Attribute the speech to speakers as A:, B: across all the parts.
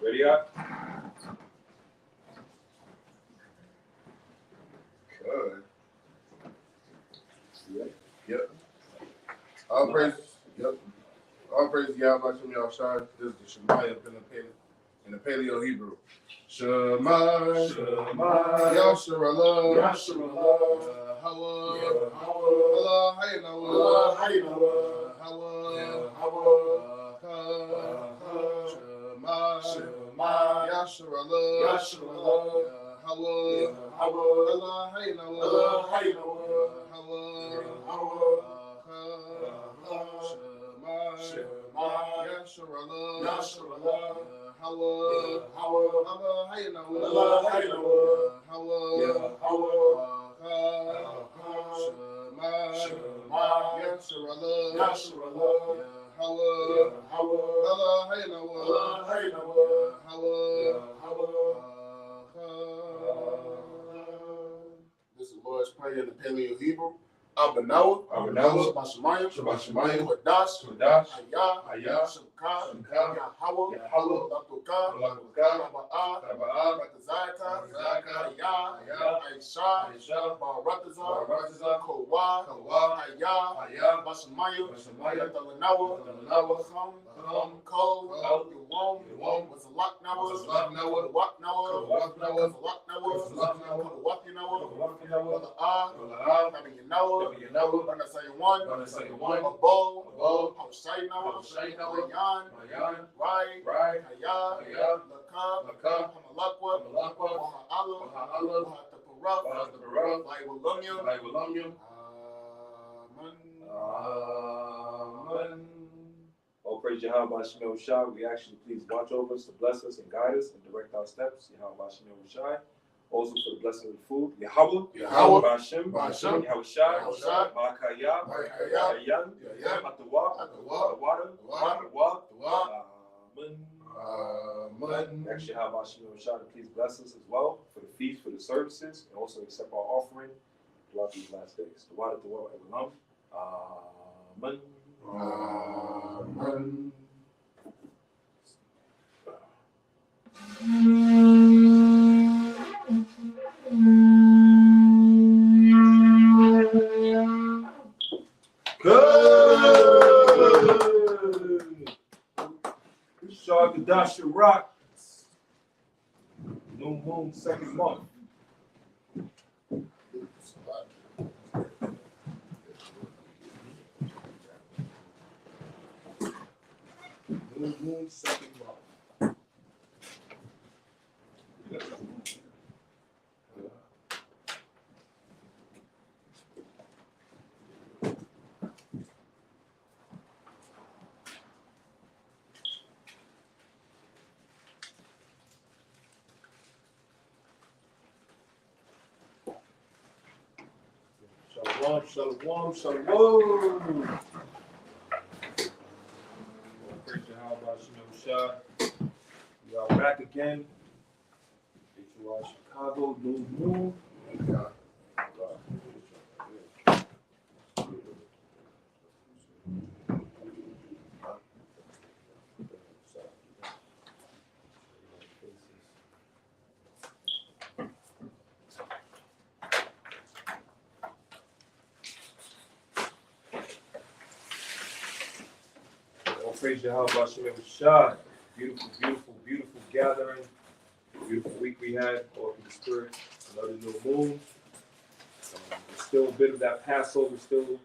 A: Ready up?
B: Good. Yep. All praise. Yep. All praise Yahweh Shem Yahushai. This is the Shemaiah in the Paleo Hebrew. Shema,
C: Shema,
B: Yasharallah,
C: Yasharallah,
B: Hawa,
C: Hawa,
B: Allah, Haynawa,
C: Allah, Haynawa,
B: Hawa,
C: Hawa,
B: Shema,
C: Shema,
B: Yasharallah,
C: Yasharallah,
B: Hawa,
C: Hawa,
B: Allah, Haynawa,
C: Allah, Haynawa,
B: Hawa,
C: Hawa,
B: Shema, Yasharallah,
C: Yasharallah,
B: Hawa,
C: Hawa,
B: Allah, Haynawa,
C: Allah, Haynawa,
B: Hawa,
C: Hawa,
B: Shema, Yasharallah,
C: Yasharallah,
B: Hawa,
C: Hawa,
B: Allah, Haynawa,
C: Allah, Haynawa,
B: Hawa,
C: Hawa. This is Lord's Prayer in the Paleo Hebrew. Abanawa, Shabbat Shemayim, Hadash, Hayah, Shemka, Yahweh, Latuka, Raba'ah, Ratazaka, Hayah, Aisha, Baratazah, Kowa, Hayah, Bashamayim, Dalanawa, Chum, Kol, Yawam, Wazalaknawa, Waknawa, Nabi Yanawa, Banasayawan, Abo, Hoshainawa, Mayan, Rai, Hayah, Laka, Hamalakwa, Maha'ala, Mahatapara, Laiwalumyam.
A: Amen. Oh, praise Yahweh Shem Shai. We actually please watch over us to bless us and guide us and direct our steps. Yahweh Shem Shai. Also for the blessing of the food. Yahweh Bashem, Yahweh Shai, Makaya, Yayan, Atawa, Amen. Actually, Yahweh Shem Shai to please bless us as well for the feast, for the services, and also accept our offering throughout these last days. The water, Elam. Amen.
B: Amen.
A: Good. Shagadash Rock. New moon, second month. New moon, second month. Shalom. Praise Yahweh Shem Shai. We are back again. HUI Chicago, New Moon. Praise Yahweh Shem Shai. Beautiful gathering. Beautiful week we had. All through the Spirit. Another new moon. There's still a bit of that Passover still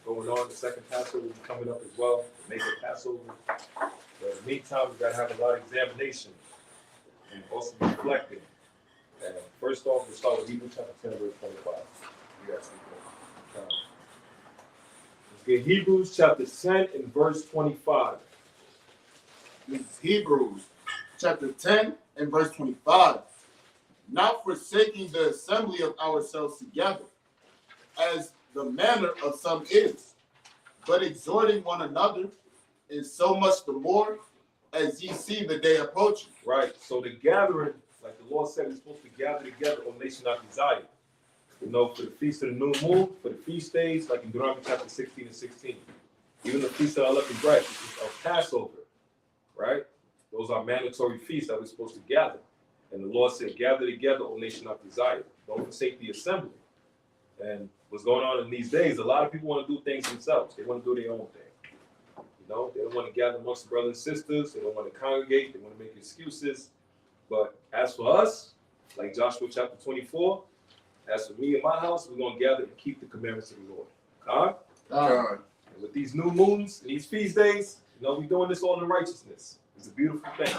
A: going on. The second Passover will be coming up as well. Make a Passover. But in the meantime, we've got to have a lot of examination and also reflecting. And first off, we'll start with Hebrews chapter 10, verse 25. Yes. Let's get Hebrews chapter 10 and verse 25.
C: This is Hebrews chapter 10 and verse 25. Not forsaking the assembly of ourselves together, as the manner of some is, but exhorting one another, and so much the more as ye see the day approaching.
A: Right. So the gathering, like the Lord said, we're supposed to gather together on nation not desire. You know, for the feast of the new moon, for the feast days, like in Deuteronomy chapter 16 and 16. Even the feast of unleavened bread, which is of Passover. Right? Those are mandatory feasts that we're supposed to gather. And the Lord said, gather together, O nation of desire. Don't forsake the assembly. And what's going on in these days, a lot of people want to do things themselves. They want to do their own thing. You know, they don't want to gather amongst the brothers and sisters. They don't want to congregate. They want to make excuses. But as for us, like Joshua chapter 24, as for me and my house, we're going to gather and keep the commandments of the Lord.
B: God.
A: And with these new moons and these feast days, you know, we're doing this all in righteousness. It's a beautiful thing,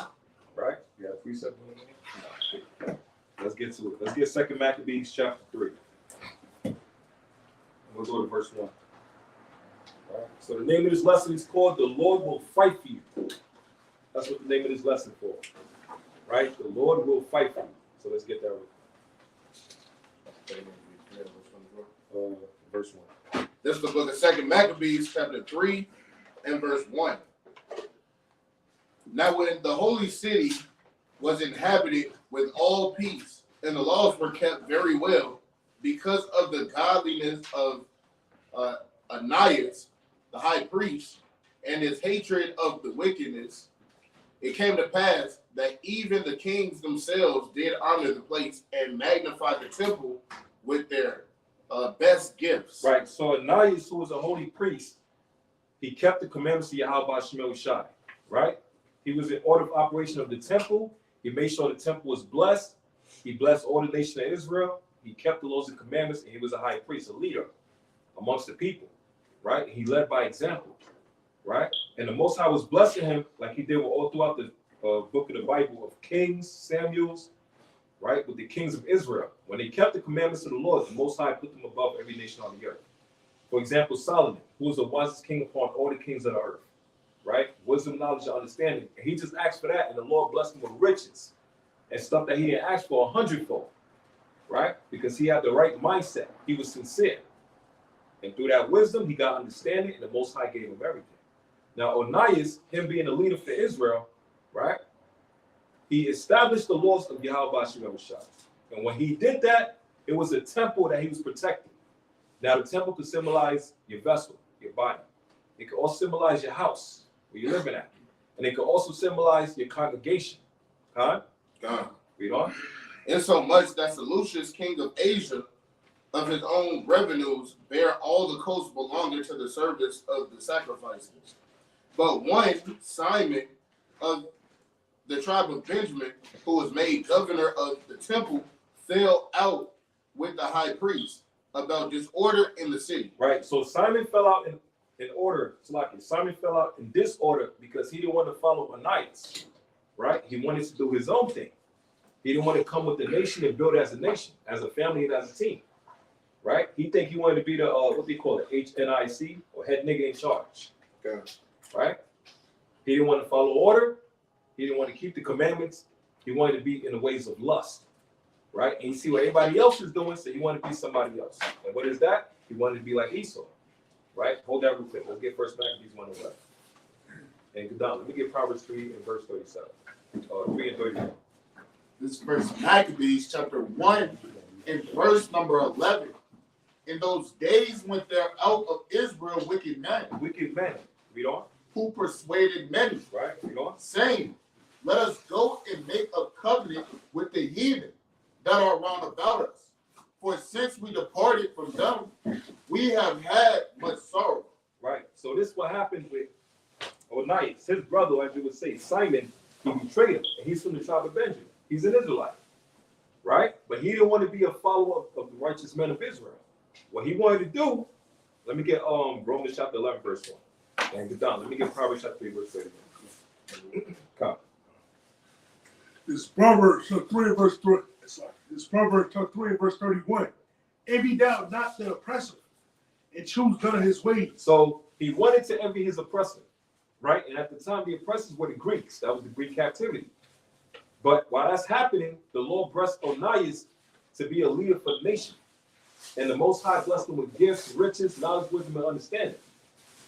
A: right? You got a precept on it? Let's get to it. Let's get 2 Maccabees chapter 3. We'll go to verse 1. All right. So the name of this lesson is called "The Lord Will Fight for You." That's what the name of this lesson for. Right? The Lord will fight for you. So let's get that right. Verse 1.
B: This is the book of 2 Maccabees, chapter 3, and verse 1. Now when the holy city was inhabited with all peace, and the laws were kept very well, because of the godliness of Ananias, the high priest, and his hatred of the wickedness, it came to pass that even the kings themselves did honor the place and magnify the temple with their best gifts.
A: Right. So Ananias, who was a holy priest, he kept the commandments of Yahweh Shemel Shai. Right? He was in order of operation of the temple. He made sure the temple was blessed. He blessed all the nation of Israel. He kept the laws and commandments, and he was a high priest, a leader amongst the people. Right? He led by example. Right? And the Most High was blessing him like he did all throughout the book of the Bible of Kings, Samuel's, right? With the kings of Israel. When they kept the commandments of the Lord, the Most High put them above every nation on the earth. For example, Solomon, who was the wisest king upon all the kings of the earth, right? Wisdom, knowledge, and understanding. And he just asked for that, and the Lord blessed him with riches and stuff that he didn't ask for 100-fold, right? Because he had the right mindset. He was sincere. And through that wisdom, he got understanding, and the Most High gave him everything. Now, Onias, him being a leader for Israel, right? He established the laws of Yahweh Shemel Shai. And when he did that, it was a temple that he was protecting. Now, the temple could symbolize your vessel, your body. It could also symbolize your house, where you're living at. And it could also symbolize your congregation. Huh?
B: God.
A: Read on.
B: Insomuch that Seleucus, king of Asia, of his own revenues, bare all the coasts belonging to the service of the sacrifices. But one, Simon, of the tribe of Benjamin, who was made governor of the temple, fell out with the high priest about disorder in the city.
A: Right. So Simon fell out in order. Simon fell out in disorder because he didn't want to follow Ananias. Right? He wanted to do his own thing. He didn't want to come with the nation and build as a nation, as a family, and as a team. Right? He think he wanted to be the what they call it, HNIC, or head nigga in charge.
B: God.
A: Right? He didn't want to follow order. He didn't want to keep the commandments. He wanted to be in the ways of lust. Right? And you see what everybody else is doing, so he wanted to be somebody else. And what is that? He wanted to be like Esau. Right? Hold that real quick. Let's get First Maccabees 1:11. And Gadon, let me get Proverbs 3 and verse 37. 3 and 31.
C: This verse Maccabees chapter 1 and verse number 11. In those days went there out of Israel wicked men.
A: Wicked men. Read on.
C: Who persuaded many,
A: Right? Read on.
C: saying, let us go and make a covenant with the heathen that are round about us. For since we departed from them, we have had much sorrow.
A: Right. So this is what happened with Onias. His brother, as you would say, Simon, he betrayed him. And he's from the tribe of Benjamin. He's an Israelite. Right? But he didn't want to be a follower of the righteous men of Israel. What he wanted to do, let me get Romans chapter 11, verse 1. And get down. Let me get Proverbs chapter 3, verse 31. Come.
D: This Proverbs 3 verse 3. This Proverbs 3 verse 31. Envy thou not the oppressor, and choose none of his ways.
A: So he wanted to envy his oppressor, right? And at the time, the oppressors were the Greeks. That was the Greek captivity. But while that's happening, the Lord blessed Onias to be a leader for the nation. And the Most High blessed him with gifts, riches, knowledge, wisdom, and understanding.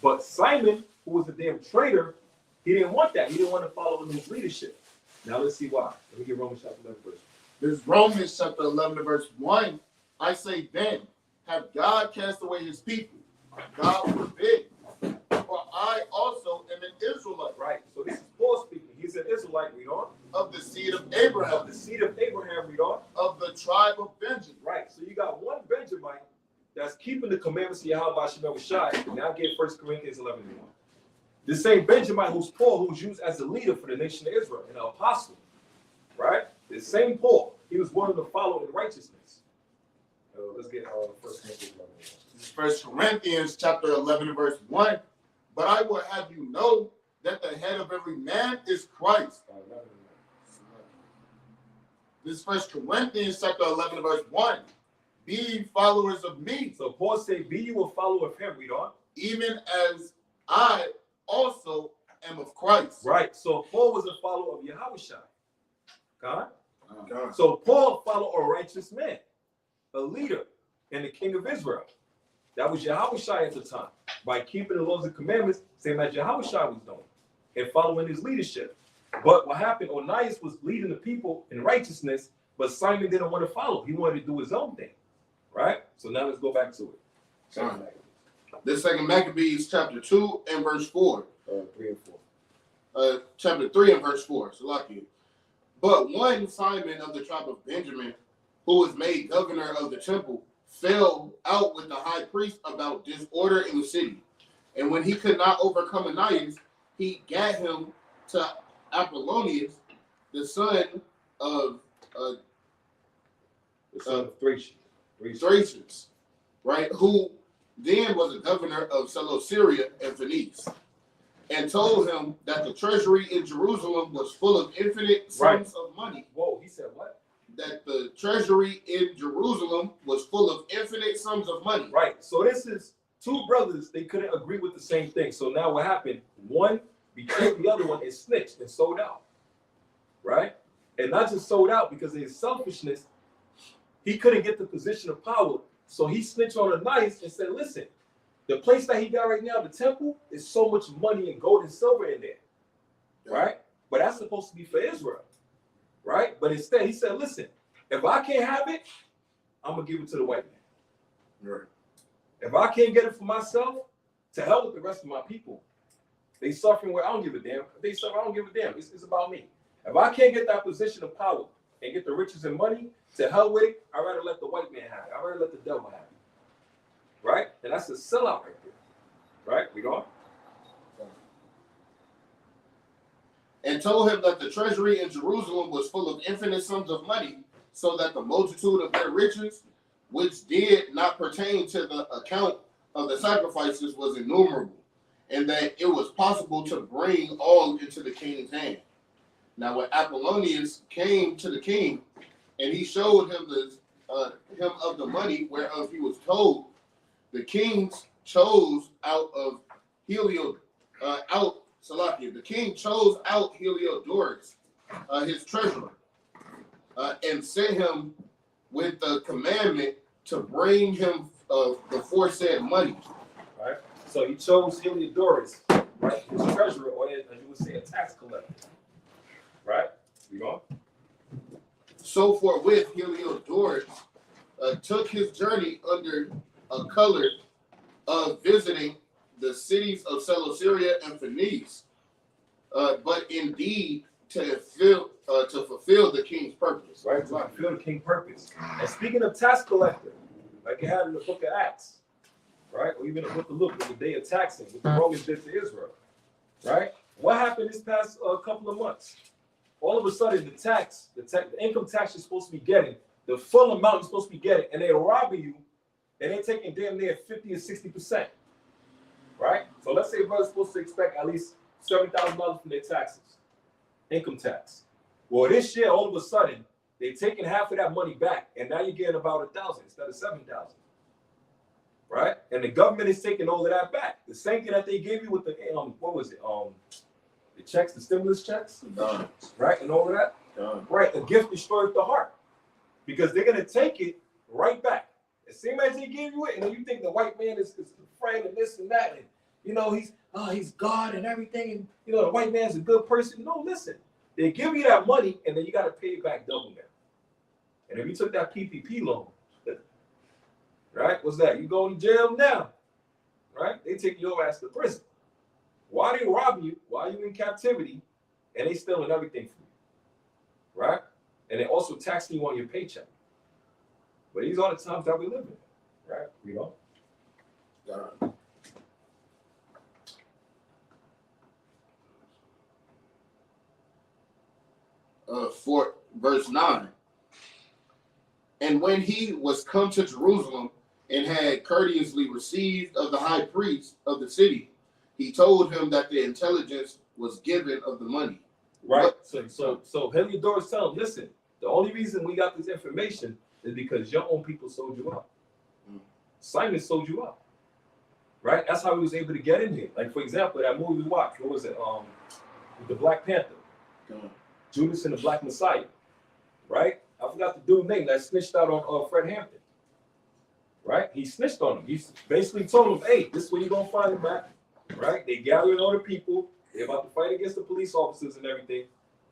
A: But Simon, who was a damn traitor, he didn't want that. He didn't want to follow in his leadership. Now let's see why. Let me get Romans chapter 11, verse.
C: This Romans chapter 11 verse 1. I say then, have God cast away his people? God forbid. For I also am an Israelite.
A: Right. So this is Paul speaking. He's an Israelite. Israelite, read on.
C: of the seed of
A: Of
C: Abraham,
A: the seed of Abraham, read on.
C: of the tribe of Benjamin.
A: Right. So you got one Benjamite that's keeping the commandments of Yahweh Shem Shai. Now get 1 Corinthians 11:1. The same Benjamite who's Paul, who's used as a leader for the nation of Israel, an apostle. Right? The same Paul. He was one of the following righteousness. Let's get 1 Corinthians 11:1.
C: This is 1 Corinthians chapter 11 and verse 1. But I will have you know that the head of every man is Christ. This is 1 Corinthians chapter 11 and verse 1. Be ye followers of me,
A: So Paul said, be you a follower of him, read on.
C: even as I also am of Christ.
A: Right. So Paul was a follower of Yahushua. God.
C: God.
A: So Paul followed a righteous man, a leader, and the king of Israel. That was Yahushua at the time. By keeping the laws and commandments, same as Yahushua was doing, and following his leadership. But what happened, Onias was leading the people in righteousness, but Simon didn't want to follow. He wanted to do his own thing. Right? So now let's go back to it.
B: Sorry. This second Maccabees chapter 2 and verse 4.
A: 3 and 4.
B: Chapter 3 and verse 4. So lucky. But one Simon of the tribe of Benjamin, who was made governor of the temple, fell out with the high priest about disorder in the city. And when he could not overcome Onias, he gat him to Apollonius, the son of
A: The son of Thracian.
B: Thracians, right? Who then was a governor of Seleucia and Phoenice, and told him that the treasury in Jerusalem was full of infinite sums of money.
A: Whoa, he said what?
B: That the treasury in Jerusalem was full of infinite sums of money.
A: Right. So this is two brothers. They couldn't agree with the same thing. So now what happened? One betrayed the other one and snitched and sold out. Right? And not just sold out because of his selfishness. He couldn't get the position of power. So he snitched on Onias and said, listen, the place that he got right now, the temple, is so much money and gold and silver in there. Right? But that's supposed to be for Israel. Right? But instead, he said, listen, if I can't have it, I'm going to give it to the white man.
B: Right.
A: If I can't get it for myself, to hell with the rest of my people. They suffering where I don't give a damn. If they suffer, I don't give a damn. It's about me. If I can't get that position of power and get the riches and money, to hell with it, I'd rather let the white man have it. I'd rather let the devil have it. Right? And that's a sellout right there. Right? We going?
B: And told him that the treasury in Jerusalem was full of infinite sums of money, so that the multitude of their riches, which did not pertain to the account of the sacrifices, was innumerable, and that it was possible to bring all into the king's hand. Now when Apollonius came to the king, and he showed him him of the money whereof he was told, the kings chose out Heliodorus, his treasurer, and sent him with the commandment to bring him the foresaid money.
A: Right? So he chose Heliodorus, right? His treasurer, or as you would say, a tax collector. Right? We going?
B: So forthwith Heliodorus took his journey under a color of visiting the cities of Seleucia and Phoenice, but indeed to fulfill the king's purpose.
A: Right? To fulfill the king's purpose. And speaking of tax collector, like it had in the book of Acts, right? Or even the book of Luke, with the day of taxing, with the Romans did to Israel. Right? What happened this past couple of months? All of a sudden, the income tax you're supposed to be getting, the full amount you're supposed to be getting, and they're robbing you, and they're taking damn near 50 or 60%. Right? So let's say a brother's supposed to expect at least $7,000 from their taxes, income tax. Well, this year, all of a sudden, they're taking half of that money back, and now you're getting about 1,000 instead of 7,000. Right? And the government is taking all of that back. The same thing that they gave you with the what was it? The checks, the stimulus checks, right, and all of that. Right, a gift destroys the heart, because they're gonna take it right back. The same as they give you it, and then you think the white man is the friend and this and that, and you know he's God and everything, and you know the white man's a good person. No, listen, they give you that money, and then you got to pay it back double now. And if you took that PPP loan, right, what's that? You going to jail now, right? They take your ass to prison. Why they rob you? Why are you in captivity? and they stealing everything from you, right? And they also taxing you on your paycheck. But these are the times that we live in, right? You know.
B: For verse 9. And when he was come to Jerusalem and had courteously received of the high priest of the city, he told him that the intelligence was given of the money.
A: Right. So Heliodorus tell him, listen, the only reason we got this information is because your own people sold you out. Simon sold you out. Right? That's how he was able to get in here. Like, for example, that movie we watched, what was it? With the Black Panther. Judas and the Black Messiah. Right? I forgot the dude's name that snitched out on Fred Hampton. Right? He snitched on him. He basically told him, hey, this is where you're going to find him at. Right? They gathering all the people. They're about to fight against the police officers and everything.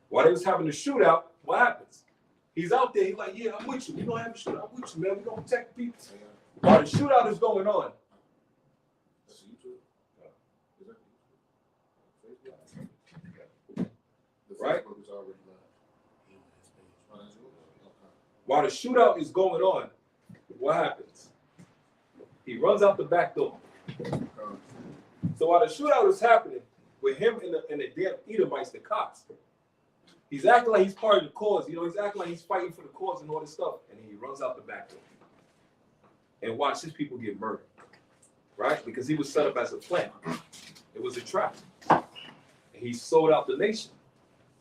A: While they was having a shootout, what happens? He's out there. He's like, yeah, I'm with you. We're going to have a shootout. I'm with you, man. We're going to protect the people. While the shootout is going on, right? While the shootout is going on, what happens? He runs out the back door. So while the shootout is happening, with him and the damn Edomites, the cops, he's acting like he's part of the cause. You know, he's acting like he's fighting for the cause and all this stuff. And he runs out the back door. And watch his people get murdered. Right? Because he was set up as a plan. It was a trap. And he sold out the nation.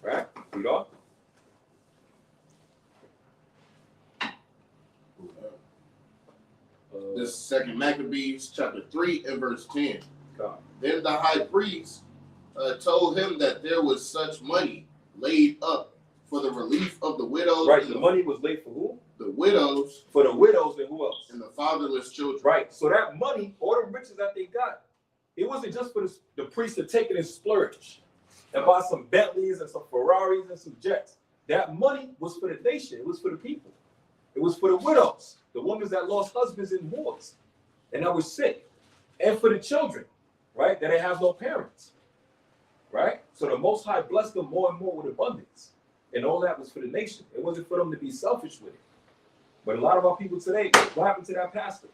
A: Right? You know?
B: This second Maccabees chapter 3 and verse 10.
A: God.
B: Then the high priest told him that there was such money laid up for the relief of the widows.
A: Right, the money was laid for who?
B: The widows.
A: For the widows and who else?
B: And the fatherless children.
A: Right, so that money, all the riches that they got, it wasn't just for the priests to take it and splurge and buy some Bentleys and some Ferraris and some jets. That money was for the nation. It was for the people. It was for the widows, the women that lost husbands in wars and that were sick, and for the children, right, that they have no parents, right? So the Most High blessed them more and more with abundance, and all that was for the nation. It wasn't for them to be selfish with it. But a lot of our people today, what happened to that pastor?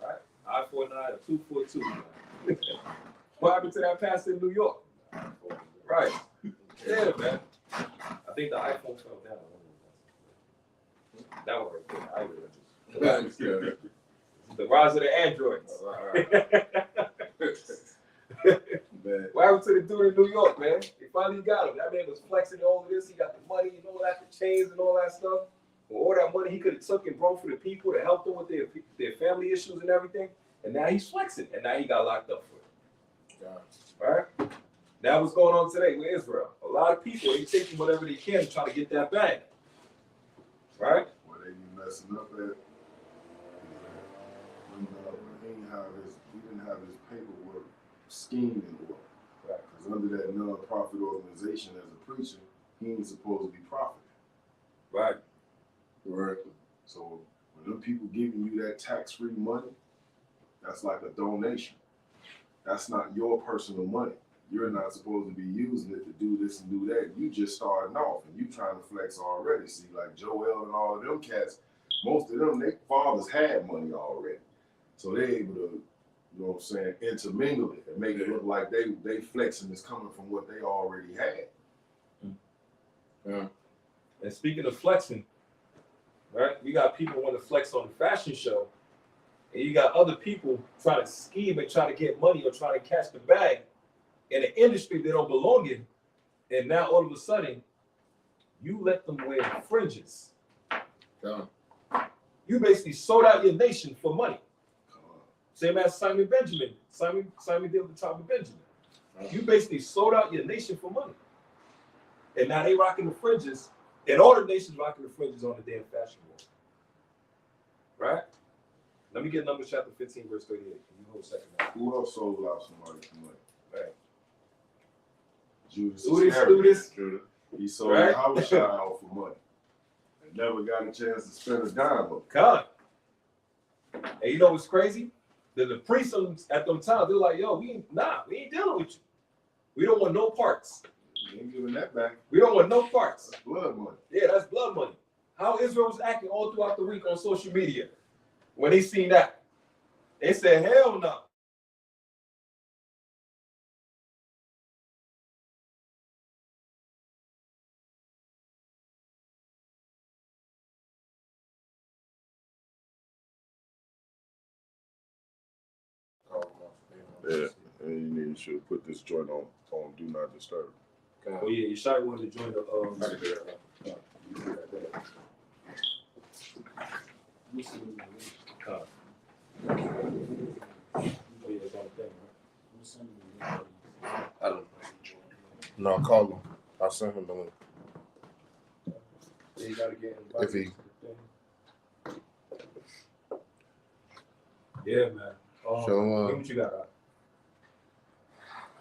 A: Right, I-49 or 242. What happened to that pastor in New York? Right, yeah, man. I think the iPhone fell down. That one right there. The rise of the androids. What happened to the dude in New York, man? They finally got him. That man was flexing all of this. He got the money and all that, the chains and all that stuff. Well, all that money he could have took and brought for the people to help them with their family issues and everything. And now he's flexing. And now he got locked up for it. Right? Now what's going on today with Israel? A lot of people, they taking whatever they can to try to get that bag. Right?
E: Where they be messing up at, he didn't have his paperwork schemed in order.
A: Right.
E: Because under that non-profit organization as a preacher, he ain't supposed to be profiting.
A: Right.
E: Right. So when them people giving you that tax-free money, that's like a donation. That's not your personal money. You're not supposed to be using it to do this and do that. You just starting off and you trying to flex already. See, like Joel and all of them cats, most of them, their fathers had money already. So they able to, you know what I'm saying, intermingle it and make it look like they flexing is coming from what they already had.
A: Yeah. And speaking of flexing, right, you got people want to flex on the fashion show, and you got other people trying to scheme and try to get money or trying to catch the bag in an industry they don't belong in, and now all of a sudden, you let them wear fringes.
B: Yeah.
A: You basically sold out your nation for money. Same as Simon Benjamin. Simon did with Tommy Benjamin. You basically sold out your nation for money. And now they rocking the fringes, and all the nations rocking the fringes on the damn fashion world. Right? Let me get Numbers chapter 15, verse 38. Can you hold a second now?
E: Who else sold out somebody for money?
A: Right.
E: Judas
A: Judas.
E: He sold
A: Right.
E: Yahushua out for money. And never got a chance to spend a dime of it.
A: God. And you know what's crazy? The priests at them times, they're like, yo, we ain't dealing with you. We don't want no parts.
E: You ain't giving that back.
A: We don't want no parts.
E: That's blood money.
A: Yeah, that's blood money. How Israel was acting all throughout the week on social media when they seen that. They said, hell no.
E: Yeah, and you should have put this joint on Do Not Disturb.
A: Oh yeah, Yeshai wanted to join the
F: I don't. No, call him. I'll send him the link.
A: You gotta get
F: If he-
A: Yeah, man.
F: Show him,
A: What you got?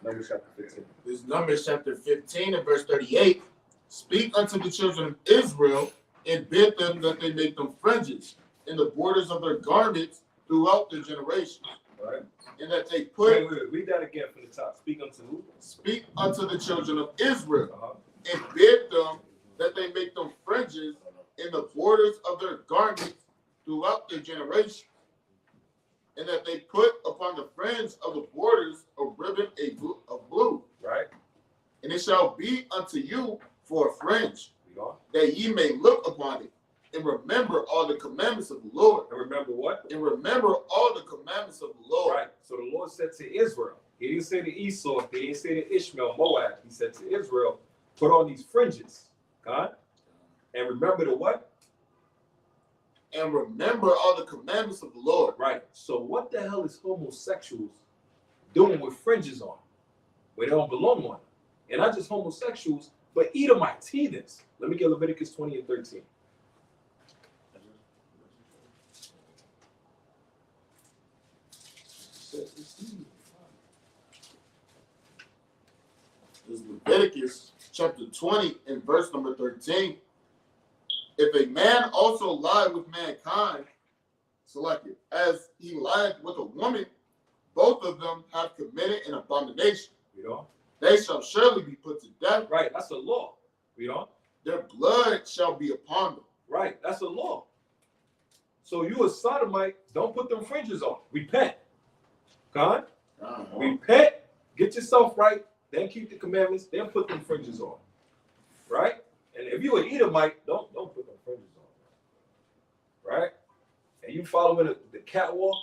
A: Numbers chapter 15.
C: This is Numbers chapter 15 and verse 38. Speak unto the children of Israel and bid them that they make them fringes in the borders of their garments throughout their generations,
A: Right.
C: and that they put.
A: Wait. Read that again from the top. Speak unto who?
C: Speak unto the children of Israel
A: Uh-huh.
C: and bid them that they make them fringes in the borders of their garments throughout their generations, and that they put upon the fringe of the borders a ribbon of blue,
A: Right.
C: and it shall be unto you for a fringe,
A: We on.
C: that ye may look upon it, and remember all the commandments of the Lord,
A: And remember what?
C: and remember all the commandments of the Lord.
A: Right. So the Lord said to Israel, he didn't say to Esau, he didn't say to Ishmael, Moab. He said to Israel, put on these fringes, God, and remember the what?
C: And remember all the commandments of the Lord.
A: Right. So what the hell is homosexuals doing with fringes on where they don't belong on? And not just homosexuals, but Edomites, heathens. Let me get Leviticus 20 and 13.
C: This is Leviticus chapter 20 and verse number 13. If a man also lie with mankind, select it, as he lied with a woman, both of them have committed an abomination.
A: You know?
C: They shall surely be put to death.
A: Right. That's a law. You know?
C: Their blood shall be upon them.
A: Right. That's a law. So you a sodomite, don't put them fringes on. Repent. God, repent, get yourself right, then keep the commandments, then put them fringes on. Right? And if you an Edomite, don't put them fringes on. Right? And you following the catwalk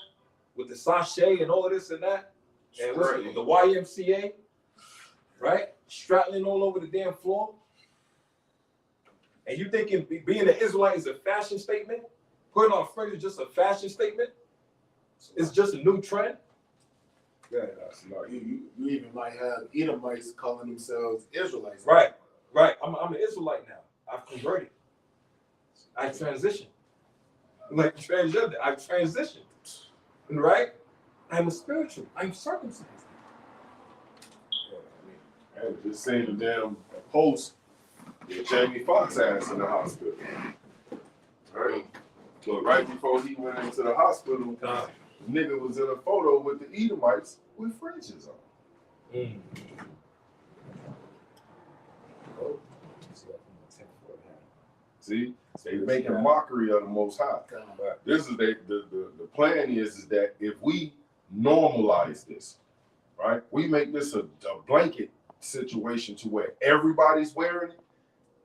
A: with the sachet and all of this and that, and what's the YMCA, right? Straddling all over the damn floor. And you thinking being an Israelite is a fashion statement? Putting on fringes is just a fashion statement? It's just a new trend? Yeah,
C: You even might have Edomites calling themselves Israelites.
A: Right. I'm an Israelite now. I've converted. I transitioned. Like transgender. I've transitioned. Right? I'm a spiritual. I'm circumcised.
E: I was just saying the damn post that Jamie Foxx ass in the hospital. Right? But right before he went into the hospital, the nigga was in a photo with the Edomites with fringes on.
A: Mm.
E: See? They making mockery of the Most High. This is the plan is that if we normalize this, right? We make this a blanket situation to where everybody's wearing it,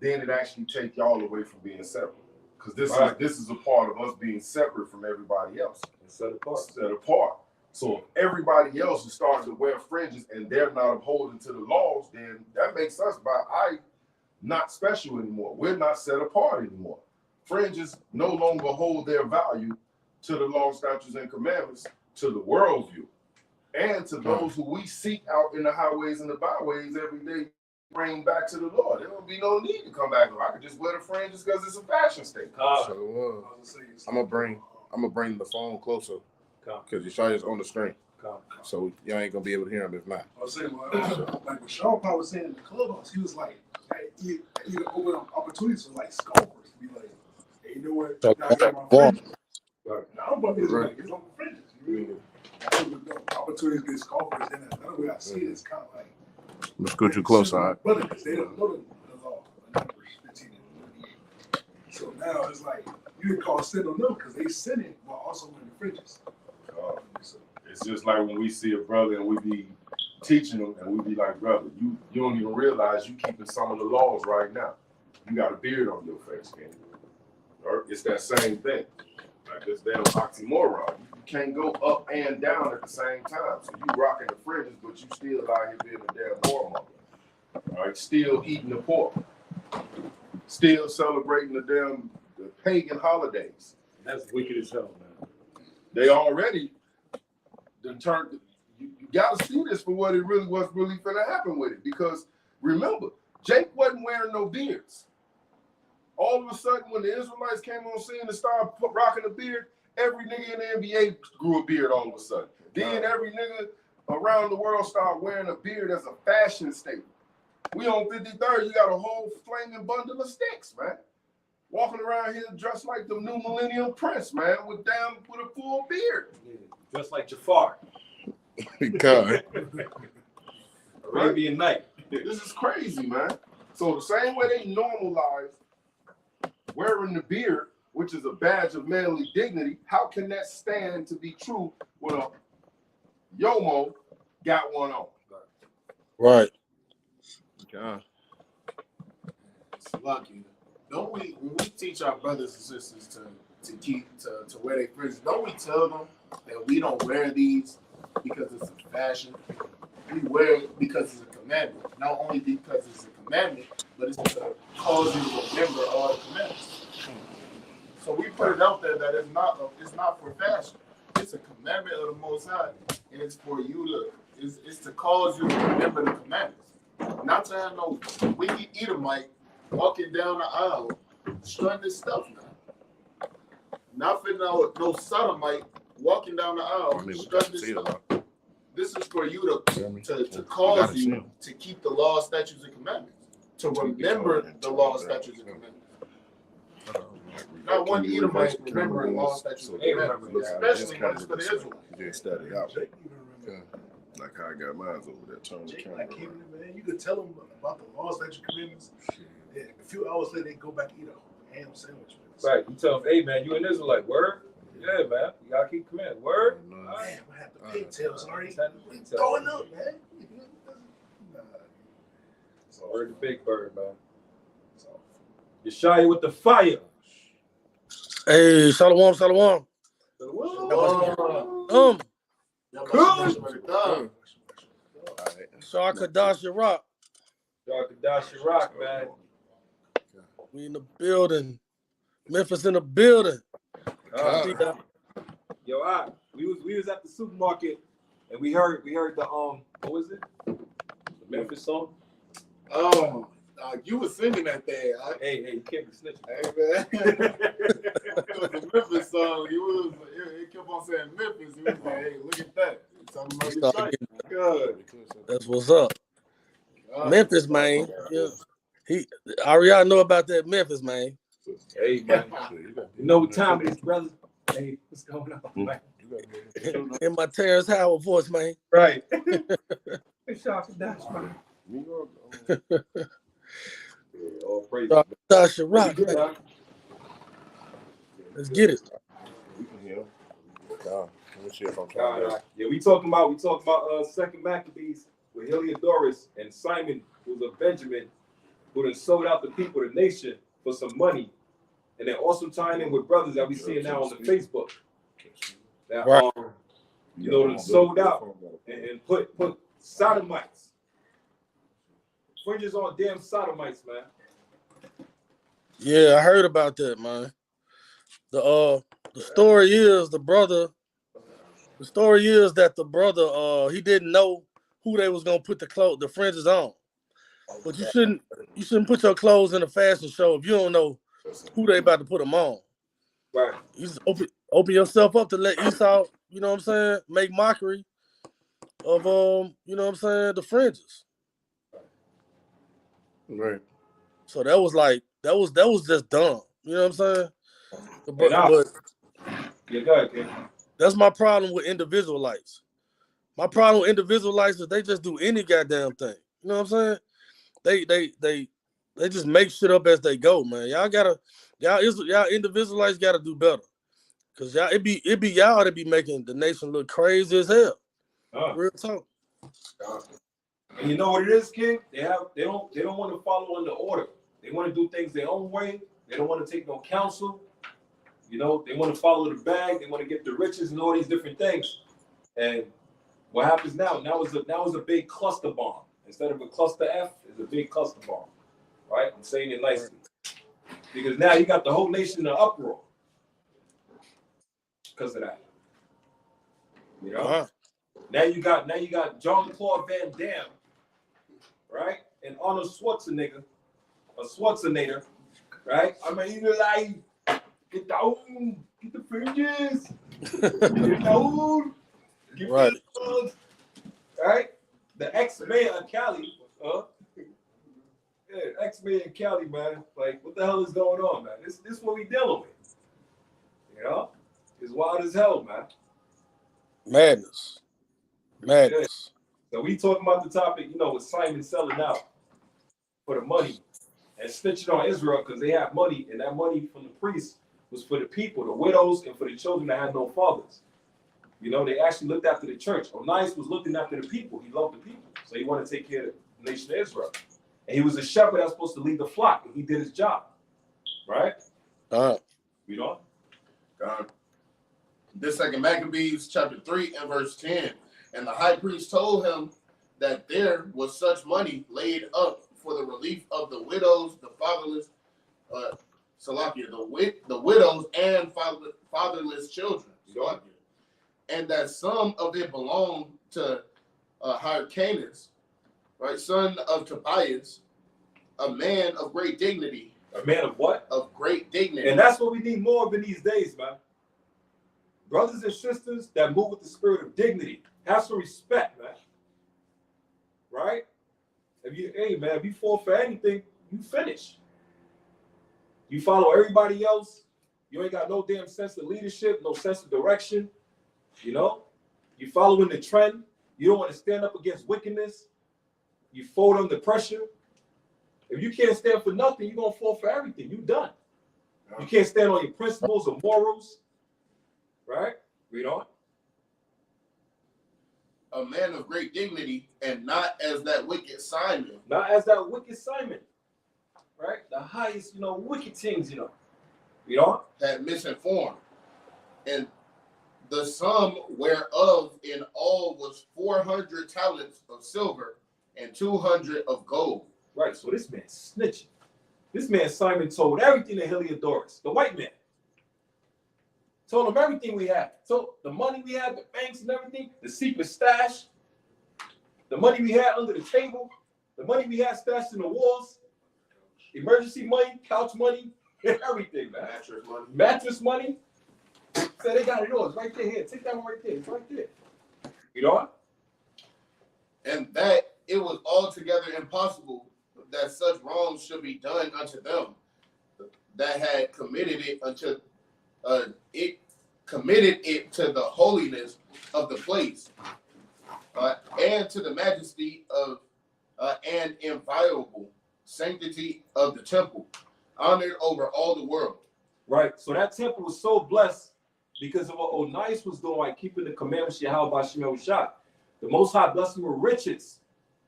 E: then it actually take y'all away from being separate. Because this is a part of us being separate from everybody else.
A: Set
E: apart. So if everybody else is starting to wear fringes and they're not upholding to the laws, then that makes us not special anymore. We're not set apart anymore. Fringes no longer hold their value to the law, statutes, and commandments, to the worldview, and to those who we seek out in the highways and the byways every day, bring back to the Lord. There will be no need to come back. I could just wear the fringes because it's a fashion statement.
F: So, I'm gonna bring the phone closer because Yeshaya's on the screen. So y'all ain't gonna be able to hear him if not.
D: I was saying, like what Sean Paul was saying in the clubhouse, he was like, he opened up opportunities for like scoffers to be like, hey, you know what?
F: So,
D: I got my
F: well,
D: fringes. Now I'm about to get on fringes. You know? Opportunities to get scoffers, and another way I see it is kind of like
F: Let's scoot you closer. All right?
D: Brother, because they don't know the law. Numbers 15 and 28. So now it's like you can call sin on them because they sinning while also in the fringes.
E: It's just like when we see a brother and we be teaching them and we be like, brother, you don't even realize you keeping some of the laws right now. You got a beard on your face, man. Or it's that same thing. Like this damn oxymoron. You can't go up and down at the same time. So you rocking the fringes, but you still out here being a damn whoremonger. All right, still eating the pork. Still celebrating the pagan holidays.
A: That's wicked as hell, man.
E: They already turned. You got to see this for what it really was really finna happen with it. Because remember, Jake wasn't wearing no beards. All of a sudden, when the Israelites came on scene and started rocking a beard, every nigga in the NBA grew a beard all of a sudden. Then every nigga around the world started wearing a beard as a fashion statement. We on 53rd, you got a whole flaming bundle of sticks, man. Walking around here dressed like the new Millennium Prince, man, with a full beard.
A: Yeah, just like Jafar.
F: God.
A: Arabian Night.
E: This is crazy, man. So the same way they normalize wearing the beard, which is a badge of manly dignity, how can that stand to be true when a Yomo got one on?
F: Right. God.
C: It's lucky. Don't we, when we teach our brothers and sisters to wear their fringes, don't we tell them that we don't wear these because it's a fashion? We wear it because it's a commandment. Not only because it's a commandment, but it's to cause you to remember all the commandments. So we put it out there that it's not for fashion. It's a commandment of the Most High, and it's for you to it's to cause you to remember the commandments. Not to have no wicked Edomite walking down the aisle strutting this stuff now. Not for no sodomite walking down the aisle strutting this stuff. This is for you to cause you to keep the law, statutes, and commandments. To remember the law, statutes, and commandments. Not one Edomite remembering law, statutes, and commandments, especially when it's for the Israelites.
F: Just study out.
D: Jake even remember.
F: Like how I got mine over there. Turn the
D: Jake
F: camera
D: like
F: around.
D: him, man. You could tell them about the laws that you commandments. Yeah, a few hours later, they go back and eat a ham sandwich.
A: Right. You tell them, hey, man, you an Israelite. Word? Yeah, man. You got to keep command. Word?
D: Man, I have the pigtails already.
A: Had the pigtails.
D: Throwing up, man.
A: Word the big bird, man. Yeshaya with the fire.
G: Hey, shalom, shalom. Sharkadash Rock.
A: Darkadashi Rock, man.
G: We in the building. Memphis in the building.
A: Yo, we was at the supermarket and we heard the what was it? The Memphis song.
C: Oh, you were singing that thing.
A: Hey, you can't be snitching.
C: Hey, man. It was a Memphis song. It kept on saying Memphis. He was like, hey, look at that. Something about your site. Good.
G: That's what's up. Memphis, man. Yeah. Ariana know about that Memphis, man.
A: Hey, man. You know what time it is, brother? Hey, what's going on, man?
G: In my Terrence Howard voice, man.
A: Right. Hey, Sharkadash, man. All praise.
G: Sharkadash Rock, man. Let's get it.
A: Yeah, we talking about Second Maccabees with Heliodorus and Simon, who's a Benjamin, who then sold out the people, the nation, for some money, and then also tying in with brothers that we see now on the Facebook. That
G: Right.
A: them sold out and put sodomites, fringes on damn sodomites, man.
G: Yeah, I heard about that, man. The story is the story is that the brother he didn't know who they was gonna put the fringes on. But you shouldn't put your clothes in a fashion show if you don't know who they about to put them on.
A: Right.
G: You just open yourself up to let Esau, you know what I'm saying, make mockery of you know what I'm saying, the fringes.
F: Right.
G: So that was just dumb. You know what I'm saying? But
A: Yeah, go ahead, kid.
G: that's my problem with individual lights. My problem with individual lights is they just do any goddamn thing. You know what I'm saying? They just make shit up as they go, man. Y'all individuals gotta do better. Cause y'all it be y'all that be making the nation look crazy as hell. Real talk.
A: And you know what it is, kid? They don't want to follow under order. They want to do things their own way. They don't want to take no counsel. You know, they want to follow the bag. They want to get the riches and all these different things. And what happens now? Now is a big cluster bomb. Instead of a cluster F, it's a big cluster bomb. Right? I'm saying it nicely. Because now you got the whole nation in an uproar. Because of that. You know? Now you got Jean-Claude Van Damme, right? And Arnold Schwarzenegger, right? I mean, you like, get down, get the fringes, get down, get
G: right.
A: the right? The X-Man of Cali, yeah, X-Men in Cali, man. Like, what the hell is going on, man? This what we dealing with. You know? It's wild as hell, man.
G: Madness.
A: Yeah. So we talking about the topic, you know, with Simon selling out for the money and snitching on Israel because they have money, and that money from the priests was for the people, the widows, and for the children that had no fathers. You know, they actually looked after the church. Onias was looking after the people. He loved the people. So he wanted to take care of the nation of Israel. And he was a shepherd that was supposed to lead the flock, and he did his job. Right? You know?
B: This second Maccabees chapter 3 and verse 10. And the high priest told him that there was such money laid up for the relief of the widows, the fatherless, the widows and fatherless children. And that some of it belonged to Hyrcanus, right, son of Tobias, a man of great dignity.
A: A man of what?
B: Of great dignity.
A: And that's what we need more of in these days, man. Brothers and sisters that move with the spirit of dignity. Have some respect, man. Right? If you fall for anything, you finish. You follow everybody else. You ain't got no damn sense of leadership, no sense of direction. You know? You following the trend. You don't want to stand up against wickedness. You fold under pressure. If you can't stand for nothing, you're going to fall for everything. You done. You can't stand on your principles or morals. Right? Read on.
B: A man of great dignity, and not as that wicked Simon.
A: Not as that wicked Simon. Right? The highest, wicked things, You know?
B: Had misinformed. And the sum whereof in all was 400 talents of silver and 200 of gold.
A: Right, so this man's snitching. This man Simon told everything to Heliodorus, the white man. Told him everything we had. So the money we had, the banks and everything, the secret stash, the money we had under the table, the money we had stashed in the walls, emergency money, couch money, everything, man. Mattress money. So they got it all. It's right there. Here, take that one right there. It's right there. You know?
B: And that it was altogether impossible that such wrongs should be done unto them that had committed it unto it to the holiness of the place and to the majesty of and inviolable sanctity of the temple, honored over all the world.
A: Right. So that temple was so blessed because of what Onias was doing, like keeping the commandments Yahweh Shemel Shah. The Most High blessed him with riches,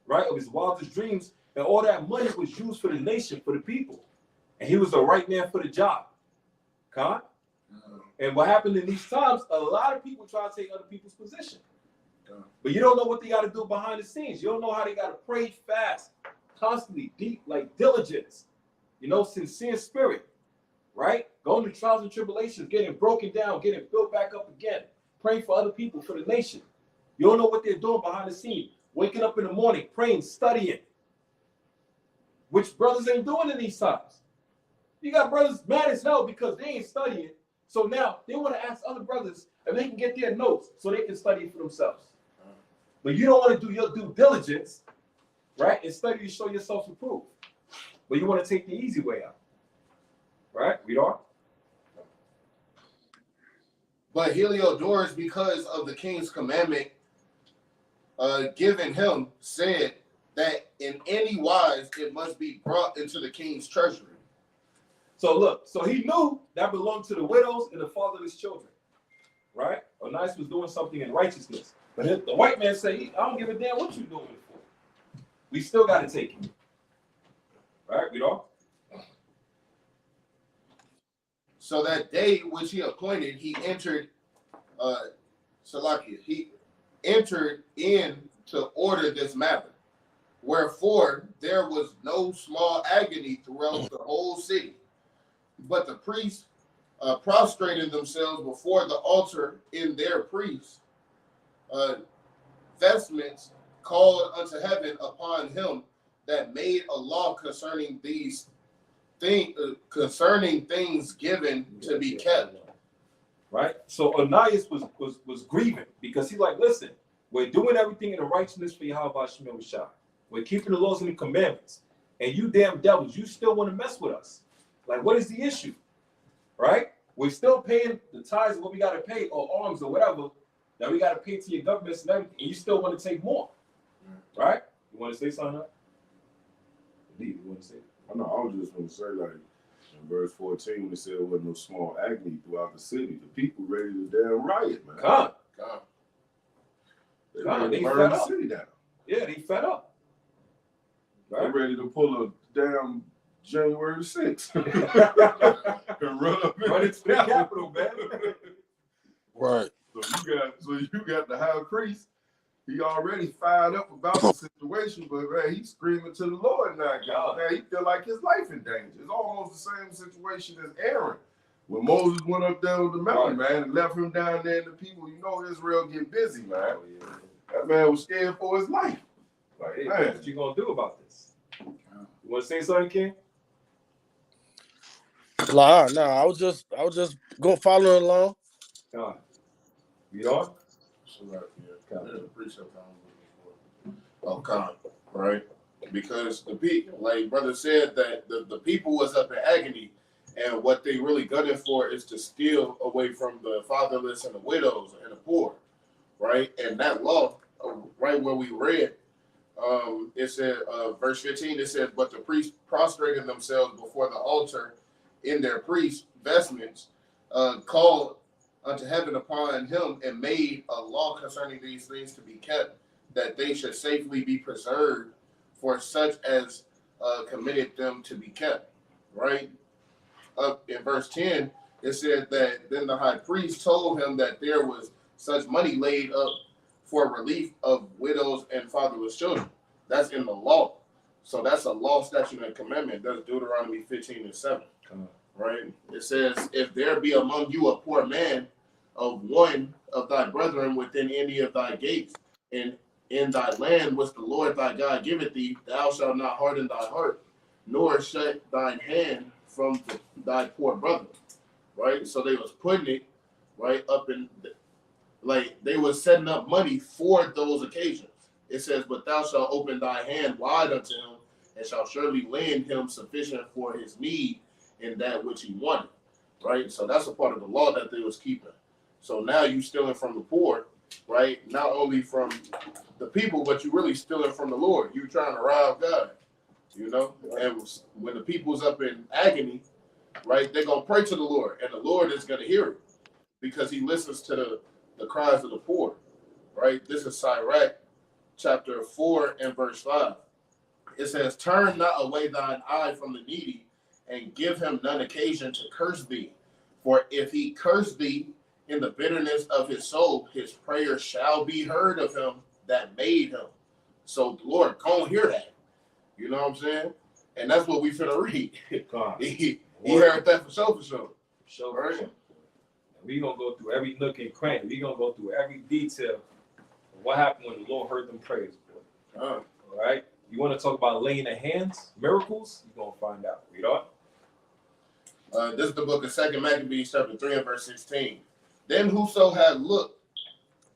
A: right, of his wildest dreams, and all that money was used for the nation, for the people, and he was the right man for the job. Con? And what happened in these times, a lot of people try to take other people's position. But you don't know what they got to do behind the scenes. You don't know how they got to pray fast, constantly, deep, like diligence, sincere spirit, right? Going through trials and tribulations, getting broken down, getting built back up again, praying for other people, for the nation. You don't know what they're doing behind the scene. Waking up in the morning, praying, studying, which brothers ain't doing in these times. You got brothers mad as hell because they ain't studying. So now they want to ask other brothers if they can get their notes so they can study for themselves. But you don't want to do your due diligence, right? And study to show yourself approved. But you want to take the easy way out. Right? Read on.
B: But Heliodorus, because of the king's commandment given him, said, that in any wise it must be brought into the king's treasury.
A: So look, so he knew that belonged to the widows and the fatherless children, right? Onias was doing something in righteousness. But if the white man say, I don't give a damn what you doing it for. We still got to take it. Right, we don't?
B: So that day which he appointed, he entered, Salakia, he entered in to order this matter. Wherefore there was no small agony throughout the whole city. But the priests prostrated themselves before the altar in their priests' vestments, called unto heaven upon him that made a law concerning these things, concerning things given to be kept.
A: Right? So Onias was grieving because he's like, listen, we're doing everything in the righteousness for Yahweh Shemel Shah. We're keeping the laws and the commandments. And you damn devils, you still want to mess with us. Like, what is the issue? Right? We're still paying the tithes of what we got to pay, or arms, or whatever, that we got to pay to your governments and everything, and you still want to take more. Right? You want to say something? Indeed, you want to say?
E: I know, I was just going to say, like, in verse 14, when it said there was no small agony throughout the city, the people ready to damn riot, man.
A: God.
E: They
A: God,
E: ready
A: they
E: to
A: fed
E: burn the
A: up.
E: city down.
A: Yeah, they fed up.
E: They
A: Right?
E: ready to pull a damn January 6th and run up
A: Run into the Capitol, man.
G: Right.
E: So you got the high priest. He already fired up about the situation, but man, he's screaming to the Lord now. God, man, he feel like his life in danger. It's almost the same situation as Aaron. When Moses went up there on the mountain, man, and left him down there, and the people, you know, Israel get busy, man. That man was scared for his life. Like,
A: Hey,
E: man,
A: what you gonna do about this? You want to say something, King?
G: Like, nah, I was just go following along.
A: God. You know?
B: Right? Because the people, like brother said, that the people was up in agony, and what they really gunning for is to steal away from the fatherless and the widows and the poor, right? And that law, right where we read, it said, verse 15, it said, but the priests prostrated themselves before the altar in their priest vestments, called unto heaven upon him, and made a law concerning these things to be kept, that they should safely be preserved for such as committed them to be kept. Right? Up in verse 10, it said that then the high priest told him that there was such money laid up for relief of widows and fatherless children. That's in the law. So that's a law, statute, and commandment. That's Deuteronomy 15:7. Right? It says, if there be among you a poor man of one of thy brethren within any of thy gates, and in thy land which the Lord thy God giveth thee, thou shalt not harden thy heart, nor shut thine hand from thy poor brother. Right? So they was putting it right up in, like they was setting up money for those occasions. It says, but thou shalt open thy hand wide unto him, and shalt surely lend him sufficient for his need in that which he wanted. Right? So that's a part of the law that they was keeping. So now you stealing from the poor, right? Not only from the people, but you really stealing from the Lord. You trying to rob God, you know? And when the people's up in agony, right, they're going to pray to the Lord, and the Lord is going to hear it because he listens to the cries of the poor, right? This is Sirach chapter 4 and verse 5. It says, turn not away thine eye from the needy, and give him none occasion to curse thee. For if he curse thee in the bitterness of his soul, his prayer shall be heard of him that made him. So the Lord gonna hear that. You know what I'm saying? And that's what we finna read. he heard that for sure.
A: Right? We gonna go through every nook and cranny. We gonna go through every detail of what happened when the Lord heard them prayers. All right? You want to talk about laying the hands, miracles? You're gonna find out. Read on.
B: This is the book of 2 Maccabees, chapter 3 and verse 16. Then whoso had looked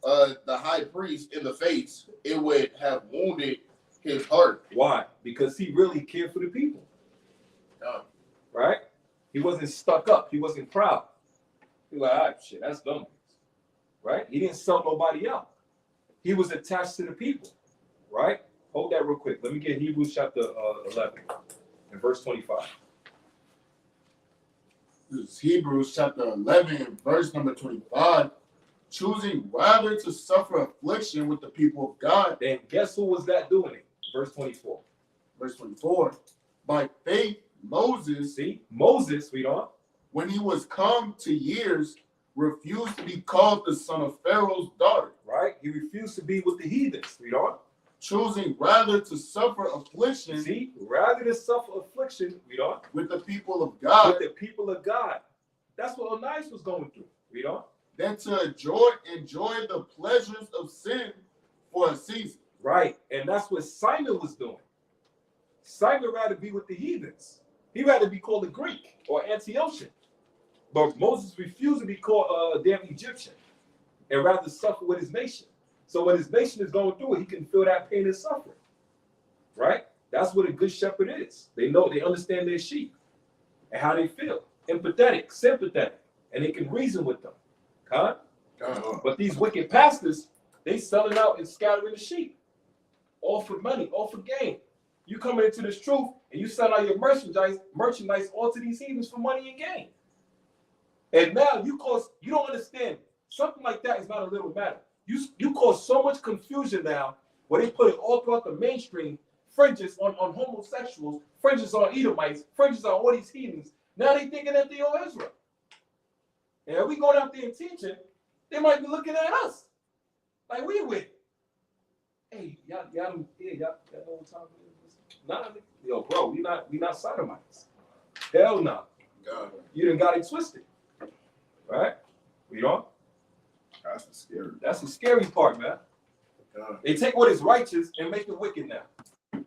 B: the high priest in the face, it would have wounded his heart.
A: Why? Because he really cared for the people. Right? He wasn't stuck up. He wasn't proud. He was like, all right, shit, that's dumb. Right? He didn't sell nobody out. He was attached to the people. Right? hold that real quick. Let me get Hebrews chapter 11 and verse 25.
C: This is Hebrews chapter 11 and verse number 25. Choosing rather to suffer affliction with the people of God.
A: Then guess who was that doing it? Verse 24.
C: Verse 24. By faith, Moses,
A: See, Moses, read on.
C: when he was come to years, refused to be called the son of Pharaoh's daughter,
A: Right? He refused to be with the heathens. Read on.
C: choosing rather to suffer affliction
A: See, rather than suffer affliction, read on,
C: with the people of God,
A: with the people of God. That's what Onias was going through. Read on.
C: than to enjoy the pleasures of sin for a season.
A: Right. And that's what Simon was doing. Simon rather be with the heathens. He rather be called a Greek or Antiochian. But Moses refused to be called a damn Egyptian and rather suffer with his nation. So when his nation is going through it, he can feel that pain and suffering. Right? That's what a good shepherd is. They know, they understand their sheep and how they feel. Empathetic, sympathetic, and they can reason with them. Huh? But these wicked pastors, they selling out and scattering the sheep. All for money, all for gain. You coming into this truth and you sell out your merchandise all to these heathens for money and gain. And now you don't understand. Something like that is not a little matter. You cause so much confusion now where they put it all throughout the mainstream, fringes on homosexuals, fringes on Edomites, fringes on all these heathens. Now they thinking that they are Israel. And if we going out there and teaching, they might be looking at us. Like we with. Hey, y'all know what time it is? Nah, yo, bro, we not sodomites. Hell no.
B: God.
A: You done got it twisted. Right? Read on.
E: That's the scary.
A: That's the scary part, man.
B: God.
A: They take what is righteous and make it wicked now. And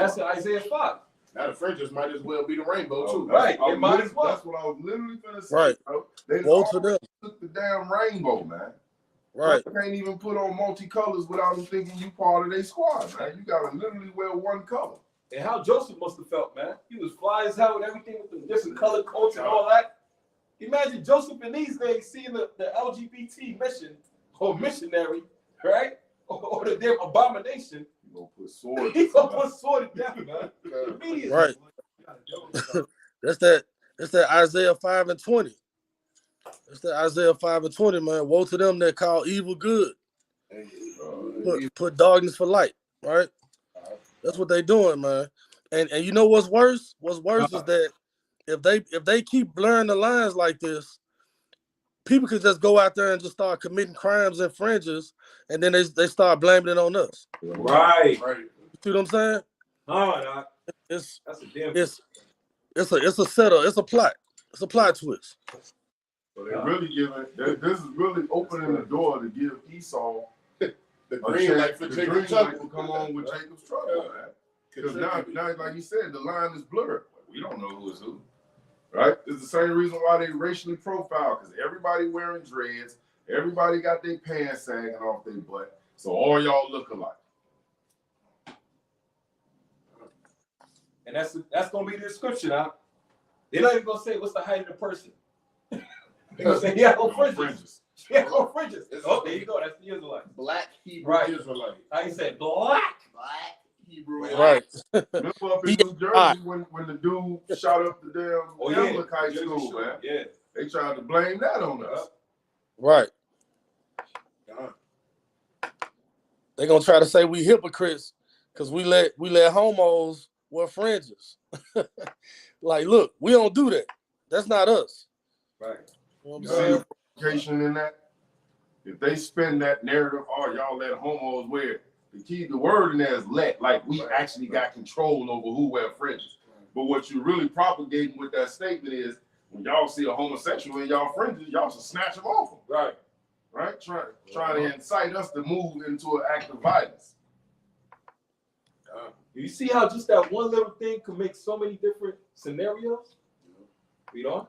A: that's in Isaiah 5.
B: Now the fringes might as well be the rainbow too.
A: Right.
E: I
A: It might as well.
E: That's what I was literally gonna say.
G: Right.
E: Bro. They
G: Woe to them.
E: took the damn rainbow, man.
G: Right.
E: You can't even put on multicolors without them thinking you part of their squad, man. You gotta literally wear one color.
A: And how Joseph must have felt, man. He was fly as hell with everything with the different color coats and all that. Imagine Joseph in these days seeing the LGBT mission or missionary, right? Or the damn abomination.
E: You gonna put swords.
A: He's gonna put sword to death, man. Immediately.
G: Right. That's that Isaiah 5 and 20. That's that Isaiah 5 and 20, man. Woe to them that call evil good. Put darkness for light, right? That's what they doing, man. And you know what's worse? What's worse is that if they keep blurring the lines like this, people could just go out there and just start committing crimes and fringes, and then they start blaming it on us.
A: Right.
B: Right.
G: You see what I'm saying?
A: Nah.
G: It's
A: That's a damn.
G: it's a setup. It's a plot. It's a plot twist.
E: So they really this is really opening the door to give Esau
B: The
E: a
B: green
E: chance-
B: light for
E: the
B: Jacob's
E: green
B: trouble.
E: light to come on with Jacob's trouble, man. Because now, like you said, the line is blurred. We don't know who is who, right? It's the same reason why they racially profile, because everybody wearing dreads, everybody got their pants sagging off their butt, so all y'all look alike.
A: And that's gonna be the description, huh? They're not even gonna say what's the height of the person. They're gonna say, yeah, go fringes. Yeah, go fringes. Oh, there you go. That's the Israelite.
B: Black Hebrew
A: Right.
B: Israelite.
A: How you say black?
B: Black Hebrew.
G: Right.
E: Remember up in New Jersey when the dude shot up the damn
A: Oh yeah.
E: Amalekite
A: Jersey
E: school,
A: Shore.
E: man?
A: Yeah.
E: They tried to blame that on us.
G: Right.
B: God.
G: They're gonna try to say we hypocrites because we let homos wear fringes. Like, look, we don't do that. That's not us.
A: Right.
G: You know what I'm
E: You
G: saying?
E: see the implication in that? If they spin that narrative, oh, y'all let homos wear, the word in there is let, like we actually got control over who wear fringes. But what you're really propagating with that statement is when y'all see a homosexual in y'all fringes, y'all should snatch them off them,
A: Right.
E: right? Trying to incite us to move into an act of violence.
A: You see how just that one little thing can make so many different scenarios? Read on.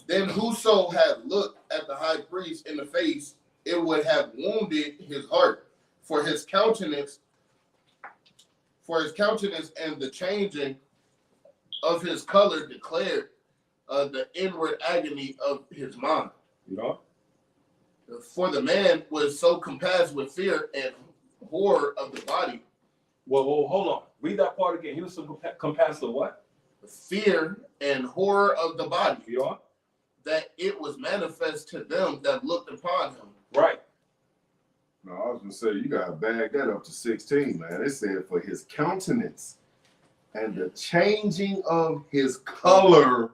B: Then whoso had looked at the high priest in the face, it would have wounded his heart, for his countenance and the changing of his color declared the inward agony of his mind.
A: You know?
B: For the man was so compassed with fear and horror of the body.
A: Well, hold on. Read that part again. He was so compassed with what?
B: Fear and horror of the body.
A: You are?
B: That it was manifest to them that looked upon him.
A: Right.
E: No, I was gonna say you gotta bag that up to 16, man. It said for his countenance and the changing of his color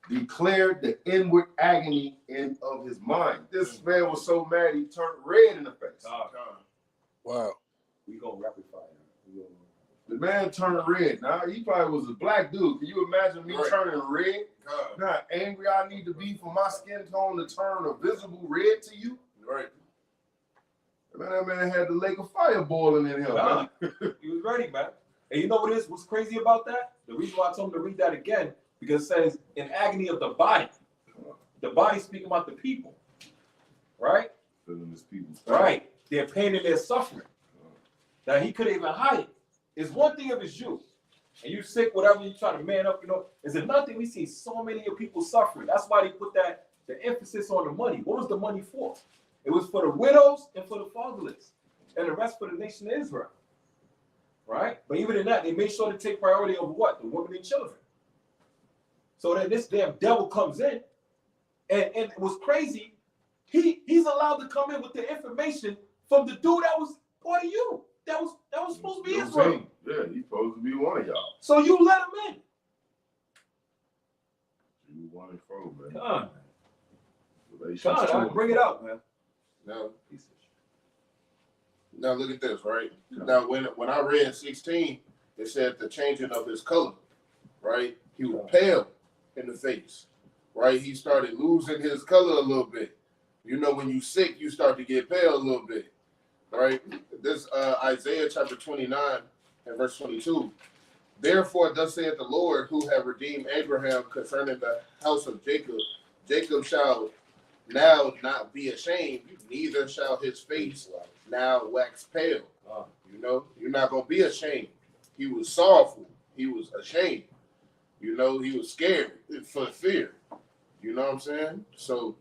E: declared the inward agony of his mind. This man was so mad he turned red in the face.
G: Wow.
A: We gonna rapid fire.
E: The man turned red. Now he probably was a black dude. Can you imagine me
B: Right.
E: turning red? How angry I need to be for my skin tone to turn a visible red to you?
B: Right.
E: Man, that man had the lake of fire boiling in him.
A: Nah,
E: Man.
A: he was ready, man. And you know what is? What's crazy about that? The reason why I told him to read that again, because it says in agony of the body. The body speaking about the people. Right?
E: Feeling his people's pain.
A: Right. Their pain and their suffering. That he couldn't even hide it. It's one thing if it's you. And you sick, whatever, you try to man up, you know. It's another thing we see so many of people suffering. That's why they put the emphasis on the money. What was the money for? It was for the widows and for the fatherless. And the rest for the nation of Israel. Right? But even in that, they made sure to take priority over what? The women and children. So that this damn devil comes in. And it was crazy. He's allowed to come in with the information from the dude that was part of you. That was supposed to be Israel.
E: Yeah, he's supposed to be one of y'all.
A: So you let him in.
E: You one and four, man.
A: God,
E: Galatians 2 and
A: bring it
E: 4.
A: out, man.
B: Now look at this, right? Now when I read 16, it said the changing of his color, right? He was pale in the face, right? He started losing his color a little bit. You know, when you sick, you start to get pale a little bit, right? This Isaiah chapter 29 and verse 22. Therefore, thus saith the Lord, who have redeemed Abraham concerning the house of Jacob. Jacob shall now not be ashamed, neither shall his face now wax pale. You know, you're not going to be ashamed. He was sorrowful. He was ashamed. You know, he was scared for fear. You know what I'm saying? So,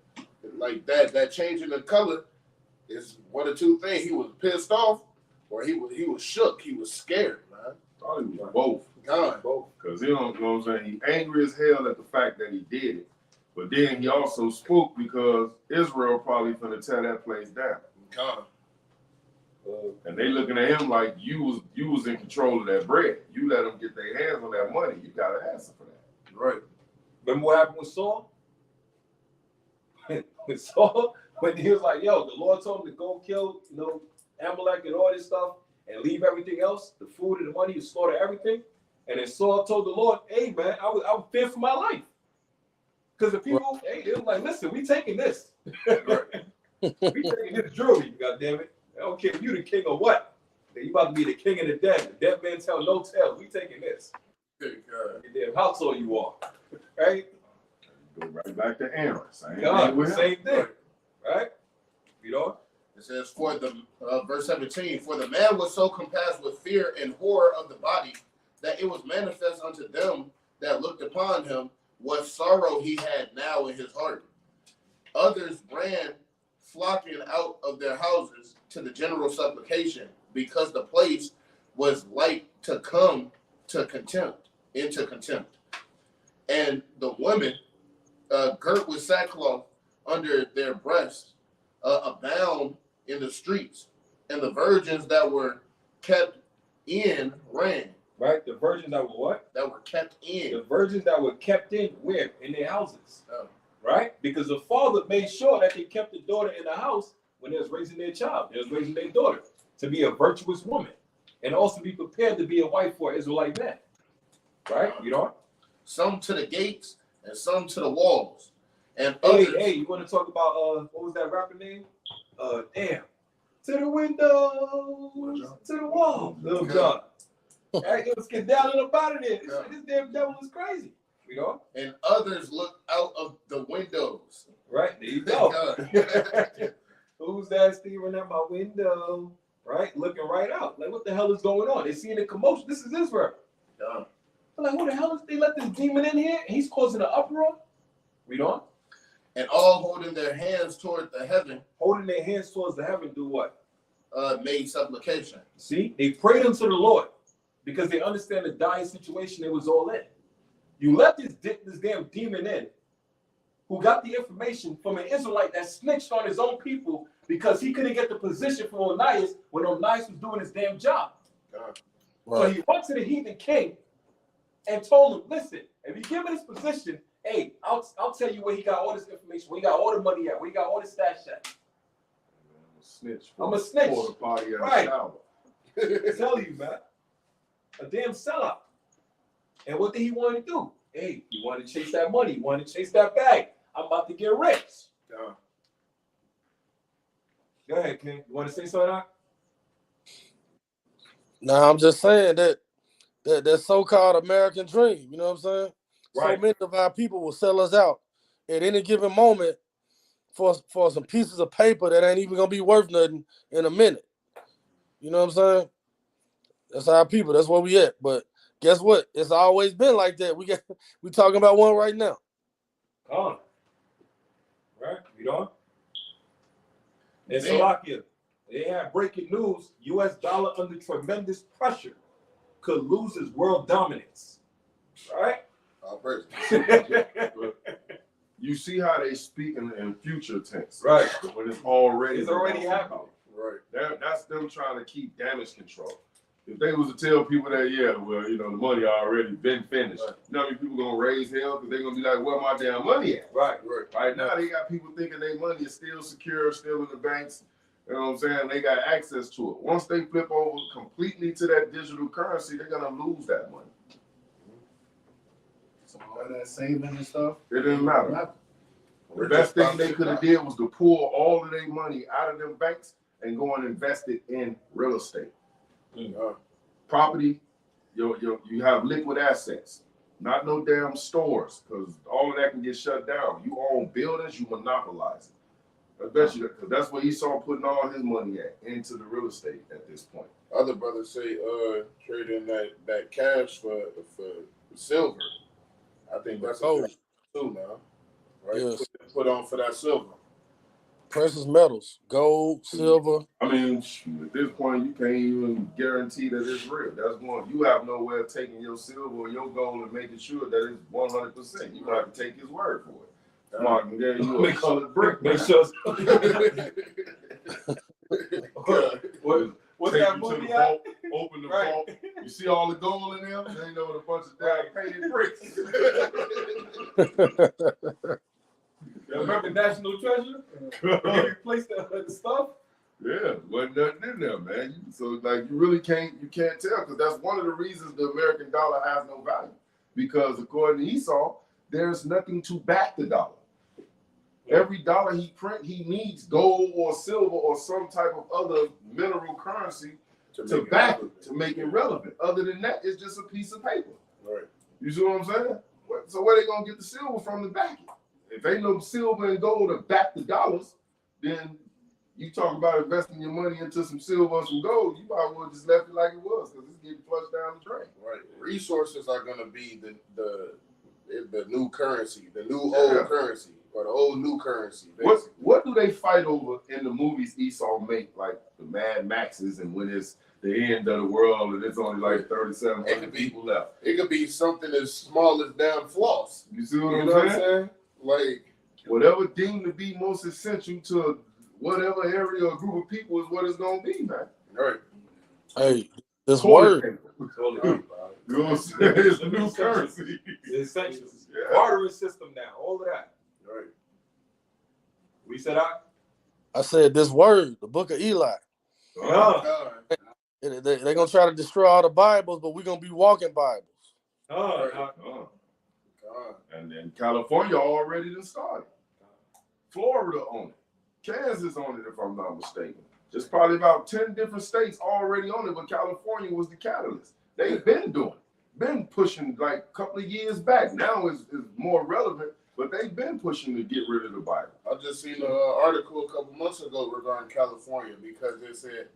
B: like that change in the color is one of two things. He was pissed off, or he was shook. He was scared, man.
E: Probably was both.
B: God,
A: Both.
E: Because you know what I'm saying? He angry as hell at the fact that he did it. But then he also spoke because Israel probably finna tear that place down.
B: God.
E: And they looking at him like you was in control of that bread. You let them get their hands on that money. You got to answer for that.
B: Right.
A: Remember what happened with Saul? With Saul, when he was like, yo, the Lord told him to go kill, you know, Amalek and all this stuff and leave everything else, the food and the money, to slaughter everything. And then Saul told the Lord, hey, man, I was fear for my life. Because the people, hey, they were like, listen, we taking this. We taking this jewelry, goddammit. I don't care if you the king or what. You about to be the king of the dead. The dead man tell no tales. We taking this.
B: Good God.
A: Damn household you are. Right?
E: Go right back to Aaron.
A: God, same thing. Right? You know?
B: It says, for the verse 17, for the man was so compassed with fear and horror of the body that it was manifest unto them that looked upon him what sorrow he had now in his heart. Others ran flocking out of their houses to the general supplication, because the place was like to come to contempt, into contempt. And the women, girt with sackcloth under their breasts, abound in the streets, and the virgins that were kept in ran.
A: Right? The virgins that were what?
B: That were kept in.
A: The virgins that were kept in where? In their houses.
B: Oh.
A: Right? Because the father made sure that they kept the daughter in the house when they was raising their child. They was raising their daughter to be a virtuous woman and also be prepared to be a wife for an Israelite man. Right? You know?
B: Some to the gates and some to the walls. And
A: Hey,
B: others,
A: you want to talk about what was that rapper name? Damn. To the windows, to the wall. Lil Jon. Right? Let's get down and up out of there. This damn devil is crazy. You know?
B: and others looked out of the windows.
A: Right? There you go.
B: God.
A: Who's that steering at my window? Right? Looking right out. Like, what the hell is going on? They seeing the commotion. This is Israel.
B: God.
A: I'm like, who the hell is they let this demon in here? And he's causing an uproar. Read on.
B: and all holding their hands toward the heaven,
A: Holding their hands towards the heaven, do what?
B: made supplication.
A: See, they prayed unto the Lord because they understand the dire situation they was all in. You let this damn demon in, who got the information from an Israelite that snitched on his own people because he couldn't get the position from Onias when Onias was doing his damn job. So he went to the heathen king and told him, listen, if you give me this position, hey, I'll tell you where he got all this information, where he got all the money at, where he got all the stash at.
E: Snitch.
A: I'm a snitch.
E: For the party at
A: Right.
E: the shower.
A: I tell you, man. A damn sellout. And what did he want to do? Hey, he wanted to chase that money. He wanted to chase that bag. I'm about to get rich. Go ahead, King. You want to say something?
G: Now I'm just saying that so-called American dream, you know what I'm saying?
A: Right.
G: So many of our people will sell us out at any given moment for some pieces of paper that ain't even gonna be worth nothing in a minute. You know what I'm saying? That's our people. That's where we at. But guess what? It's always been like that. We talking about one right now.
A: Come on. Right? Read on. In
B: Man.
A: Slovakia, they had breaking news. U.S. dollar under tremendous pressure could lose its world dominance. Right?
E: You see how they speak in future tense.
A: Right.
E: When it's already
A: happening.
E: Right. That's them trying to keep damage control. If they was to tell people that, yeah, well, you know, the money already been finished, you know how many people gonna raise hell because they're gonna be like, where my damn money at?
A: Right.
E: Right now, they got people thinking their money is still secure, still in the banks. You know what I'm saying? They got access to it. Once they flip over completely to that digital currency, they're gonna lose that money.
C: So all that saving and stuff.
E: It didn't matter. The best thing they could have did was to pull all of their money out of them banks and go and invest it in real estate. Property, you have liquid assets, not no damn stores, because all of that can get shut down. You own buildings, you monopolize it. I bet you that, because that's where Esau putting all his money at, into the real estate at this point.
F: Other brothers say trading that cash for silver. I think that's a good too now. Right?
G: Yes.
F: Put on for that silver.
G: Precious metals, gold, silver.
E: I mean, at this point, you can't even guarantee that it's real. That's one. You have no way of taking your silver or your gold and making sure that it's 100%. You have to take his word for it. Mark can get you a colored brick.
A: Make sure. What's
E: Take
A: that
E: you to
A: movie
E: the
A: at?
E: vault, open the
A: Right.
E: vault. You see all the gold in there? They ain't know what a bunch of damn painted bricks.
A: Remember National Treasure? Where you place the stuff?
E: Yeah, wasn't nothing in there, man. So like you really can't tell, because that's one of the reasons the American dollar has no value. Because according to Esau, there's nothing to back the dollar. Every dollar he print, he needs gold or silver or some type of other mineral currency to back it, to make it relevant. Other than that, it's just a piece of paper.
F: Right.
E: You see what I'm saying? So where they gonna get the silver from to back it? If ain't no silver and gold to back the dollars, then you talk about investing your money into some silver or some gold, you probably would have just left it like it was, because it's getting flushed down the drain.
F: Right. Resources are gonna be the new currency, the new old currency, or the old new currency.
E: What do they fight over in the movies Esau make, like the Mad Maxes, and when it's the end of the world and it's only like 3,700 people left?
F: It could be something as small as damn floss.
E: You see what
F: You
E: I'm
F: know what I'm
E: saying?
F: saying? Like
E: Whatever deemed to be most essential to whatever area or group of people is what it's gonna be, man.
F: right.
G: Hey, this
E: Toilet
G: word.
E: paper. You know what I'm saying? It's a new currency.
A: The essentials.
E: Yeah.
A: Bartering system now. All of that.
F: Right.
A: We said
G: I said this word, the book of Eli.
F: God.
G: They're gonna try to destroy all the Bibles, but we're gonna be walking Bibles.
F: God.
E: And then California already done started. Florida on it. Kansas on it, if I'm not mistaken. There's probably about 10 different states already on it, but California was the catalyst. They've been doing it, been pushing like a couple of years back. Now it's more relevant, but they've been pushing to get rid of the Bible.
F: I just seen an article a couple months ago regarding California, because they said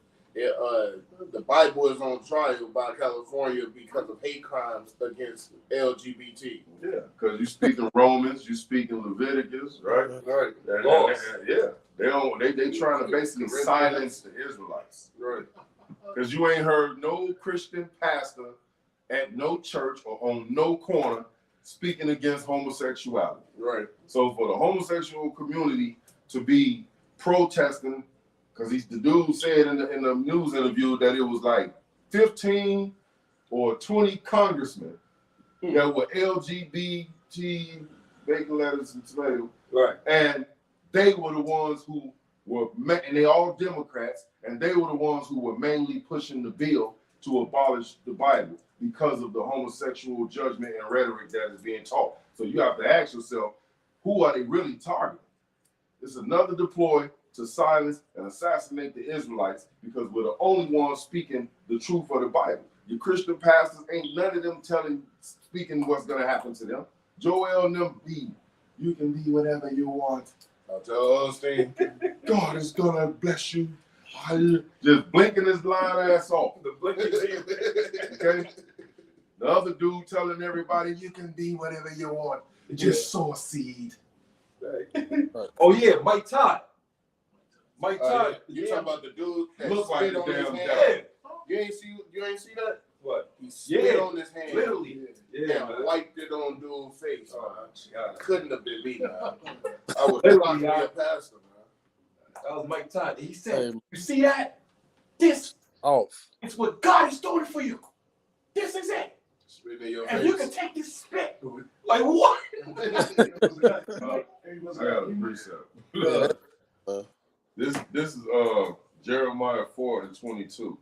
F: the Bible is on trial by California because of hate crimes against LGBT.
E: Yeah, because you speak in Romans, you speak in Leviticus, right?
F: Right.
E: Yeah, they trying to basically silence the Israelites,
F: Right.
E: because you ain't heard no Christian pastor at no church or on no corner speaking against homosexuality.
F: Right.
E: So for the homosexual community to be protesting, because the dude said in the news interview that it was like 15 or 20 congressmen that were LGBT, bacon, lettuce, and tomato,
A: Right.
E: and they were the ones who were, and they all Democrats, and they were the ones who were mainly pushing the bill to abolish the Bible because of the homosexual judgment and rhetoric that is being taught. So you have to ask yourself, who are they really targeting? It's another deploy to silence and assassinate the Israelites, because we're the only ones speaking the truth of the Bible. Your Christian pastors, ain't none of them speaking what's going to happen to them. Joel and them you can be whatever you want.
F: I'll tell Osteen.
E: God is going to bless you. Just blinking his blind ass off.
A: The blinking
E: Okay? The other dude telling everybody, you can be whatever you want. Just sow a seed.
A: Oh yeah, Mike Todd. Mike Todd.
F: You talking about the dude that
E: Look like
F: spit
E: the
F: on his
E: damn
F: hand?
E: devil.
F: You ain't see that?
A: What?
F: He spit
A: Yeah,
F: on his hand.
A: literally. Yeah,
F: and
A: man.
F: wiped it on dude's face.
A: Oh, God.
F: Couldn't have been me, man. I was
A: Literally,
F: proud to be
A: man.
F: a pastor, man.
A: That was Mike Todd. He said,
G: Hey.
A: "You see that? This
G: Off.
A: is what God is doing for you. This is it.
F: Spit in your
A: And
F: face.
A: you can take this spit. Like what?"
E: I got a precept. This is Jeremiah 4:22.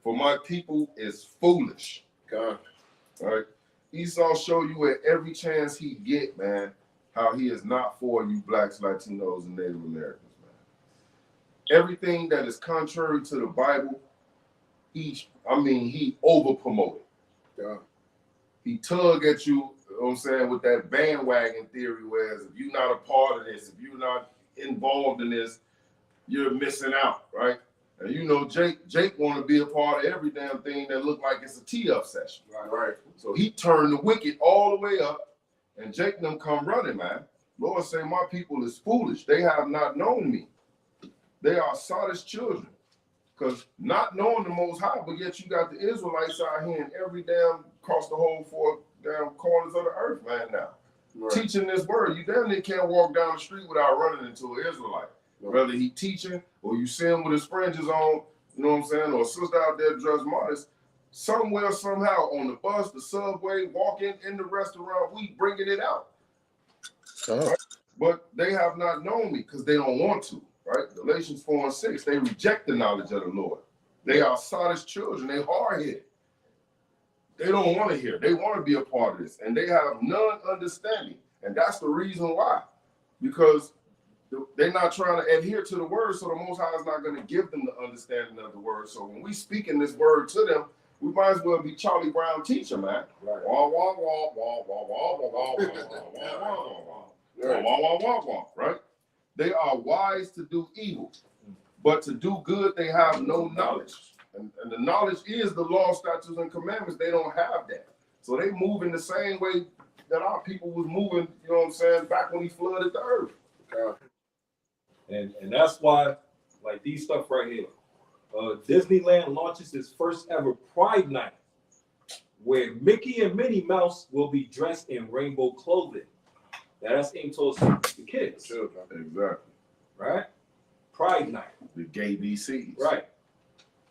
E: For my people is foolish.
F: God.
E: All right. Esau show you at every chance he get, man, how he is not for you blacks, Latinos, and Native Americans, man. Everything that is contrary to the Bible, he over promoted.
F: God.
E: He tug at you, you know what I'm saying, with that bandwagon theory, whereas if you're not a part of this, if you're not involved in this, you're missing out, right? And you know, Jake want to be a part of every damn thing that look like it's a tee-up session.
F: Right.
E: So he turned the wicket all the way up, and Jake and them come running, man. Lord say, my people is foolish. They have not known me. They are Sodom's children. Because not knowing the Most High, but yet you got the Israelites out here in every damn, across the whole four damn corners of the earth, man, now.
F: Right.
E: Teaching this word. You damn near can't walk down the street without running into an Israelite. Whether he teaching or you see him with his fringes on, you know what I'm saying, or a sister out there dressed modest, somewhere, somehow, on the bus, the subway, walking in the restaurant, we bringing it out. Right? But they have not known me because they don't want to, right? Galatians 4:6, they reject the knowledge of the Lord. They are Sodom's children. They hard-headed. They don't want to hear. They want to be a part of this, and they have none understanding. And that's the reason why, because they're not trying to adhere to the word, so the Most High is not going to give them the understanding of the word. So when we speaking this word to them, we might as well be Charlie Brown teacher, man.
F: Right.
E: Wah, wah, wah, wah, wah, wah, wah, wah, wah, wah, wah, wah, wah, wah, right? They are wise to do evil, but to do good they have no knowledge. And the knowledge is the law, statutes, and commandments. They don't have that. So they move in the same way that our people was moving, you know what I'm saying, back when he flooded the earth.
A: And that's why, like these stuff right here, Disneyland launches its first ever Pride Night, where Mickey and Minnie Mouse will be dressed in rainbow clothing. Now that's aimed towards the kids,
E: Exactly.
A: right? Pride Night,
E: The gay BCs.
A: right?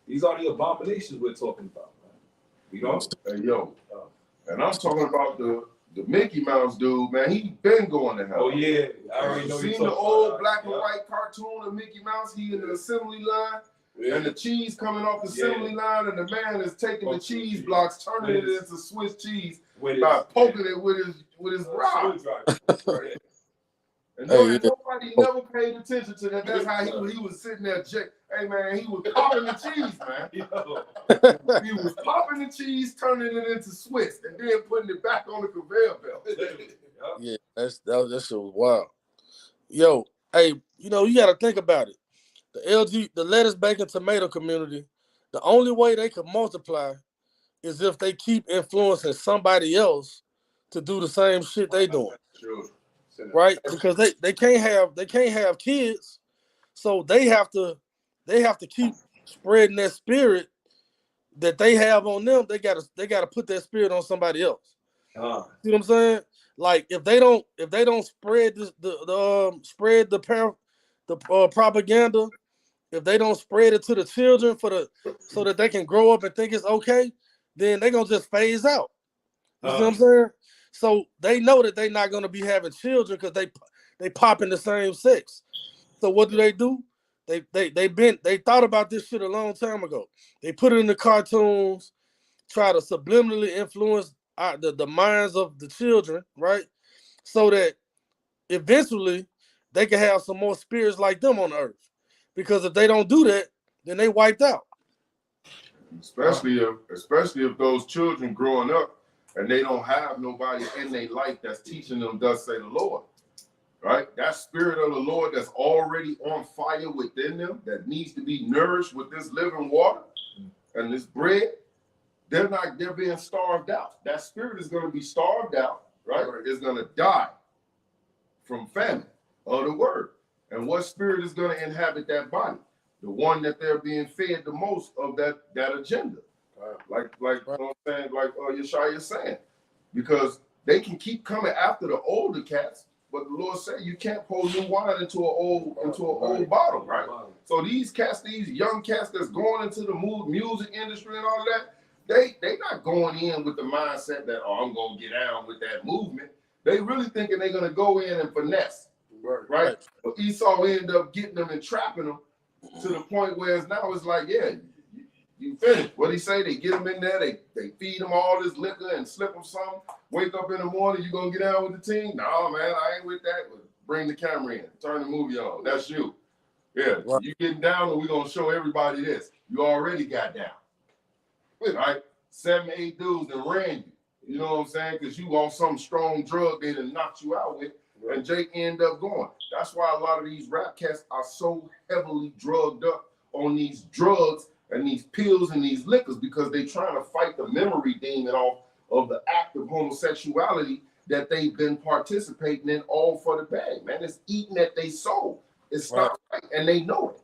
A: These are the abominations we're talking about, man. You know?
E: Hey, yo. And I'm talking about the Mickey Mouse dude, man. He been going to hell.
A: Oh yeah, I already know.
E: Seen the old black and white cartoon of Mickey Mouse? He in the assembly line, and the cheese coming off the assembly line, and the man is taking the cheese blocks, turning it into Swiss cheese, by poking it with his rod.
A: Right.
E: And nobody never paid attention to that. That's how he was sitting there. Hey man, he was popping the cheese, man. He was popping the cheese, turning it into Swiss, and then putting it back on the conveyor belt.
G: Yeah, that shit was wild. Yo, hey, you know, you got to think about it. the lettuce, bacon, tomato community, the only way they could multiply is if they keep influencing somebody else to do the same shit they doing,
F: Sure.
G: right? Because they can't have kids, so they have to keep spreading that spirit that they have on them. They gotta put that spirit on somebody else. See what I'm saying? Like if they don't spread spread the propaganda, if they don't spread it to the children so that they can grow up and think it's okay, then they're gonna just phase out. You see what I'm saying? So they know that they're not gonna be having children because they pop in the same sex. So what do? They thought about this shit a long time ago. They put it in the cartoons, try to subliminally influence the minds of the children, right? So that eventually they can have some more spirits like them on earth. Because if they don't do that, then they wiped out.
E: Especially if those children growing up and they don't have nobody in their life that's teaching them, thus say the Lord. Right? That spirit of the Lord that's already on fire within them, that needs to be nourished with this living water and this bread, they're being starved out. That spirit is going to be starved out, right? It's going to die from famine of the word. And what spirit is going to inhabit that body? The one that they're being fed the most of that agenda. Like you know what I'm saying, like Yeshaya is saying. Because they can keep coming after the older cats, but the Lord said you can't pour new wine into an old bottle, right? So these cats, these young cats that's going into the music industry and all of that, they not going in with the mindset that, I'm going to get down with that movement. They really thinking they're going to go in and finesse, right? But Esau ended up getting them and trapping them to the point where it's like, yeah, you finished. What he say? They get them in there, they feed them all this liquor and slip them something. Wake up in the morning, you going to get down with the team? No, man, I ain't with that. Bring the camera in. Turn the movie on. That's you. Yeah, you getting down and we're going to show everybody this. You already got down. Right? 7, 8 dudes that ran you. You know what I'm saying? Because you on some strong drug they done knocked you out with, and Jake ended up going. That's why a lot of these rap cats are so heavily drugged up on these drugs and these pills and these liquors, because they trying to fight the memory demon off of the act of homosexuality that they've been participating in all for the bag. Man, it's eating at their soul. It's not right, and they know it.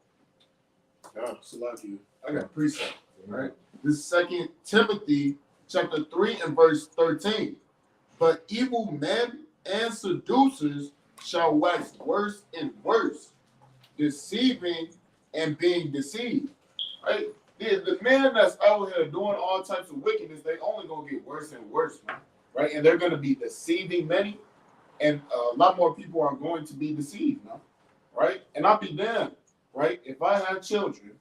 C: I got a precept, right? This is 2 Timothy chapter 3 and verse 13. But evil men and seducers shall wax worse and worse, deceiving and being deceived. Right? The men that's out here doing all types of wickedness, they only gonna get worse and worse, man. Right? And they're gonna be deceiving many, and a lot more people are going to be deceived, man. Right? And I'll be damned, right? If I have children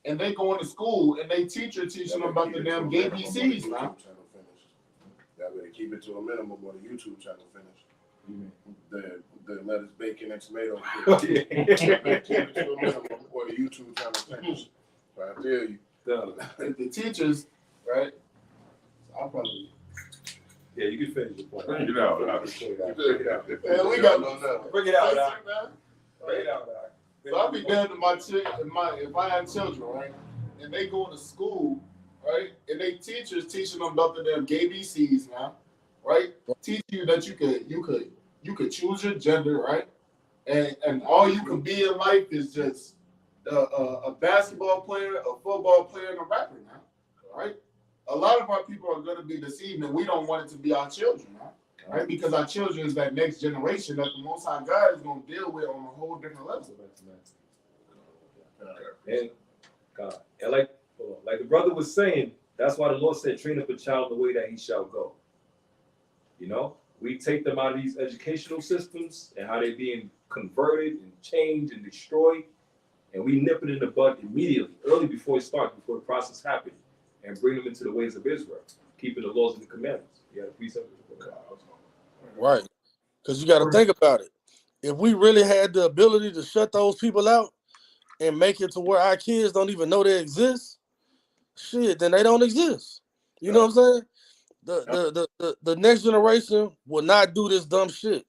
C: and they go into school and they teaching them about the damn gay BCs, man.
F: That way, keep it to a minimum or the YouTube channel finish. The lettuce, bacon, and tomato. Keep it to a minimum or the YouTube channel finish. I tell you.
C: If the teachers, right? I'll probably.
A: Yeah, you can finish your point.
E: Bring it out.
C: Man, we got
A: Bring it out, Doc. Bring it out, Doc.
C: So I'll be damned if I had children, right? And they go to school, right? And they teachers teaching them about the damn gay BCs, man, right? Teach you that you could choose your gender, right? And all you can be in life is just a basketball player, a football player, and a rapper, man, right? A lot of our people are going to be deceived, and we don't want it to be our children, man, right? Because our children is that next generation that the Most High God is going to deal with on a whole different level.
A: And God, and like the brother was saying, that's why the Lord said, train up a child the way that he shall go. You know, we take them out of these educational systems and how they're being converted and changed and destroyed, and we nip it in the bud immediately, early before it starts, before the process happens, and bring them into the ways of Israel, keeping the laws and the commandments. Yeah, the precepts.
G: Right. Because you got to think about it. If we really had the ability to shut those people out and make it to where our kids don't even know they exist, shit, then they don't exist. You know what I'm saying? The next generation will not do this dumb shit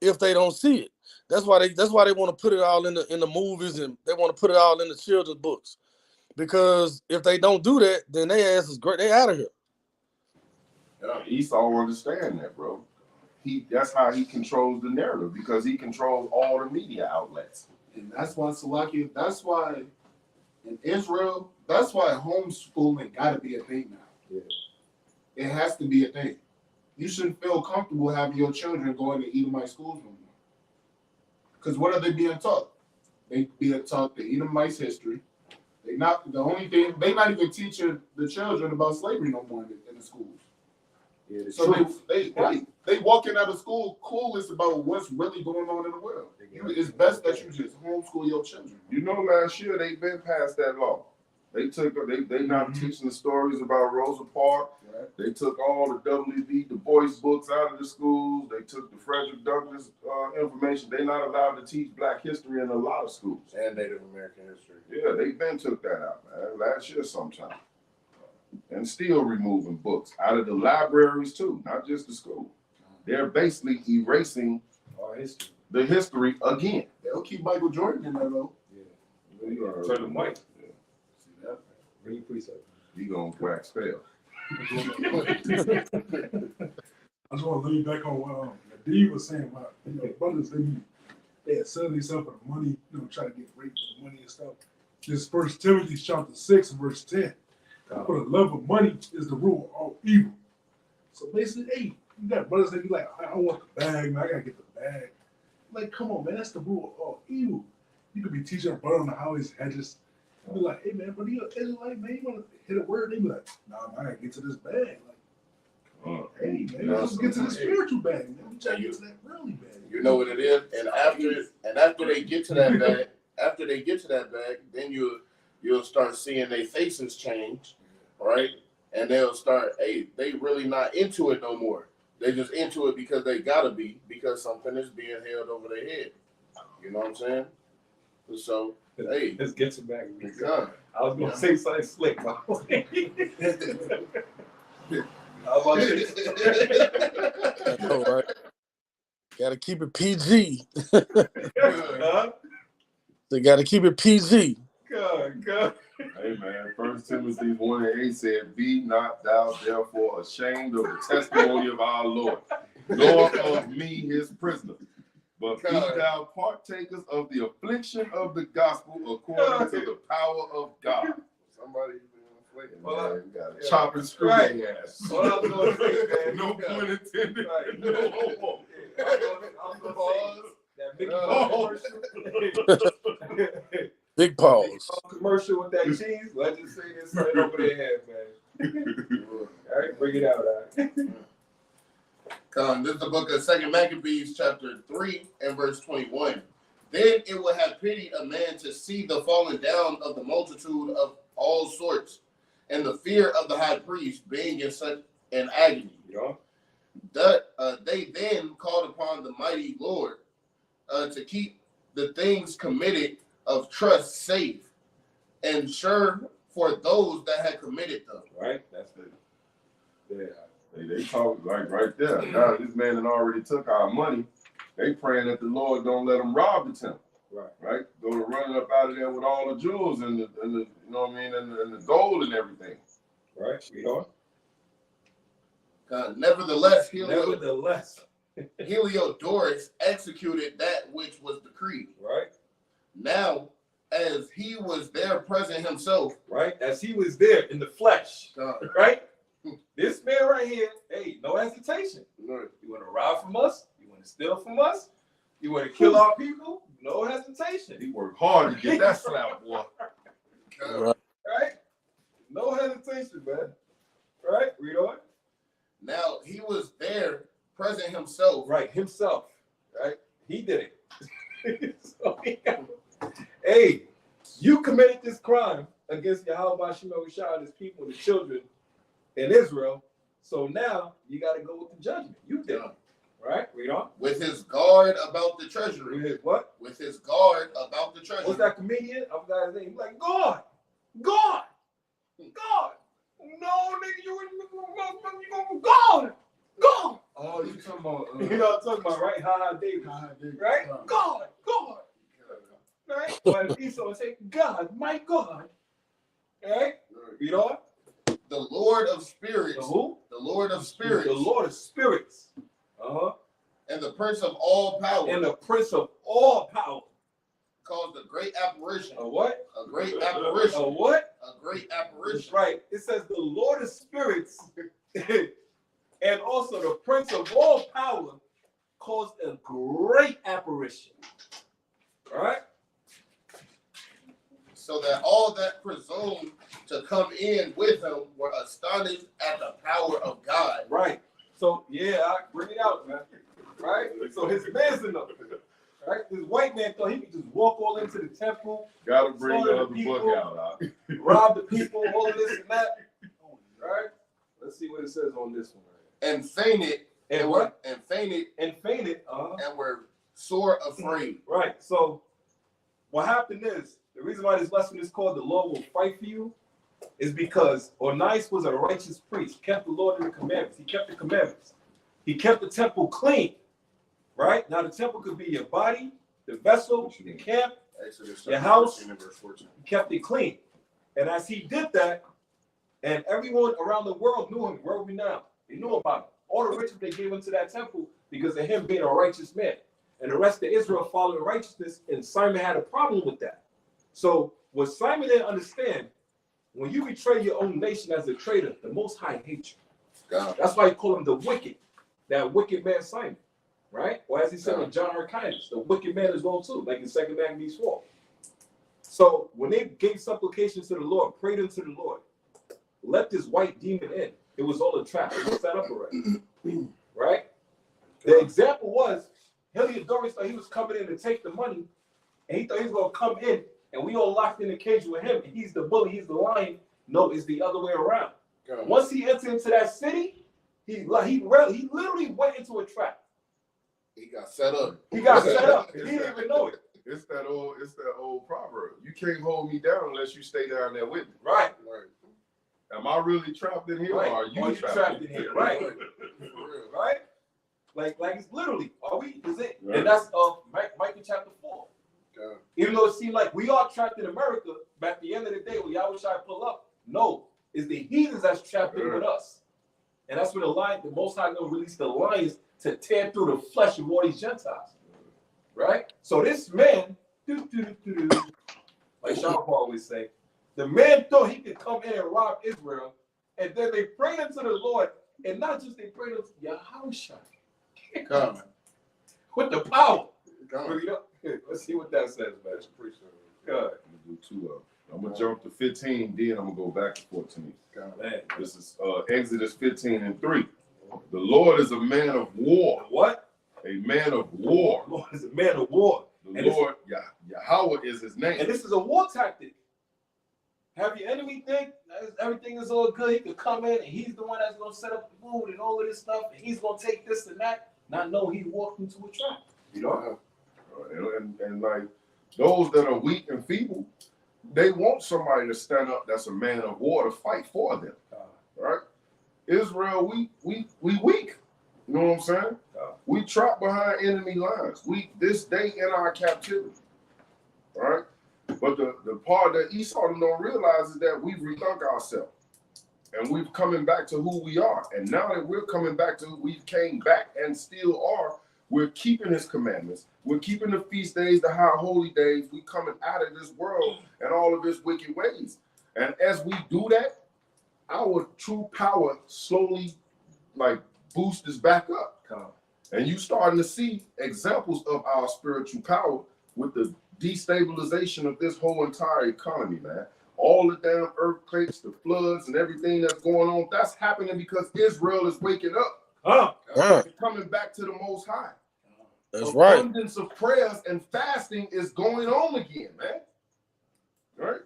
G: if they don't see it. That's why they want to put it all in the movies, and they want to put it all in the children's books. Because if they don't do that, then their ass is great. They out of here.
E: Yeah, Esau understand that, bro. That's how he controls the narrative, because he controls all the media outlets.
C: And that's why Salakia, that's why in Israel, that's why homeschooling gotta be a thing now.
A: Yeah.
C: It has to be a thing. You shouldn't feel comfortable having your children going to Edomite schools no more. Because what are they being taught? They being taught the Edomite history. They not even teaching the children about slavery no more in the schools.
A: Yeah, the
C: So
A: truth.
C: they walking out of school clueless about what's really going on in the world. It's best that you just homeschool your children.
E: You know, last year they been passed that law. They not teaching the stories about Rosa Parks.
C: Right?
E: They took all the W.B. Du Bois books out of the schools. They took the Frederick Douglass information. They're not allowed to teach Black history in a lot of schools.
F: And Native American history.
E: Yeah, they been took that out, man, last year sometime. And still removing books out of the libraries too, not just the school. They're basically erasing
A: Our history.
E: the history again.
C: They'll keep Michael Jordan in there though.
A: Yeah. Turn them white.
E: Yeah.
C: See that?
A: Bring your precept.
E: He gonna crack spell.
D: I just want to lean back on what Nadeem was saying about brothers. They had sold themselves for the money, try to get raped for the money and stuff. This 1 Timothy chapter 6 verse 10. For the love of money is the root of all evil. So basically, hey, you got brothers that be like, I want the bag, man. I gotta get the bag. Like, come on, man, that's the root of all evil. You could be teaching a brother on the highways and hedges. Be like, hey man, but you're Israelite, man, you wanna hit a word? They be like, nah, man, I gotta get to this bag. Like, hey man, let's get to the spiritual bag, man. We try to get to that really bag.
F: You know what it is? And after they get to that bag, then you'll start seeing their faces change, right? And they'll start, hey, they really not into it no more. They just into it because they gotta be, because something is being held over their head. You know what I'm saying? So, hey,
A: Let's get you back.
F: God.
A: I was gonna say something slick, but I was about to say
G: I know, right? Gotta keep it PG.
A: huh?
G: They gotta keep it PG.
A: God.
E: Hey man, 1 Timothy 1:8 said, "Be not thou therefore ashamed of the testimony of our Lord, nor of me his prisoner, but be thou partakers of the affliction of the gospel according to the power of God."
F: Somebody
E: Man, you gotta chop and screw
A: Right.
E: their ass.
A: What I was gonna say, man.
E: No pun intended.
A: Right.
E: No homo.
A: I was gonna say that Mickey
E: Oh.
A: commercial.
G: Big pause.
A: Commercial with that cheese. Let's just say it's right over their head, man. All right, bring it out. All right.
B: This is the book of 2 Maccabees, chapter 3 and verse 21. Then it will have pitied a man to see the falling down of the multitude of all sorts, and the fear of the high priest being in such an agony.
A: You know?
B: That they then called upon the mighty Lord to keep the things committed of trust safe and sure for those that had committed them.
A: Right? That's it. Yeah.
E: They talk like right there. Now this man had already took our money. They praying that the Lord don't let them rob the temple. Right? Go to running up out of there with all the jewels and the you know what I mean, and the gold and everything.
A: Right? You know?
B: Nevertheless, Heliodorus executed that which was decreed.
A: Right?
B: Now, as he was there present himself,
A: Right? As he was there in the flesh.
B: God,
A: Right? This man right here, hey, no hesitation.
F: Right.
A: You want to rob from us? You want to steal from us? You want to kill our people? No hesitation.
E: He worked hard to get that slap, boy.
B: God.
A: Right? No hesitation, man. Right? Read on.
B: Now he was there present himself.
A: Right, himself. Right? He did it. So, hey, you committed this crime against Yahweh Shemel Rishah and his people and the children in Israel. So now you got to go with the judgment. You did it. Right? Read on.
B: With his guard about the treasury.
A: With his what?
B: With his guard about the treasury.
A: What's that comedian? I forgot his name. He's like, God. No, nigga, you God.
C: Oh, you talking about?
A: You know what I'm talking about, right? Ha David. Right? God, God. Right? While Esau would say, God, my God. Right? You know?
B: The Lord of spirits.
A: The who?
B: The Lord of spirits.
A: The Lord of spirits. Uh-huh.
B: And the Prince of all power.
A: And the Prince of all power.
B: Caused a great apparition.
A: A what?
B: A great apparition.
A: A what?
B: A great apparition.
A: Right. It says the Lord of spirits and also the Prince of all power caused a great apparition. All right?
B: So that all that presumed to come in with him were astonished at the power of God.
A: Right. So, yeah, I bring it out, man. Right? So his man's enough. Right? This white man thought he could just walk all into the temple,
E: Gotta bring the
A: Slaughter
E: other
A: the
E: book
A: people.
E: out.
A: rob the people, all of this and that. Right? Let's see what it says on this one.
B: And fainted.
A: And what?
B: And fainted.
A: And fainted.
B: And were sore afraid.
A: Right. So what happened is, the reason why this lesson is called The Lord Will Fight For You is because Onias was a righteous priest, kept the Lord and the commandments. He kept the commandments. He kept the temple clean. Right? Now the temple could be your body, the vessel, the camp,
F: Exodus
A: your house.
F: 13 and verse 14.
A: he kept it clean. And as he did that, and everyone around the world knew him, where are we now? They knew about him. All the riches they gave into that temple because of him being a righteous man. And the rest of Israel followed righteousness, and Simon had a problem with that. So what Simon didn't understand, when you betray your own nation as a traitor, the Most High hates you.
B: God.
A: That's why he called him the wicked, that wicked man Simon, right? Or as he said in John Hyrcanus, the wicked man is known too, like in 2 Maccabees 4. So when they gave supplications to the Lord, prayed unto the Lord, let this white demon in. It was all a trap. It was set up already, right? The example was Heliodorus thought he was coming in to take the money, and he thought he was going to come in, and we all locked in a cage with him, and he's the bully, he's the lion. No, it's the other way around.
F: God.
A: Once he entered into that city, he literally went into a trap.
B: He got set up.
A: He got set up. He didn't even know it.
E: It's that old proverb. You can't hold me down unless you stay down there with me.
A: Right.
E: Am I really trapped in here,
A: Right.
E: or are you
A: Are you trapped in here? Right.
B: For real.
A: Right. Like it's literally. Are we? Is it?
E: Right.
A: And that's Micah chapter 4.
F: God.
A: Even though it seemed like we are trapped in America, but at the end of the day, when Yahweh Shai pull up, no, it's the heathens that's trapped in with us. And that's where the Most High gonna release the lions to tear through the flesh of all these Gentiles. Right? So this man, like Sean Paul always say, the man thought he could come in and rob Israel, and then they prayed unto the Lord, and not just they prayed unto Yahweh Shai.
B: God.
A: With the power.
B: God.
A: You know? Let's see what that says, man. God.
E: I'm gonna do two of them. I'm gonna jump to 15, then I'm gonna go back to 14.
A: Man.
E: This is Exodus 15 and 3. The Lord is a man of war.
A: What?
E: A man of war.
A: The Lord is a man of war.
E: The
A: And
E: Lord, Yahweh is his name.
A: And this is a war tactic. Have your enemy think everything is all good. He could come in and he's the one that's going to set up the food and all of this stuff. And he's going to take this and that. Not know he walked into a trap. You know?
E: And like those that are weak and feeble, they want somebody to stand up that's a man of war to fight for them. Right? Israel, we weak. You know what I'm saying? We trapped behind enemy lines. We this day in our captivity. Right? But the part that Esau don't realize is that we've rethunk ourselves. And we've coming back to who we are. And now that we're coming back to who we came back and still are, we're keeping his commandments. We're keeping the feast days, the high holy days. We coming out of this world and all of its wicked ways. And as we do that, our true power slowly like boosts us back up. And you starting to see examples of our spiritual power with the destabilization of this whole entire economy, man. All the damn earthquakes, the floods, and everything that's going on, that's happening because Israel is waking up. Coming back to the Most High.
G: That's right.
E: Abundance of prayers and fasting is going on again, man. Right?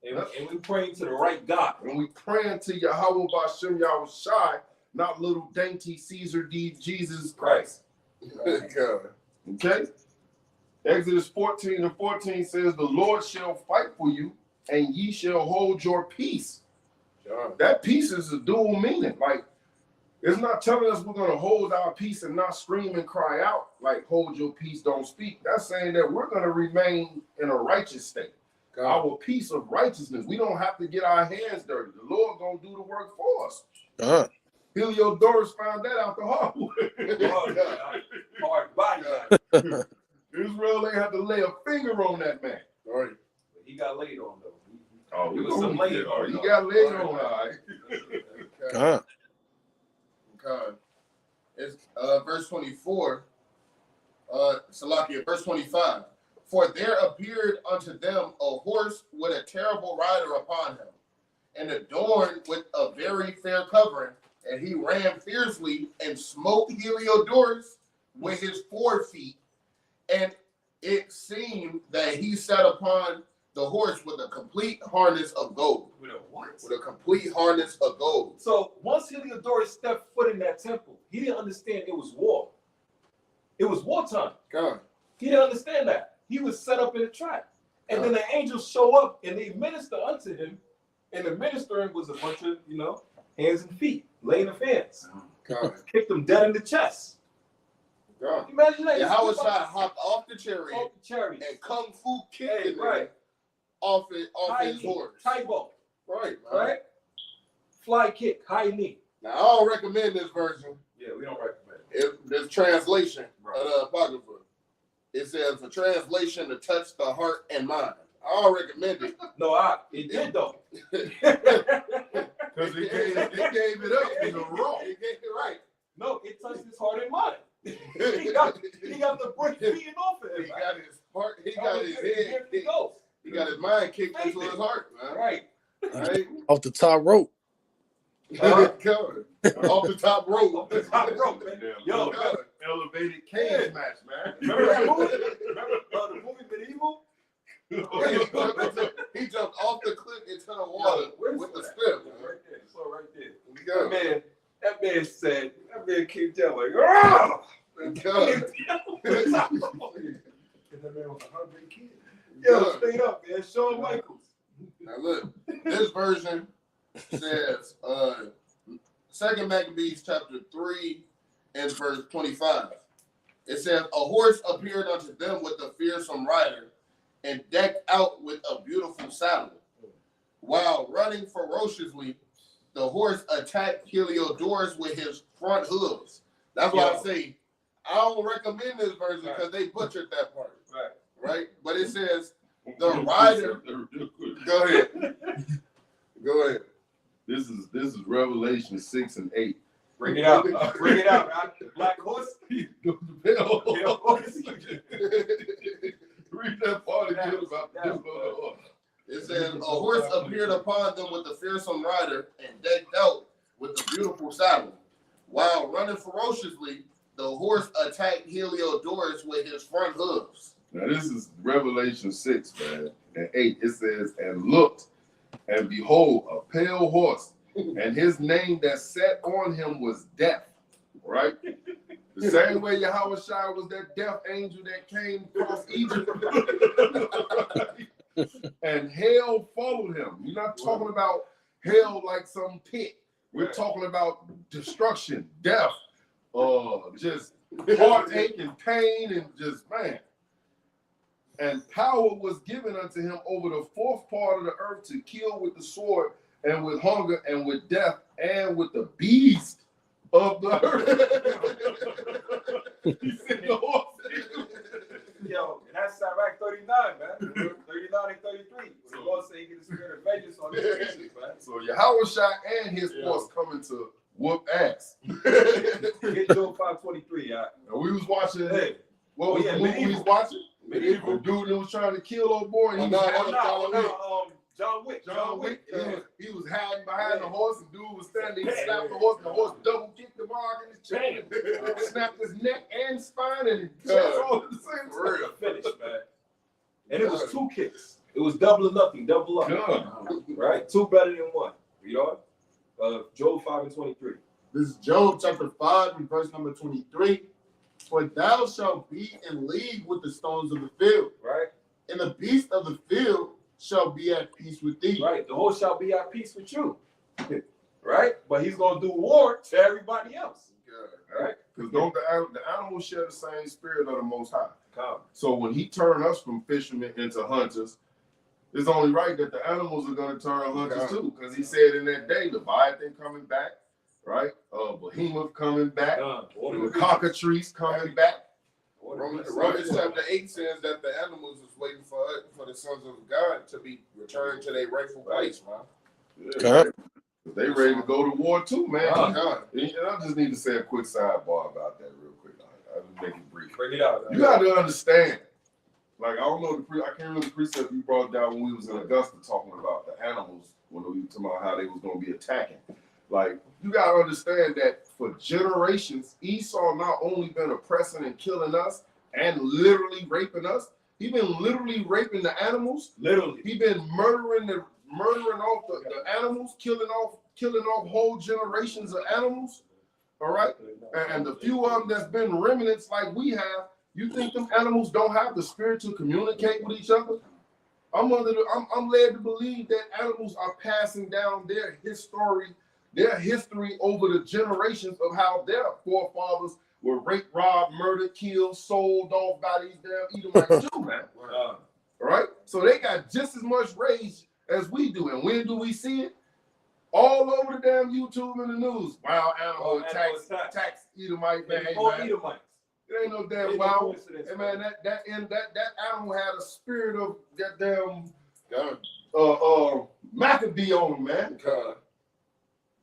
A: And we praying to the right God.
E: And we praying to Yahweh Bashem Yahweh Shai, not little dainty Caesar D Jesus Christ.
B: God.
E: Okay? Exodus 14 and 14 says, the Lord shall fight for you, and ye shall hold your peace.
F: John.
E: That peace is a dual meaning. Like, It's not telling us we're gonna hold our peace and not scream and cry out, like hold your peace, don't speak. That's saying that we're gonna remain in a righteous state. Our peace of righteousness. We don't have to get our hands dirty. The Lord gonna do the work for us. Heliodorus found that out the hard way.
A: Hard body. Guy.
E: Israel ain't have to lay a finger on that man.
F: All right.
A: He got laid on though.
E: Oh,
A: It was some laid on.
E: He got laid on, all right.
F: Okay. Okay. It's verse 24. Salakia, verse 25. For there appeared unto them a horse with a terrible rider upon him, and adorned with a very fair covering, and he ran fiercely and smote Heliodorus with his 4 feet, and it seemed that he sat upon the horse with a complete harness of gold.
A: With a what?
F: With a complete harness of gold.
A: So once Heliodorus stepped foot in that temple, he didn't understand it was war. It was wartime.
F: God.
A: He didn't understand that. He was set up in a trap. And then the angels show up and they minister unto him. And the ministering was a bunch of, hands and feet, laying of hands.
F: God.
A: Kicked him dead in the chest.
F: God.
A: Imagine that.
F: Yahweh Shai hopped off the chariot
A: Off the chariot.
F: and kung fu kicked him
A: right.
F: off his
A: High knee,
F: horse.
A: Taibo,
F: Right, man.
A: right? Fly kick, high knee.
F: Now I don't recommend this version.
A: Yeah, we don't recommend it.
F: This translation
A: Right.
F: of the Apocrypha. It says for translation to touch the heart and mind. I don't recommend it.
A: No, it did though.
E: Because it gave it up in the raw.
F: It gave it right.
A: No, it touched his heart and mind. he got the brick beaten off of him.
F: He got his heart. He got his head.
A: He goes.
F: He got his mind kicked into his heart, man.
A: Right.
F: Right.
G: Off the top rope.
F: Covered. Off the top rope.
A: Off the top rope, man. Yo,
F: Covered.
E: Elevated cage match, man.
A: remember that movie? Remember the movie Medieval?
F: He jumped off the cliff into the water with the strip.
A: Right there. So right there.
F: We go.
A: That man kept down like, ah!
F: Go.
D: And that man was a heartbreak kid.
A: Yo, straight up, man. Shawn Michaels.
F: Now look, this version says, 2 Maccabees chapter 3 and verse 25. It says, a horse appeared unto them with a fearsome rider and decked out with a beautiful saddle. While running ferociously, the horse attacked Heliodorus with his front hooves. That's why I say I don't recommend this version because they butchered that part. Right? But it says the rider. Go ahead. Go ahead.
E: This is Revelation 6 and 8.
A: Bring it out. Bring it out. Black horse.
E: Read that part again about the
F: It says, a horse appeared upon them with a fearsome rider and decked out with a beautiful saddle. While running ferociously, the horse attacked Heliodorus with his front hooves.
E: Now this is Revelation 6, man, and 8. It says, and looked, and behold, a pale horse, and his name that sat on him was Death, right? The same way Yahweh Shai was that death angel that came across Egypt. And hell followed him. We're not talking about hell like some pit. We're talking about destruction, death, just heartache and pain and just, man. And power was given unto him over the fourth part of the earth to kill with the sword and with hunger and with death and with the beast of the earth. He said the horse.
A: Yo, and that's Sirach 39, man. 39 and 33. The Lord said he get the spirit of vengeance on his enemies, man.
E: So Yahweh Shai and his force coming to whoop ass.
A: Get Job 5:23, y'all.
E: And we was watching,
A: Hey.
E: what was the movie we was watching?
A: Medieval.
E: The dude that was trying to kill old boy. And he
A: John Wick.
E: John Wick. He was hiding behind the horse, and dude was standing. He slapped the horse, and the horse double kicked the mark in his chest, snapped his neck and spine, and chest all at the same time.
A: Finish, man. And it was 2 kicks. It was double or nothing, double up. Right? 2 better than 1. You know? Job 5 and 23.
C: This is Job chapter 5 and verse number 23. For thou shalt be in league with the stones of the field,
A: Right?
C: and the beast of the field shall be at peace with thee.
A: Right. The horse shall be at peace with you. right? But he's gonna do war to everybody else, right?
E: Because don't the animals share the same spirit of the Most High?
A: Come.
E: So when he turned us from fishermen into hunters, it's only right that the animals are going to turn hunters too. Because he said in that day, Leviathan coming back, right? Behemoth coming back, the cockatrice coming back.
F: Romans chapter 8 says that the animals is waiting for the sons of God to be returned to their rightful place, man.
E: Yeah, they ready to go to war too, man.
F: God.
E: And I just need to say a quick sidebar about that real quick. I'll just make it brief.
A: Bring it out.
E: You got to understand. Like, I don't know, I can't remember the precept you brought down when we was in Augusta talking about the animals, when we were talking about how they was going to be attacking. Like, you got to understand that for generations, Esau not only been oppressing and killing us and literally raping us, he been literally raping the animals.
A: Literally.
E: He been murdering off the animals, killing off whole generations of animals. All right? And the few of them that's been remnants like we have, you think them animals don't have the spirit to communicate with each other? I'm led to believe that animals are passing down their history over the generations of how their forefathers were raped, robbed, murdered, killed, sold off by these damn Edomites too, man. All right? So they got just as much rage as we do. And when do we see it? All over the damn YouTube and the news. Wild animal attacks Edomite, man. Hey, man.
A: Edomites.
E: It ain't no damn wild. Hey, man, that animal had a spirit of that damn Maccabee on him, man.
F: God.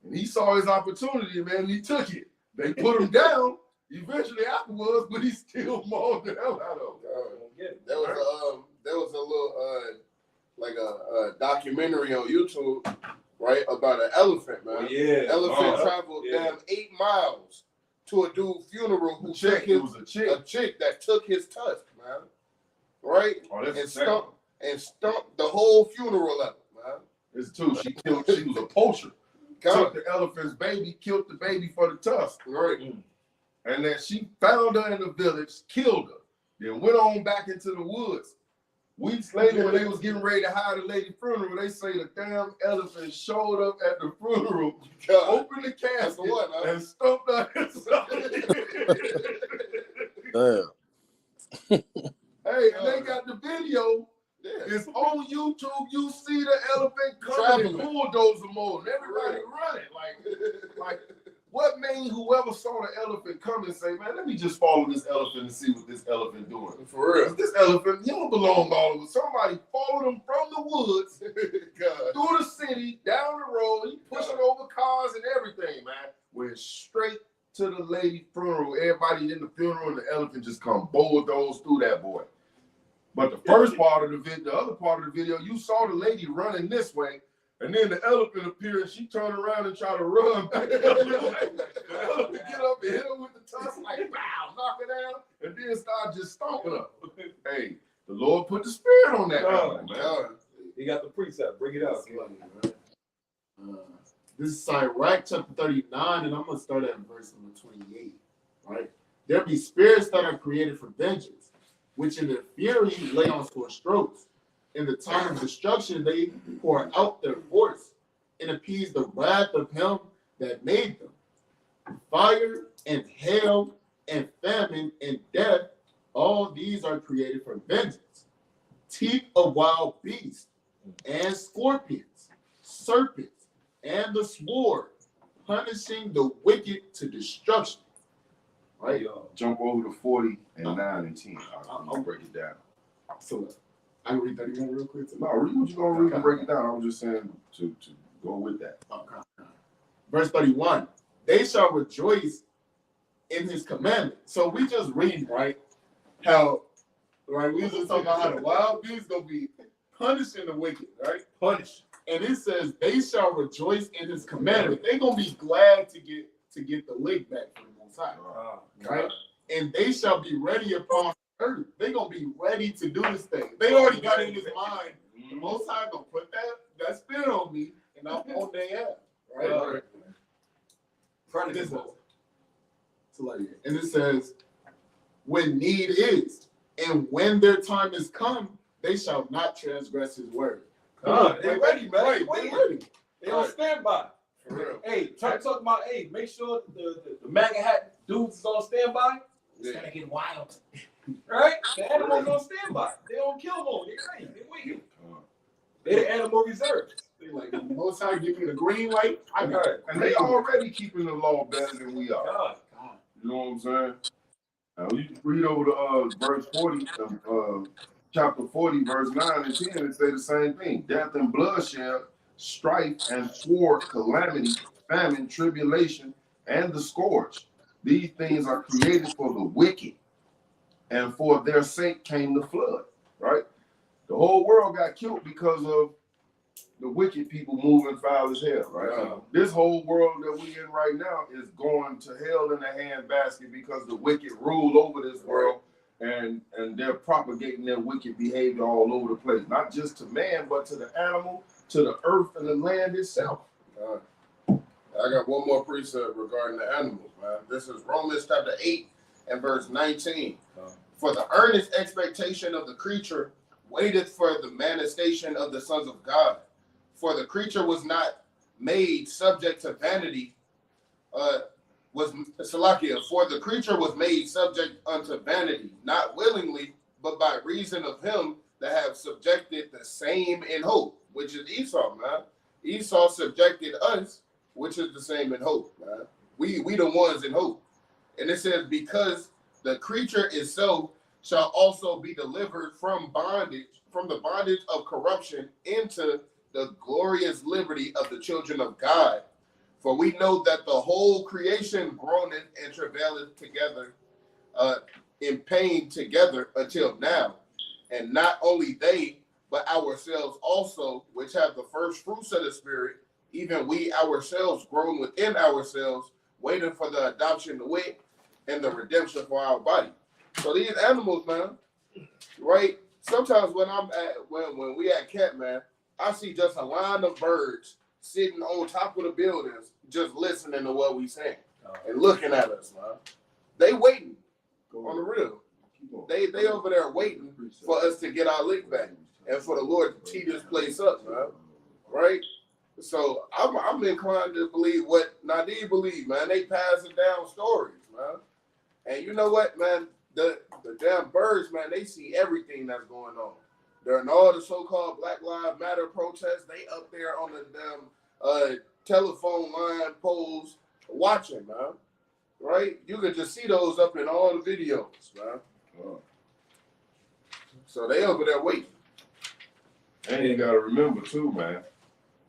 E: And he saw his opportunity, man, and he took it. They put him down eventually afterwards, but he still mauled the hell out of him.
F: There was a little documentary on YouTube, right, about an elephant, man. Elephant traveled damn 8 miles to a dude's funeral who took a chick that took his tusk, man. Right? And stumped the whole funeral up, man.
E: It's true. She was a poacher. Took the elephant's baby, killed the baby for the tusk.
F: Right.
E: And then she found her in the village, killed her, then went on back into the woods. Weeks later, when they was getting ready to hire the lady funeral, they say the damn elephant showed up at the funeral, opened the casket, and stumped her inside.
G: Damn.
E: Hey, and they got the video. It's on YouTube. You see the elephant coming in bulldozer mode, and everybody running. Like, what made whoever saw the elephant come and say, man, let me just follow this elephant and see what this elephant doing.
F: For real.
E: This elephant, he don't belong all over. Somebody followed him from the woods, through the city, down the road. He pushing over cars and everything, man. Went straight to the lady funeral. Everybody in the funeral, and the elephant just come bulldoze through that boy. But the first part of the video, the other part of the video, you saw the lady running this way, and then the elephant appeared, and she turned around and tried to run back. The elephant get up and hit her with the tusk, like, bow, knock her down, and then start just stomping her. Hey, the Lord put the spirit on that man.
A: He got the precept. Bring it out.
C: This is Sirach chapter 39, and I'm going to start at verse number 28. Right? There be spirits that are created for vengeance, which in their fury lay on sore strokes. In the time of destruction, they pour out their force and appease the wrath of him that made them. Fire and hail and famine and death, all these are created for vengeance. Teeth of wild beasts and scorpions, serpents, and the sword, punishing the wicked to destruction. Right?
E: Jump over to 40 and 9 and 10. I'll break it down.
C: So I can read 31 real quick.
E: No, read what you're going to read and break it down. I was just saying to go with that.
C: Verse 31, they shall rejoice in his commandment. So we just read, right? How, right? We just talking about how the wild beasts going to be punishing the wicked, right?
A: Punish.
C: And it says they shall rejoice in his commandment. They're going to be glad to get the lick back from the Most High, right? And they shall be ready upon earth. They're going to be ready to do this thing. They already got in his mind, the Most High going to put that spirit on me, and I'm on their ass, right? And it says, when need is, and when their time is come, they shall not transgress his word.
A: They ready, man.
C: Right, they ready.
A: They on standby.
F: For real.
A: Hey, try to talk about, hey, make sure the MAGA hat dudes is on standby. It's
F: Yeah.
A: gonna get wild. Right? The animals on standby. They don't kill more. They ready. They waiting. They the animal reserves.
C: They like, most time give me the green light. I got it.
E: And they already keeping the law better than we are.
A: God.
E: You know what I'm saying? Now you read over to verse 40, chapter 40, verse 9 and 10, it say the same thing. Death and bloodshed, strife and sword, calamity, famine, tribulation, and the scourge. These things are created for the wicked, and for their sake came the flood, right? The whole world got killed because of the wicked people moving foul as hell, right?
F: Yeah.
E: This whole world that we in right now is going to hell in a handbasket because the wicked rule over this world, and they're propagating their wicked behavior all over the place, not just to man, but to the animal, to the earth and the land itself.
F: I got one more precept regarding the animals, man. This is Romans chapter 8 and verse 19. For the earnest expectation of the creature waiteth for the manifestation of the sons of God. For the creature was not made subject to vanity, for the creature was made subject unto vanity, not willingly, but by reason of him that have subjected the same in hope, which is Esau, man. Esau subjected us, which is the same in hope, man. We the ones in hope. And it says, because the creature itself shall also be delivered from bondage, from the bondage of corruption into the glorious liberty of the children of God. For we know that the whole creation groaneth and travaileth together, in pain together until now. And not only they, but ourselves also, which have the first fruits of the Spirit, even we ourselves groan within ourselves, waiting for the adoption to wit and the redemption for our body. So these animals, man, right? Sometimes when when we at camp, man, I see just a line of birds sitting on top of the buildings, just listening to what we saying and looking at us, man. They waiting on the real. They over there waiting for us to get our lick back and for the Lord to tee this place up, man. Right? So I'm inclined to believe what Nadir believe, man. They passing down stories, man. And you know what, man? The damn birds, man, they see everything that's going on. During all the so-called Black Lives Matter protests, they up there on the damn telephone line poles watching, man. Right? You could just see those up in all the videos, man. So they over there waiting.
E: And you gotta remember too, man,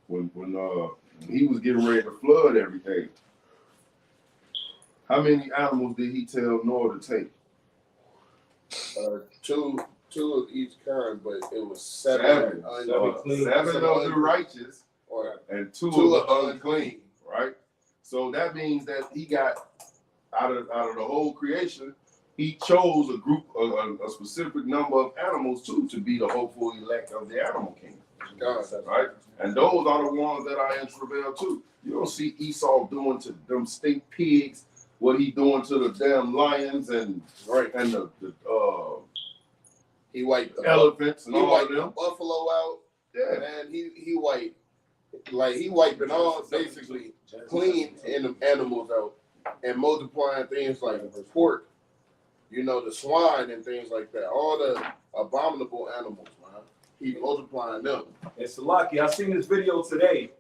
E: when he was getting ready to flood everything, how many animals did he tell Noah to take?
F: Two of each kind, but it was seven of
E: the righteous and two of the unclean, right? So that means that he got out of the whole creation, he chose a group, a specific number of animals too, to be the hopeful elect of the animal kingdom. Right? And those are the ones that are in travail too. You don't see Esau doing to them stink pigs what he doing to the damn lions and the
F: he wiped the
E: elephants and all of them.
F: The buffalo out.
E: Yeah,
F: and he wiping all basically clean animals out and multiplying things like pork, you know, the swine and things like that. All the abominable animals, man. He multiplying them.
A: And Salaki, I seen this video today.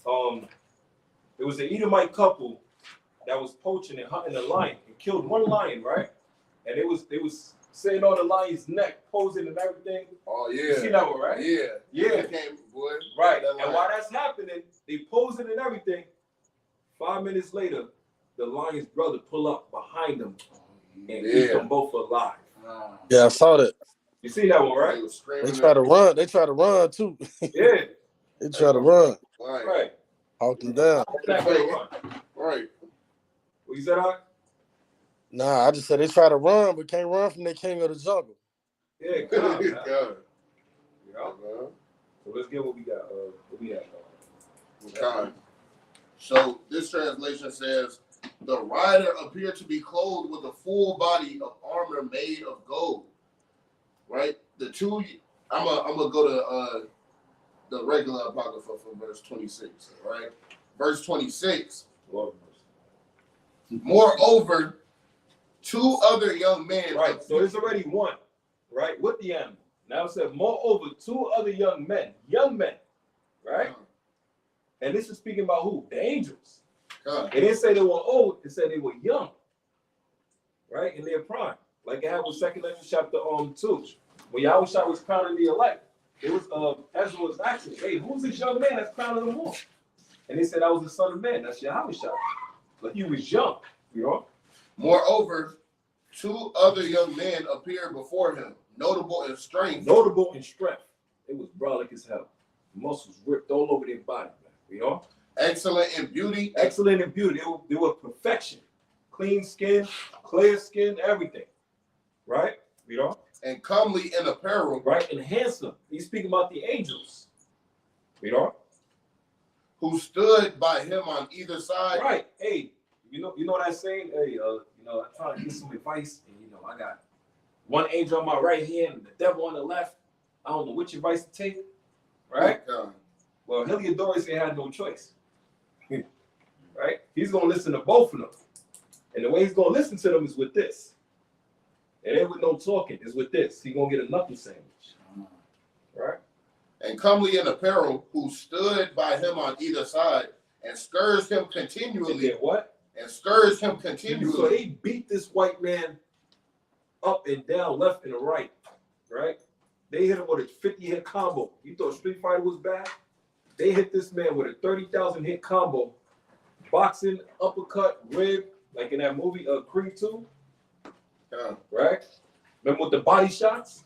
A: It was an Edomite couple that was poaching and hunting a lion and killed one lion, right? And they was sitting on the lion's neck, posing and everything.
F: Oh yeah.
A: You see that one, right?
F: Yeah.
A: Yeah.
F: Boy.
A: Right. And while that's happening, they posing and everything. 5 minutes later, the lion's brother pull up behind them and keep them both alive.
G: Yeah, I saw that.
A: You see that one, right?
G: They try to run. They try to run too.
A: Yeah.
G: They try to run.
A: Right.
G: Hawk them down.
F: Right.
A: What you said, Hawk?
G: Nah, I just said they try to run, but can't run from the king of the jungle.
A: Yeah, God.
F: God.
A: Yeah. So let's get what we got. What we have.
F: Okay. So this translation says, the rider appeared to be clothed with a full body of armor made of gold. Right? I'm gonna go to the regular Apocrypha from verse 26, right?
B: verse 26.
A: Lord mercy.
B: Moreover, 2 other young men.
A: Right, so there's already one, right, with the animal. Now it said, moreover, 2 other young men, right? And this is speaking about who? The angels. It didn't say they were old, it said they were young, right, in their prime. Like it had with 2 Ezra chapter 2. When Yahushua was crowning the elect, it was Ezra was asking, hey, who's this young man that's crowning them all? And they said that was the Son of Man, that's Yahushua. But he was young, you know?
B: Moreover, 2 other young men appeared before him, notable in strength.
A: Notable in strength. It was brolic as hell. Muscles ripped all over their body, man, you know?
B: Excellent in beauty.
A: Excellent in beauty. They were perfection. Clean skin, clear skin, everything. Right? You know?
B: And comely in apparel.
A: Right? And handsome. He's speaking about the angels. You know?
B: Who stood by him on either side.
A: Right. Hey, you know that saying? Hey, I'm trying to get some advice, and I got one angel on my right hand and the devil on the left. I don't know which advice to take. Right? Well, Heliodorus had no choice. Right? He's gonna listen to both of them. And the way he's gonna listen to them is with this. It ain't with no talking, it's with this. He's gonna get a knuckle sandwich. Right?
B: And comely in apparel, who stood by him on either side and scourged him
A: And
B: continually.
A: then what?
B: And scourged him
A: So
B: continually.
A: they beat this white man up and down, left and right. Right? They hit him with a 50 hit combo. You thought Street Fighter was bad? They hit this man with a 30,000 hit combo. Boxing, uppercut, rib, like in that movie Creed 2. Right? Remember with the body shots?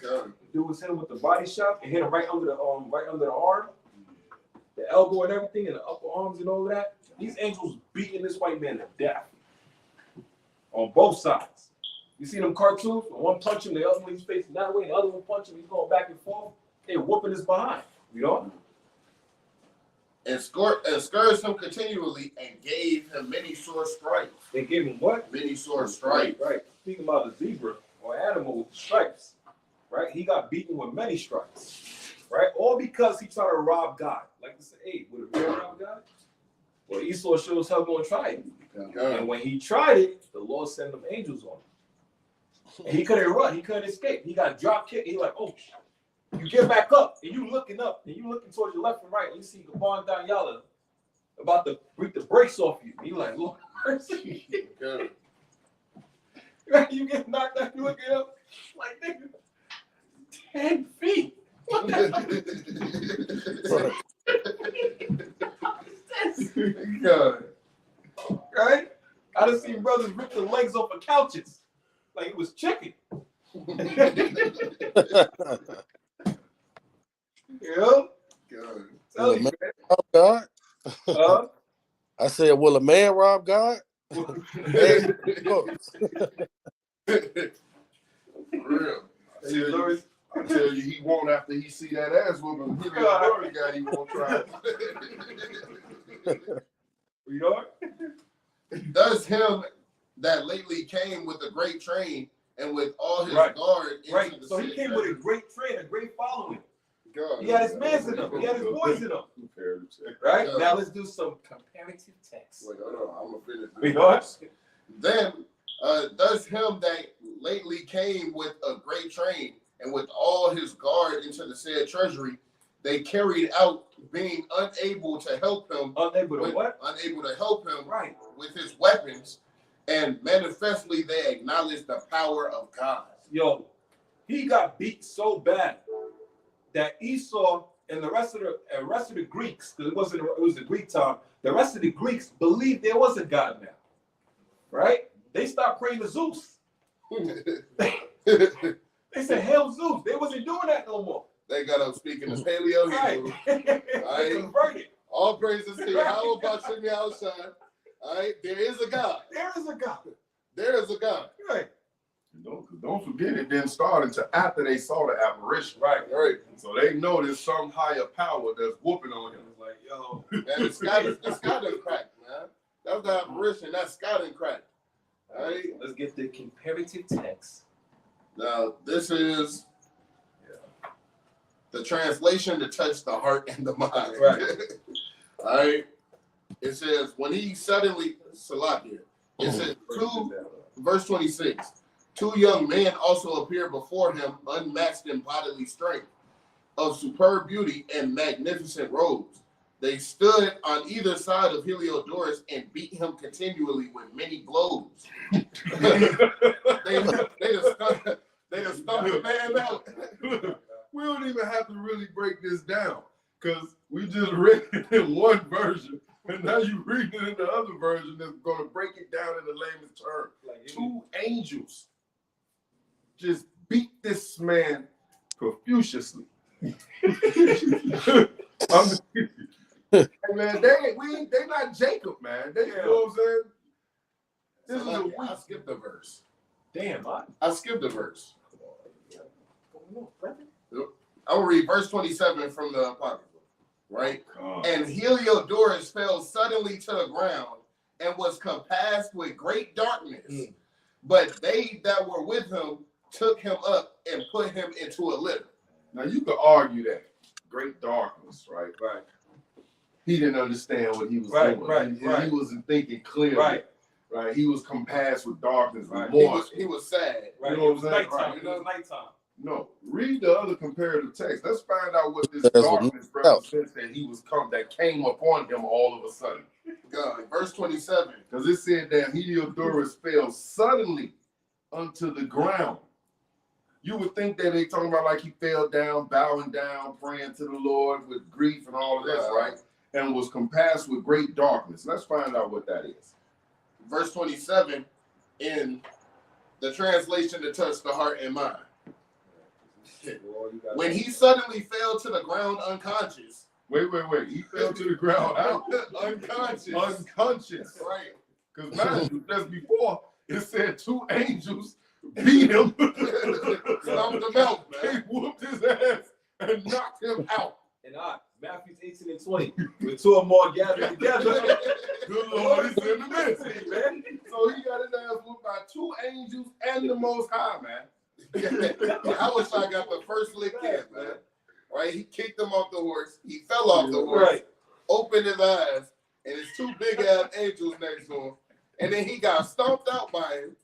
A: The dude was hit him with the body shot and hit him right under the arm, the elbow and everything, and the upper arms and all of that. These angels beating this white man to death on both sides. You see them cartoons? One punch him, the other one he's facing that way, the other one punch him, he's going back and forth. They're whooping his behind, you know?
B: And scourged him continually and gave him many sore stripes.
A: They gave him what?
B: Many sore stripes.
A: Right. Speaking about the zebra or animal with the stripes, right? He got beaten with many stripes, right? All because he tried to rob God. Like to say, hey, would a man rob God? Well, Esau sure as hell gonna try it. And when he tried it, the Lord sent them angels on him. And he couldn't run, he couldn't escape. He got drop kicked. He like, oh, you get back up, and you looking up, and you looking towards your left and right, and you see Gaban Danyala about to break the brakes off you. And you like, Lord mercy. You get knocked out, you looking up, like, nigga, 10 feet. What the
B: God.
A: right? I done seen brothers rip the legs off of couches like it was chicken. You know?
B: God.
A: Tell you,
G: man.
A: man.
G: Rob God?
A: Huh?
G: I said, will a man rob God? Hey, look.
B: For real.
F: I tell you, he won't after he see that ass whooping. He the guy he won't try.
A: You know?
B: Thus him that lately came with a great train and with all his
A: Right.
B: guard. into
A: Right.
B: the
A: So he
B: city.
A: came with a great train, a great following.
B: God.
A: He had his mans in him. He had his boys in him. Right?
B: Yeah.
A: Now let's do some comparative text.
B: Wait, hold on. I'm gonna finish.
A: You know what?
B: Then thus him that lately came with a great train and with all his guard into the said treasury, they carried out, being unable to help him.
A: Unable to what?
B: Unable to help him
A: Right.
B: with his weapons, and manifestly they acknowledged the power of God.
A: Yo, he got beat so bad that Esau and the rest of the Greeks, because it was the Greek time, the rest of the Greeks believed there was a God now. Right? They stopped praying to Zeus. They said, "Hail Zeus." They wasn't doing that no more.
B: They got up speaking as Paleo Hebrew.
A: They converted.
B: All praises to you. How about Shimmy outside? All right, there is a God.
A: There is a God.
B: There is a God.
A: Right.
E: Don't forget it didn't start until after they saw the apparition.
A: Right.
B: Right.
E: So they know there's some higher power that's whooping on him.
A: It was like, yo.
B: And the sky done cracked, man. That was the apparition. That sky done cracked. All right.
A: Let's get the comparative text.
B: Now, this is the translation to touch the heart and the mind.
A: Right.
B: All right. It says, when he suddenly, Salakia, it says, verse 26, 2 young men also appeared before him, unmatched in bodily strength, of superb beauty and magnificent robes. They stood on either side of Heliodorus and beat him continually with many blows. they just stumped the man out.
E: We don't even have to really break this down because we just read it in one version, and now you read it in the other version that's going to break it down in the layman's term.
A: Like,
E: 2 angels just beat this man profusely. Hey man, they not Jacob, man. They, you know what I'm saying? This is a
B: Salakia, I
E: weak.
B: skipped the verse.
A: damn,
B: I skipped the verse. I will read verse 27 from the Apocrypha, right? And Heliodorus fell suddenly to the ground and was compassed with great darkness. But they that were with him took him up and put him into a litter.
E: Now you could argue that great darkness, right?
A: Right.
E: He didn't understand what he was
A: Right,
E: doing.
A: right,
E: he,
A: right.
E: he wasn't thinking clearly.
A: Right.
E: Right. He was compassed with darkness,
A: Right.
E: remorse.
B: He was sad.
A: Right.
E: You know
A: It was
E: what I'm saying?
A: nighttime.
E: Right.
A: It was nighttime.
E: No, read the other comparative text. Let's find out what this
G: That's what
E: darkness represents that came upon him all of a sudden.
B: God, verse 27.
E: Because it said that Heliodorus fell suddenly unto the ground. You would think that they talking about like he fell down, bowing down, praying to the Lord with grief and all of this, right? And was compassed with great darkness. Let's find out what that is.
B: Verse 27 in the translation that touched the heart and mind. When he suddenly fell to the ground unconscious.
E: Wait. He fell to the ground out.
B: Unconscious.
E: Unconscious.
B: Right.
E: Because mind you, just before, it said 2 angels beat him.
B: Stomped him out,
E: They
B: man.
E: whooped his ass and knocked him out.
A: And Matthew 18 and 20. With 2 or more gathered together.
E: The Lord is in the midst.
A: Man.
E: So he got his ass whooped by 2 angels and the Most High, man.
B: Yahushua got the first lick in, man. Right? He kicked him off the horse. He fell off the horse.
A: Right.
B: Opened his eyes, and it's 2 big ass angels next to him. And then he got stomped out by him,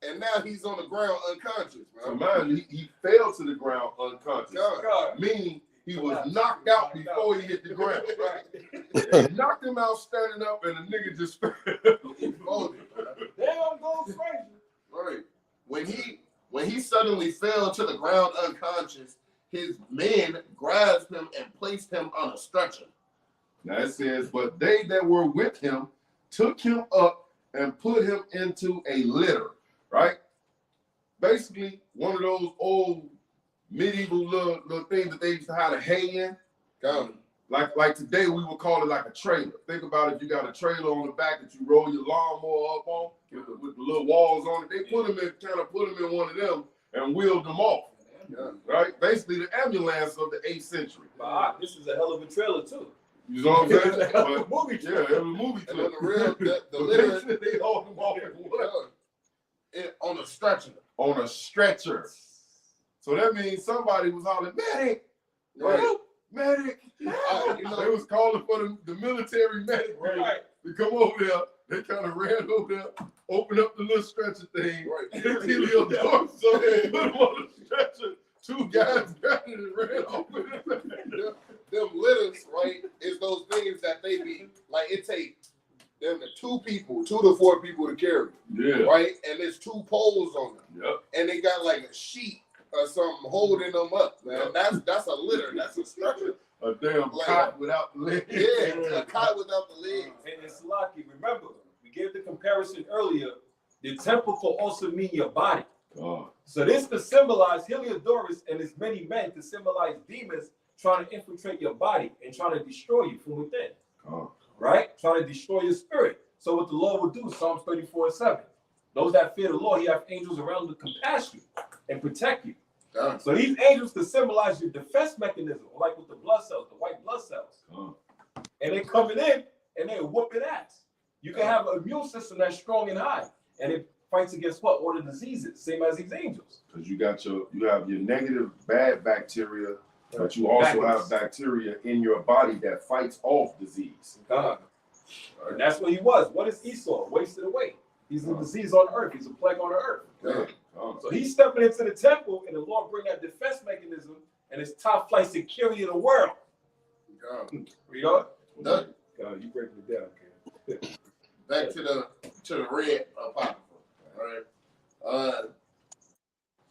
B: and now he's on the ground unconscious,
E: So
B: man.
E: mind you, he fell to the ground unconscious.
A: God.
E: Meaning he was knocked out before he hit the ground.
A: Right.
E: They knocked him out standing up, and the nigga just fell.
B: He folded, man.
A: Damn, go crazy.
B: Right. When he suddenly fell to the ground unconscious, his men grasped him and placed him on a stretcher.
E: Now it says, but they that were with him took him up and put him into a litter, right? Basically, one of those old medieval little things that they used to hide a hay in. Like today, we would call it like a trailer. Think about if you got a trailer on the back that you roll your lawnmower up on with the little walls on it. They put them in one of them and wheeled them off.
B: Yeah.
E: Right? Basically, the ambulance of the 8th century.
A: But this is a hell of a trailer, too.
E: You know what I'm saying? But,
A: Movie
E: yeah, it was a movie
B: And
E: clip.
B: on the real, the
E: But
B: litter
E: they hauled him off in what?
B: on a stretcher.
E: On a stretcher. So that means somebody was hollering, medic,
B: Right.
E: help, medic. help."
B: You know-
E: They was calling for the military medic
A: Right.
E: to come over there. They kind of ran over there, opened up the little stretcher thing.
B: Right.
E: Heliodorus, so they put him on the stretcher. 2 guys grabbed it and ran off with it.
B: Them litters, right, is those things that they be like. It takes them to 2 to 4 people to carry,
E: Yeah.
B: right? And there's 2 poles on them,
E: Yep.
B: and they got like a sheet or something holding them up. Man,
E: Yep.
B: that's a litter. That's a stretcher.
E: A damn
B: Like-
E: cot without the legs.
B: Yeah, a cot without the legs.
A: And it's lucky. Remember, we gave the comparison earlier. The temple could also mean your body.
E: Oh,
A: So this could symbolize Heliodorus and his many men to symbolize demons trying to infiltrate your body and trying to destroy you from within.
E: oh.
A: Right? Trying to destroy your spirit. So what the Lord will do, Psalms 34:7. Those that fear the Lord, he have angels around to compass you and protect you.
B: Done.
A: So these angels could symbolize your defense mechanism, like with the blood cells, the white blood cells.
E: Oh.
A: And they're coming in and they're whooping ass. You can have an immune system that's strong and high, and it fights against what? All the diseases, same as these angels.
E: Because you have your negative bad bacteria, but you also have bacteria in your body that fights off disease.
A: God. And that's what he was. What is Esau? Wasted away. He's a disease on earth. He's a plague on the earth.
E: Yeah.
A: So he's stepping into the temple, and the Lord bring that defense mechanism and his top flight security in the world.
B: God.
A: Read on.
B: That-
A: God, you breaking it down, okay?
B: Back to the red apocrypha. All right.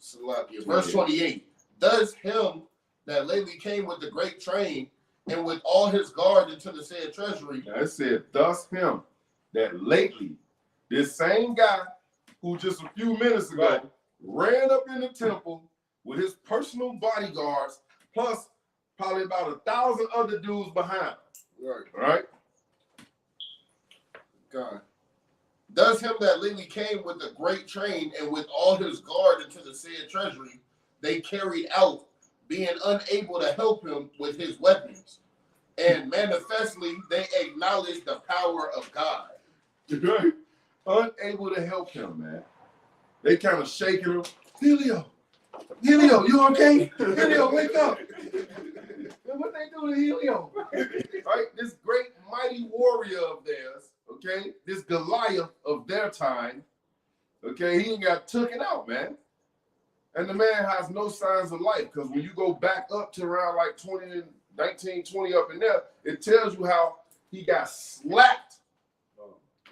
B: Salakia. Verse 28. Does him that lately came with the great train and with all his guard into the said treasury.
E: Now it said, thus him that lately, this same guy who just a few minutes ago
A: Right.
E: ran up in the temple with his personal bodyguards, plus probably about 1,000 other dudes behind.
B: Right.
E: Right?
B: God. Does him that lately came with the great train and with all his guard into the said treasury, they carried out, being unable to help him with his weapons. And manifestly, they acknowledge the power of God.
E: Right? Unable to help him, man. They kind of shaking him. Helio, you okay? Helio, wake up. What they do to Helio? Right? This great mighty warrior of theirs, okay? This Goliath of their time, okay? He got taken out, man. And the man has no signs of life, because when you go back up to around like 1920 up in there, it tells you how he got slapped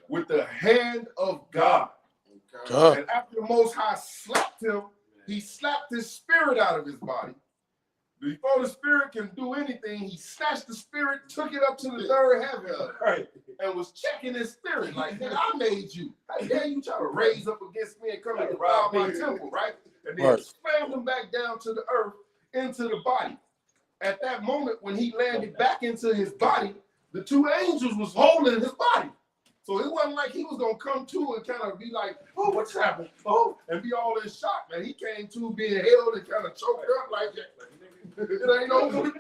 E: with the hand of God.
G: God.
E: And after the Most High slapped him, he slapped his spirit out of his body. Before the spirit can do anything, he snatched the spirit, took it up to the third heaven,
A: Right.
E: and was checking his spirit like, nigga, I made you. How dare you try to raise up against me and come and defile my temple, right? And then
G: Right.
E: slammed him back down to the earth, into the body. At that moment, when he landed back into his body, the two angels was holding his body. So it wasn't like he was gonna come to and kind of be like, oh, what's happened? Oh, and be all in shock, man. He came to being held and kind of choked up like that. It ain't over.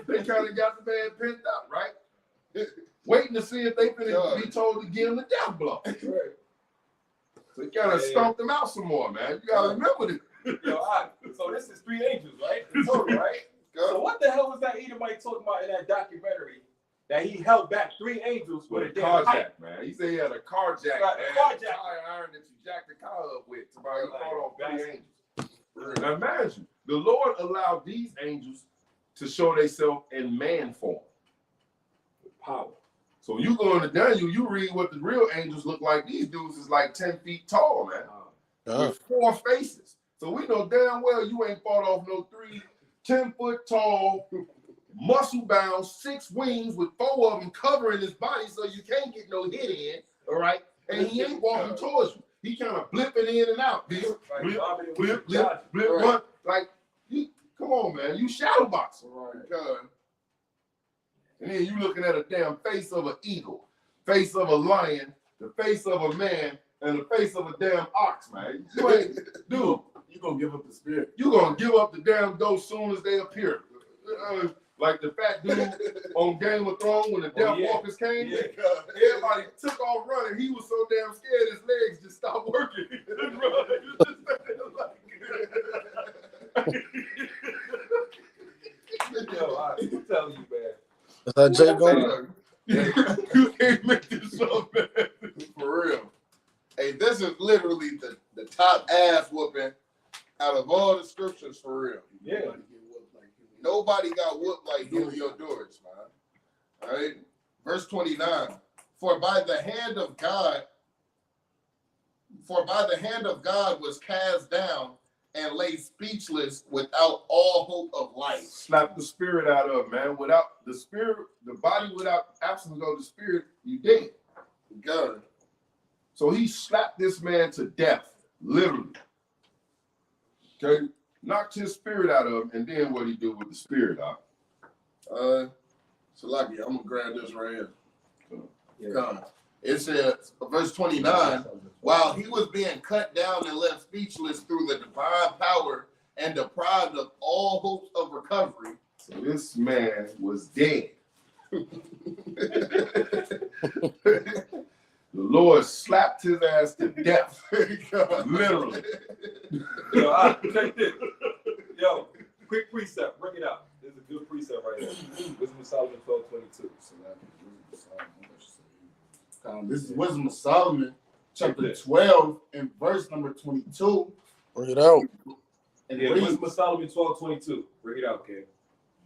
E: They kind of got the man pent up, right? Waiting to see if they finna be told to give him the death blow.
A: Right.
E: So he kind of stomped him out some more, man. You gotta remember this.
A: Yo, all right. So this is 3 angels, right? In total, right? So what the hell was that Edomite talking about in that documentary? That he held back 3 angels with a
E: With a
A: damn pipe.
E: carjack, man. He said he had a carjack,
A: Right,
E: man.
A: a carjack.
E: Tire iron that you jacked the car up with. Somebody
A: Like,
E: called on 3
A: that's-
E: angels. Now imagine, the Lord allowed these angels to show themselves in man form.
A: Power.
E: So you go into Daniel, you read what the real angels look like. These dudes is like 10 feet tall, man.
G: God.
E: With 4 faces. So we know damn well you ain't fought off no 3 10-foot tall, muscle bound, 6 wings with 4 of them covering his body so you can't get no hit in, all right? And he ain't walking towards you. He kind of blipping in and out. Blip, blip, blip, blip,
B: Right.
E: run. Like, you, come on, man. You shadow boxing.
B: God.
E: And then you looking at a damn face of an eagle, face of a lion, the face of a man, and the face of a damn ox, man. You ain't, dude,
C: You gonna give up the spirit?
E: you gonna give up the damn ghost soon as they appear. Like the fat dude on Game of Thrones when the Death
A: yeah.
E: Walkers came.
A: Yeah.
E: Everybody took off running. He was so damn scared his legs just stopped working.
A: Yo, I'm telling you, man.
G: That's how Jay going.
E: You can't make this up, man.
B: For real. Hey, this is literally the top ass whooping out of all the scriptures, for real.
A: Yeah.
B: Nobody got whooped like Heliodorus, man. All right. Verse 29. For by the hand of God was cast down and lay speechless without all hope of life.
E: Slap the spirit out of him, man. Without the spirit, the body without absence of the spirit, you dead.
B: God.
E: So he slapped this man to death, literally. Okay? Knocked his spirit out of him, and then what he do with the spirit out?
B: Salaki, I'm gonna grab this right here.
A: Yeah.
B: God. It says, verse 29, while he was being cut down and left speechless through the divine power and deprived of all hopes of recovery.
E: So this man was dead. The Lord slapped his ass to death. Literally.
A: Yo, all right, check this. Yo, quick precept. Bring it up. This is a good precept right here. Wisdom of Solomon 12:22.
C: This is Wisdom of Solomon, chapter 12 and verse number 22.
G: Bring it out.
C: And
A: Yeah,
C: reads,
A: Wisdom of Solomon 12:22. Bring it out, King.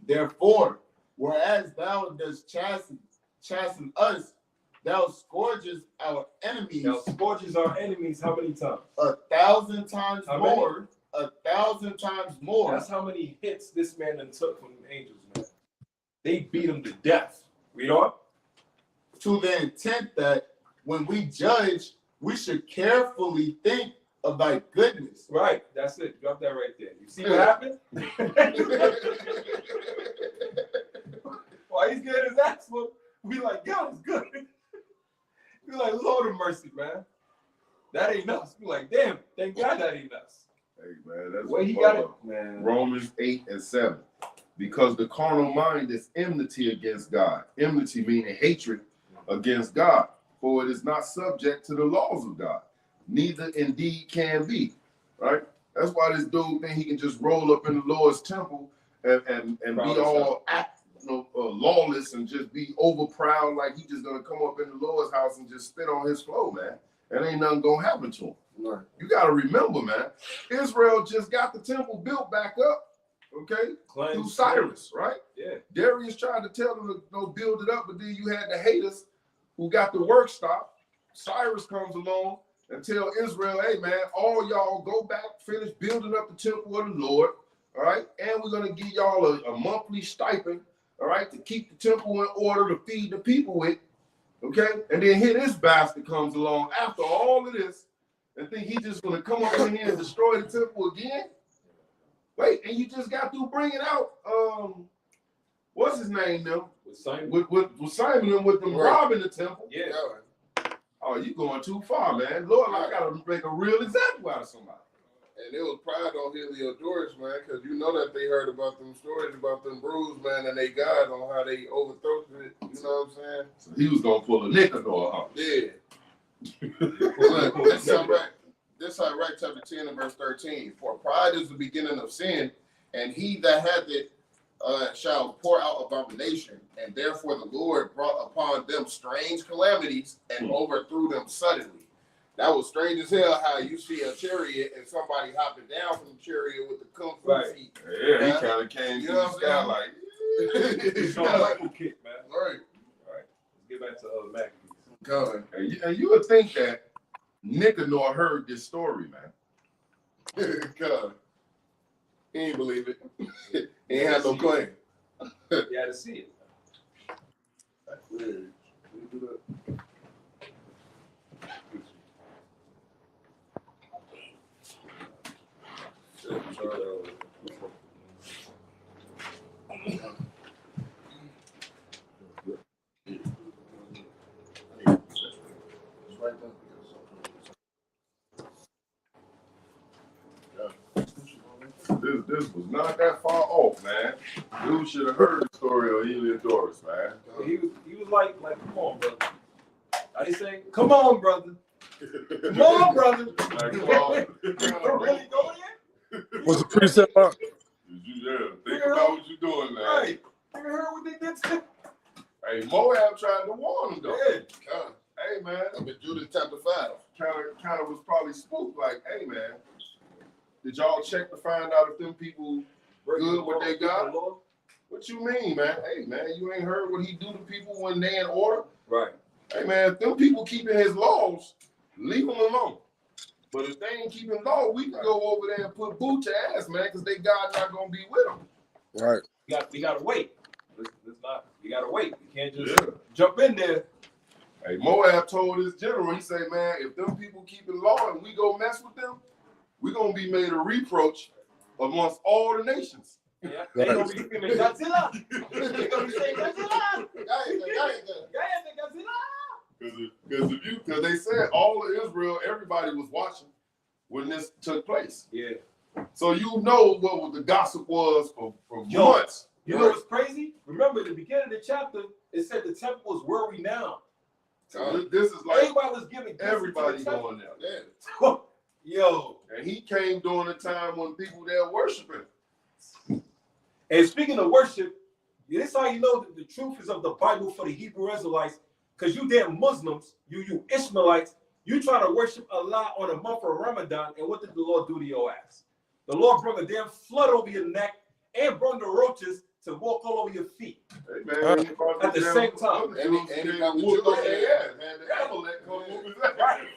C: therefore, whereas thou dost chasten us, thou scourges our enemies
A: Now, scourges our enemies how many times?
C: 1,000 times
A: How many?
C: more. 1,000 times more.
A: That's how many hits this man done took from the angels, man. They beat him to death. Read on.
C: To the intent that when we judge, we should carefully think of thy goodness.
A: Right, that's it. Drop that right there. You see what happened? While he's getting his ass whooped, we like, God is good. We like, Lord of mercy, man. That ain't us. We like, damn, thank God that ain't us.
E: Hey man, that's
A: Where he
E: what
A: got it, man.
E: Romans 8:7. Because the carnal mind is enmity against God. Enmity meaning hatred against God. For it is not subject to the laws of God. Neither indeed can be. Right? That's why this dude think he can just roll up in the Lord's temple and be all lawless and just be over proud like he just gonna come up in the Lord's house and just spit on his floor, man. And ain't nothing gonna happen to him.
F: Right.
E: You gotta remember, man, Israel just got the temple built back up, okay? Through Cyrus, right?
A: Yeah.
E: Darius tried to tell them to build it up, but then you had the haters who got the work stopped. Cyrus comes along and tell Israel, hey man, all y'all go back, finish building up the temple of the Lord, all right? And we're gonna give y'all a monthly stipend, all right, to keep the temple in order to feed the people with, okay? And then here this bastard comes along after all of this and think he's just gonna come up in here and destroy the temple again? Wait, and you just got through bringing out, what's his name now?
A: With Simon.
E: With Simon and with them
F: Right.
E: robbing the temple.
A: Yeah.
E: Oh, you going too far, man. Lord, I gotta make a real example out of somebody.
F: And it was pride on Heliodorus, man, because you know that they heard about them stories about them brews, man, and they God on how they overthrew it. You know what I'm saying?
E: So he was gonna pull a Nicanor out.
F: Yeah. Look, this how right chapter 10 and verse 13. For pride is the beginning of sin, and he that hath it shall pour out abomination. And therefore the Lord brought upon them strange calamities and overthrew them suddenly. That was strange as hell how you see a chariot and somebody hopping down from the chariot with the kung fu
A: Right.
F: feet.
E: Yeah, he kind of came
F: You
E: to
F: know
E: the
F: what
E: sky
F: I'm
E: like,
A: It's on Michael kick, man.
F: Right.
A: All right. Let's get back to Maccabees.
F: God.
E: and you would think that Nicanor heard this story, man.
F: God. He ain't believe it. He ain't have no claim.
A: You had to see it.
E: This was not that far off, man. Dude should have heard the story of Heliodorus, man.
A: He was like, come on, brother. I didn't say, come on, brother. Come on, brother.
E: Like,
A: You
E: come on.
A: really going in?
G: What's the precept about?
E: Think about what you're doing, man.
A: Right. You heard what they did to him?
E: Hey, Moab tried to warn him, though.
A: Yeah.
F: God.
E: Hey, man.
F: I'm in Judas chapter 5.
E: Kind of was probably spooked, like, hey, man, did y'all check to find out if them people good what they got? What you mean, man? Hey, man, you ain't heard what he do to people when they in order?
A: Right.
E: Hey, man, if them people keeping his laws, leave them alone. But if they ain't keeping law, we can go over there and put boot to ass, man, because they God not going to be with them.
G: Right.
A: We gotta wait. Let's not. We gotta wait. We can't just jump in there.
E: Hey, Moab told his general, he said, man, if them people keeping law and we go mess with them, we're going to be made a reproach amongst all the nations.
A: Yeah. They gonna be screaming Godzilla. They gonna be saying Godzilla.
E: Because they said all of Israel, everybody was watching when this took place.
A: Yeah.
E: So you know what the gossip was for
A: Yo,
E: months.
A: You know what's crazy? Remember, at the beginning of the chapter, it said the temple was where we now.
E: So this is like
A: Everybody was giving gifts
E: everybody
A: to the temple.
E: going there.
F: Yeah.
A: Yo.
E: And he came during a time when people there worshiping.
A: And speaking of worship, this is how you know that the truth is of the Bible for the Hebrew Israelites. because you damn Muslims, you Ishmaelites, you try to worship Allah on the month of Ramadan, and what did the Lord do to your ass? The Lord brought a damn flood over your neck and brought the roaches to walk all over your feet.
E: Hey, man,
A: At the same time.
B: And he got the Jews
E: Hey,
B: there.
E: yeah, man, the Amalek come whoop his ass.
A: Right.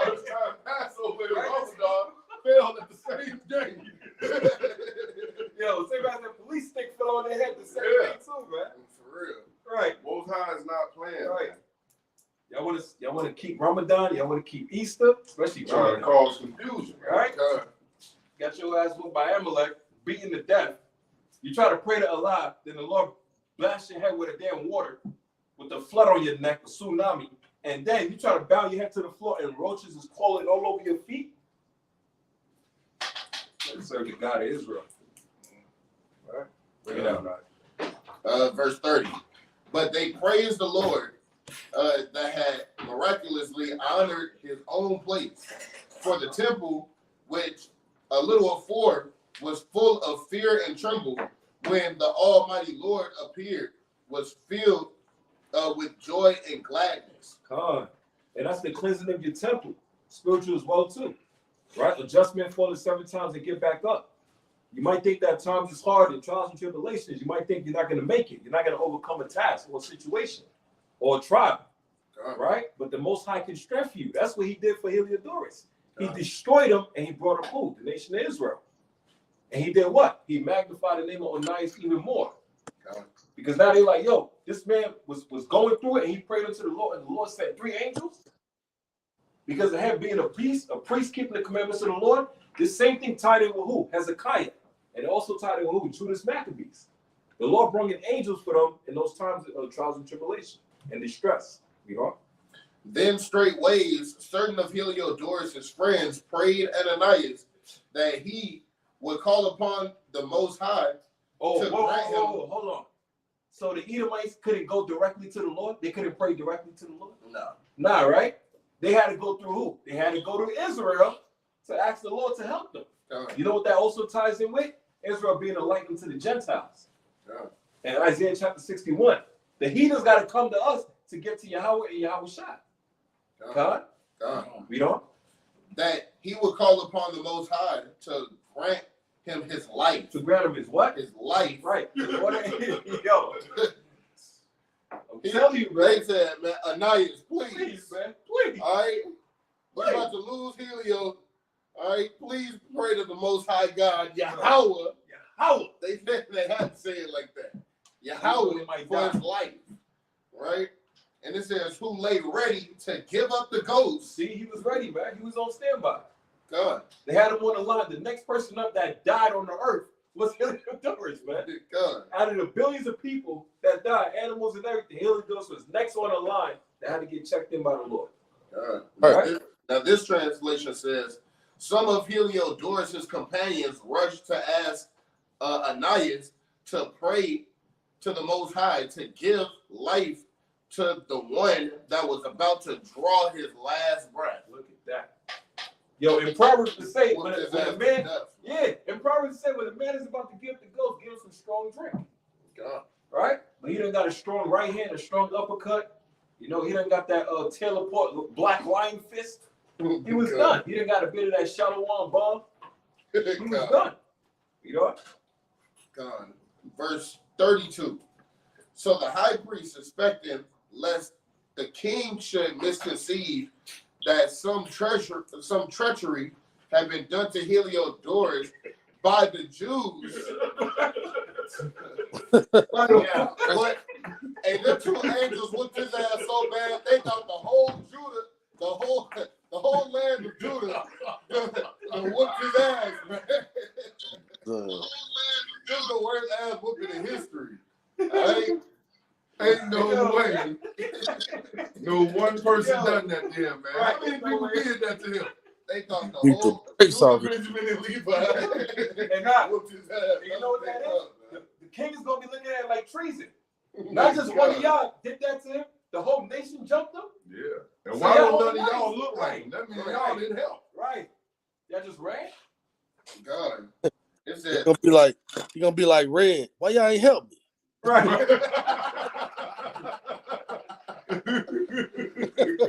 E: First time Passover and Ramadan fell at the same day.
A: Yo, same as the police stick fell on their head the same
E: Yeah.
A: thing too, man.
B: For real.
A: Right.
E: Most High is not playing.
A: Right. Y'all wanna keep Ramadan, y'all wanna keep Easter, especially
E: Trying to
A: Ramadan.
E: cause confusion.
A: Right?
B: God.
A: Got your ass whooped by Amalek, beaten to death. You try to pray to Allah, then the Lord blast your head with a damn water, with the flood on your neck, a tsunami, and then you try to bow your head to the floor and roaches is crawling all over your feet. Let's serve the God of Israel. All right? Bring it out, right?
B: Verse 30. But they praised the Lord that had miraculously honored his own place. For the temple, which a little afore was full of fear and tremble, when the Almighty Lord appeared, was filled with joy and gladness.
A: God. And that's the cleansing of your temple. Spiritual as well, too. Right? Adjustment, falling 7 times and get back up. You might think that times is hard and trials and tribulations. You might think you're not going to make it. You're not going to overcome a task or a situation or a trial. Right? But the Most High can strengthen you. That's what he did for Heliodorus. He destroyed them and he brought up who? The nation of Israel. And he did what? He magnified the name of Onias even more. Because now they're like, yo, this man was going through it and he prayed unto the Lord, and the Lord sent 3 angels. Because of him being a priest keeping the commandments of the Lord, this same thing tied in with who? Hezekiah. And it also tied in with who? Judas Maccabees. The Lord brought in angels for them in those times of trials and tribulation and distress. You know?
B: Then straightways, certain of Heliodorus' friends prayed Ananias that he would call upon the Most High.
A: Oh,
B: To
A: whoa,
B: grant him-
A: hold on. So the Edomites couldn't go directly to the Lord? They couldn't pray directly to the Lord?
B: No.
A: Nah, right? They had to go through who? They had to go to Israel to ask the Lord to help them. You know what that also ties in with? Israel being a light unto the Gentiles. And Isaiah chapter 61. The heathens got to come to us to get to Yahweh and Yahweh Shai. God? We don't?
B: That he would call upon the Most High to grant him his life.
A: To grant him his what?
B: His life.
A: Right. Yo. I'm telling you,
B: They
A: man.
B: said, man, Ananias,
A: Please,
B: please.
A: man. Please.
B: All right. We're about to lose Helio. All right. Please pray to the Most High God, Yahweh.
A: How?
B: They had to say it like that. Yahweh for his life. Right? And it says, who lay ready to give up the ghost.
A: See, he was ready, man. He was on standby.
B: God.
A: They had him on the line. The next person up that died on the earth was Heliodorus, man.
B: God.
A: Out of the billions of people that died, animals and everything, Heliodorus was next on the line that had to get checked in by the Lord.
B: God.
A: Right.
B: Now this translation says, some of Heliodorus' companions rushed to ask Ananias to pray to the Most High to give life to the one that was about to draw his last breath.
A: Look at that. Yo, in Proverbs to say, when
B: His
A: a
B: ass
A: man,
B: to death.
A: yeah, in Proverbs to say, when a man is about to give the ghost, give him some strong drink.
B: God.
A: Right? But he done got a strong right hand, a strong uppercut. You know, he done got that Taylor Port black lion fist. He was done. He done got a bit of that Shalom bomb. He was done. You know what?
B: God. Verse 32. So the high priest, suspecting lest the king should misconceive that some treachery had been done to Heliodorus by the Jews. But the 2 angels whooped his ass so bad they thought the whole Judah, the whole land of Judah, whooped his ass, man. This is the worst ass whooping in history. Right?
E: Ain't no way. No one person
A: Yo.
E: done that there, man.
A: Right.
E: How many people did that to him?
B: They thought the
G: Beat the
B: whole
G: brakes off
B: Judah,
G: it.
B: Benjamin, and Levi
A: And not,
B: whooped his ass.
A: you know what that
B: is?
A: the king is going to be looking at it like treason. Not just one of y'all did that to him. The whole nation jumped him.
E: Yeah. And
A: So
E: why
A: y'all
E: don't none of
A: nice.
E: y'all look like him? That means y'all didn't help.
A: Right. Y'all just ran.
B: God. It said,
G: He gonna be like Red. Why y'all ain't help me?
A: Right.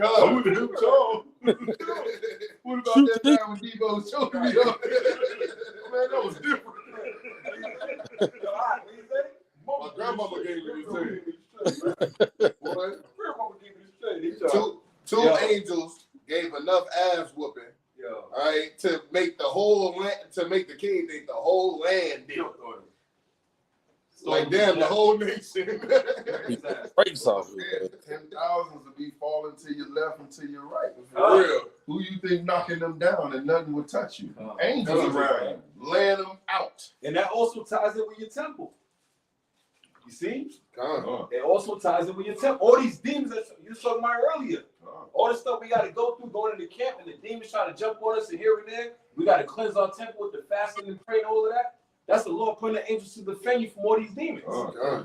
E: I'm with him, Charles. What about
G: Shoot
E: that
G: the
E: time when Debo was choking me up? Man, that was different.
F: My grandmama gave me this thing. Boy, two
A: Yo.
F: angels gave enough ass whooping,
A: Yo.
F: all right, to make the whole land, to make the king think the whole land did. Like damn, the whole nation.
G: Breaks off.
E: 10,000s to be falling to your left and to your right.
F: For real.
E: Who you think knocking them down and nothing will touch you? Angels around you, laying them out.
A: And that also ties in with your temple. You see?
F: Come
A: It also ties in with your temple. All these demons that you were talking about earlier. All the stuff we got to go through, going into camp, and the demons trying to jump on us and here and there. We got to cleanse our temple with the fasting and praying and all of that. That's the Lord putting the angels to defend you from all these demons.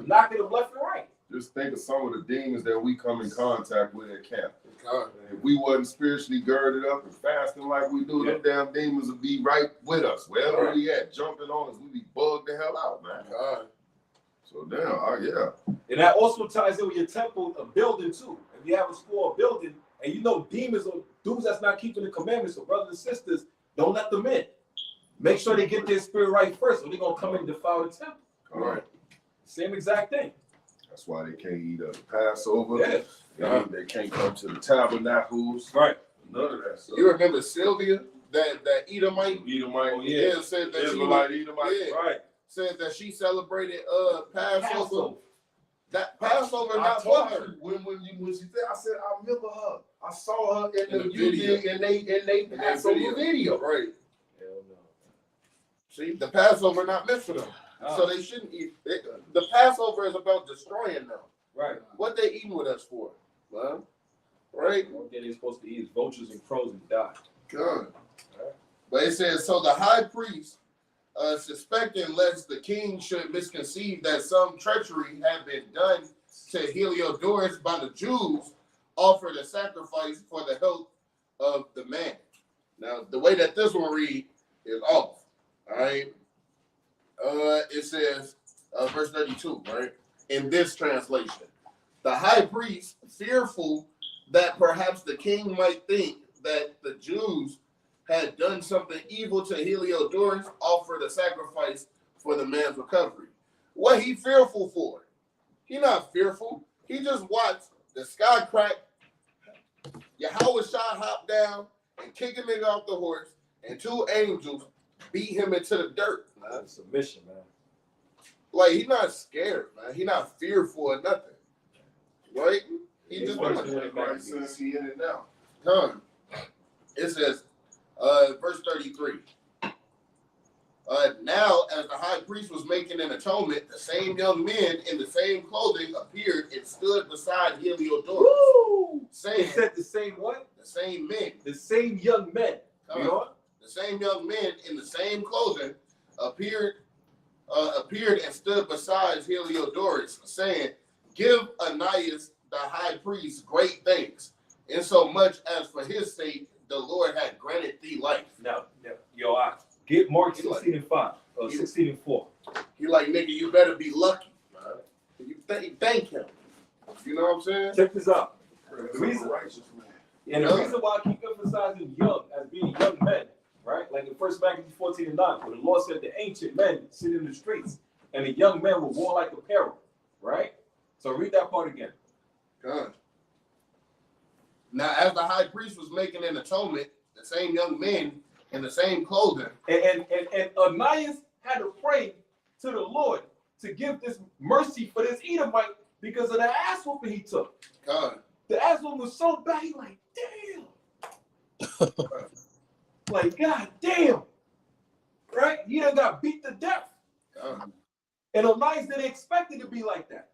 A: Knocking them left and right.
E: Just think of some of the demons that we come in contact with at camp.
F: on.
E: If we wasn't spiritually girded up and fasting like we do, them damn demons would be right with us. Wherever we at, jumping on us, we be bugged the hell out, man.
F: God.
E: So damn, yeah.
A: And that also ties in with your temple, a building too. If you have a school or building, and you know demons or dudes that's not keeping the commandments, or brothers and sisters, don't let them in. Make sure they get their spirit right first, or they're gonna come and defile the temple.
E: Right.
A: Same exact thing.
E: That's why they can't eat a Passover.
A: Yeah.
E: They can't come to the tabernacles.
A: Right.
E: None of that stuff.
F: You remember Sylvia, that Edomite?
E: Edomite,
A: Oh, yeah.
F: Yeah, said that she
E: Israelite, Edomite.
F: yeah,
A: Right.
F: said that she celebrated Passover.
A: Passover.
F: That Passover
E: I
F: not
E: told
F: for her.
E: you when she said, I said I remember her. I saw her in the
F: video.
E: YouTube and they
F: In that
E: Passover video.
F: Right.
A: Hell no.
F: See, the Passover not meant for them. So they shouldn't eat. The Passover is about destroying them.
A: Right.
F: What they eating with us for? Huh? Right?
A: One thing they're supposed to eat is vultures and crows and die.
F: Good. But it says, so the high priest, suspecting lest the king should misconceive that some treachery had been done to Heliodorus by the Jews, offered a sacrifice for the health of the man. Now, the way that this one read is off. All right. It says, verse 32, right? In this translation, the high priest, fearful that perhaps the king might think that the Jews had done something evil to Heliodorus, offered a sacrifice for the man's recovery. What he fearful for? He not fearful. He just watched the sky crack, Yahweh Shah hop down and kick a nigga off the horse, and two angels beat him into the dirt.
A: That's submission, man.
F: Like, he not scared, man. He not fearful or nothing. Right? He
A: Yeah,
F: just
A: he's
F: watching.
A: working.
E: Right since he in it now.
F: Done. It says, verse 33. Now, as the high priest was making an atonement, the same young men in the same clothing appeared and stood beside Heliodorus,
A: Woo!
F: saying,
A: It said the same what?
F: the same men,
A: The same young men. You know?
F: the same young men in the same clothing appeared and stood beside Heliodorus, saying, give Ananias the high priest great thanks, insomuch as for his sake the Lord had granted thee life.
A: Now, yo, I get Mark
F: He like-
A: 16:5, 16:4.
F: He like, nigga, you better be lucky, man. You thank him. You know what I'm saying?
A: Check this out.
E: The
A: reason-
E: righteous man.
A: And the reason why I keep emphasizing young as being young men, right? Like in 1 Maccabees 14:9, where the Lord said the ancient men sit in the streets and the young men were warlike apparel, right? So read that part again.
F: Good. Now, as the high priest was making an atonement, the same young men in the same clothing,
A: And Ananias had to pray to the Lord to give this mercy for this Edomite because of the ass whooping he took.
F: God,
A: The ass whooping was so bad, he like, damn. Like, God damn. Right? He done got beat to death.
F: God,
A: And Ananias didn't expect it to be like that.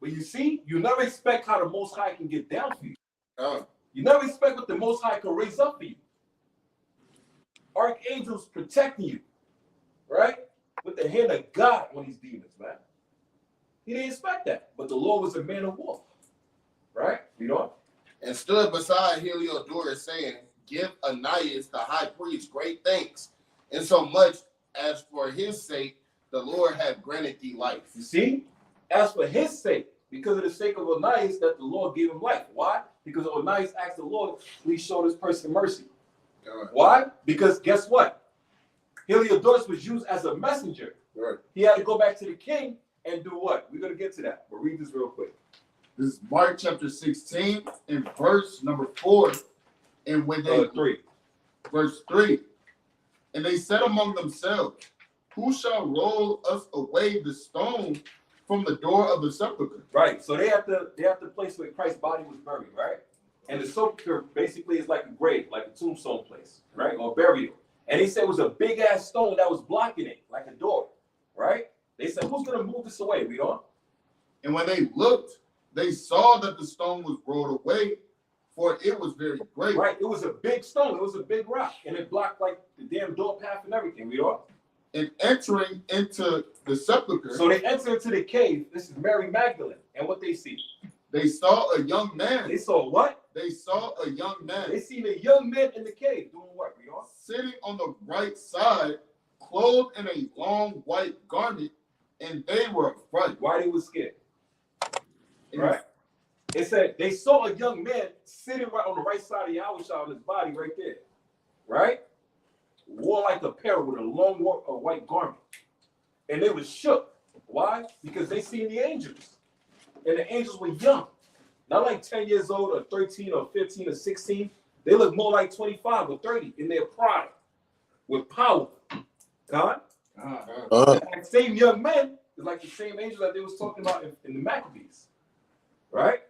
A: But you see, you never expect how the Most High can get down for you.
F: God,
A: You never expect what the Most High can raise up for you. Archangels protecting you, right? With the hand of God on these demons, man. He didn't expect that. But the Lord was a man of war, right? You know?
F: and stood beside Heliodorus, saying, give Ananias the high priest great thanks, insomuch as for his sake the Lord had granted thee life.
A: You see? As for his sake, because of the sake of Ananias, that the Lord gave him life. Why? Because Onias asked the Lord, please show this person mercy.
F: God.
A: Why? Because guess what? Heliodorus was used as a messenger.
F: Right.
A: He had to go back to the king and do what? We're going to get to that. But read this real quick.
C: This is Mark chapter 16 and verse number 4. And when they
A: 3.
C: verse 3, and they said among themselves, who shall roll us away the stone from the door of the sepulchre?
A: Right. So they have the place where Christ's body was buried, right? And the sepulchre basically is like a grave, like a tombstone place, right? Or burial. And they said it was a big ass stone that was blocking it, like a door, right? They said, who's gonna move this away? Read on.
C: And when they looked, they saw that the stone was rolled away, for it was very great.
A: Right. It was a big stone, it was a big rock, and it blocked like the damn door path and everything. Read on.
C: And entering into the sepulchre,
A: So they enter into the cave. This is Mary Magdalene. And what they see?
C: they saw a young man.
A: They saw what?
C: They saw a young man
A: They seen a young man in the cave doing what? Read on.
C: sitting on the right side, clothed in a long white garment, and they were afraid.
A: Why they was scared?
C: And
A: Right. It said they saw a young man sitting right on the right side of Yahweh on his body right there. Right? Wore like apparel with a long white garment. And they was shook. Why? Because they seen the angels. And the angels were young. Not like 10 years old or 13 or 15 or 16. They look more like 25 or 30 in their pride. With power. God? That same young man is like the same angel that they was talking about in the Maccabees. Right?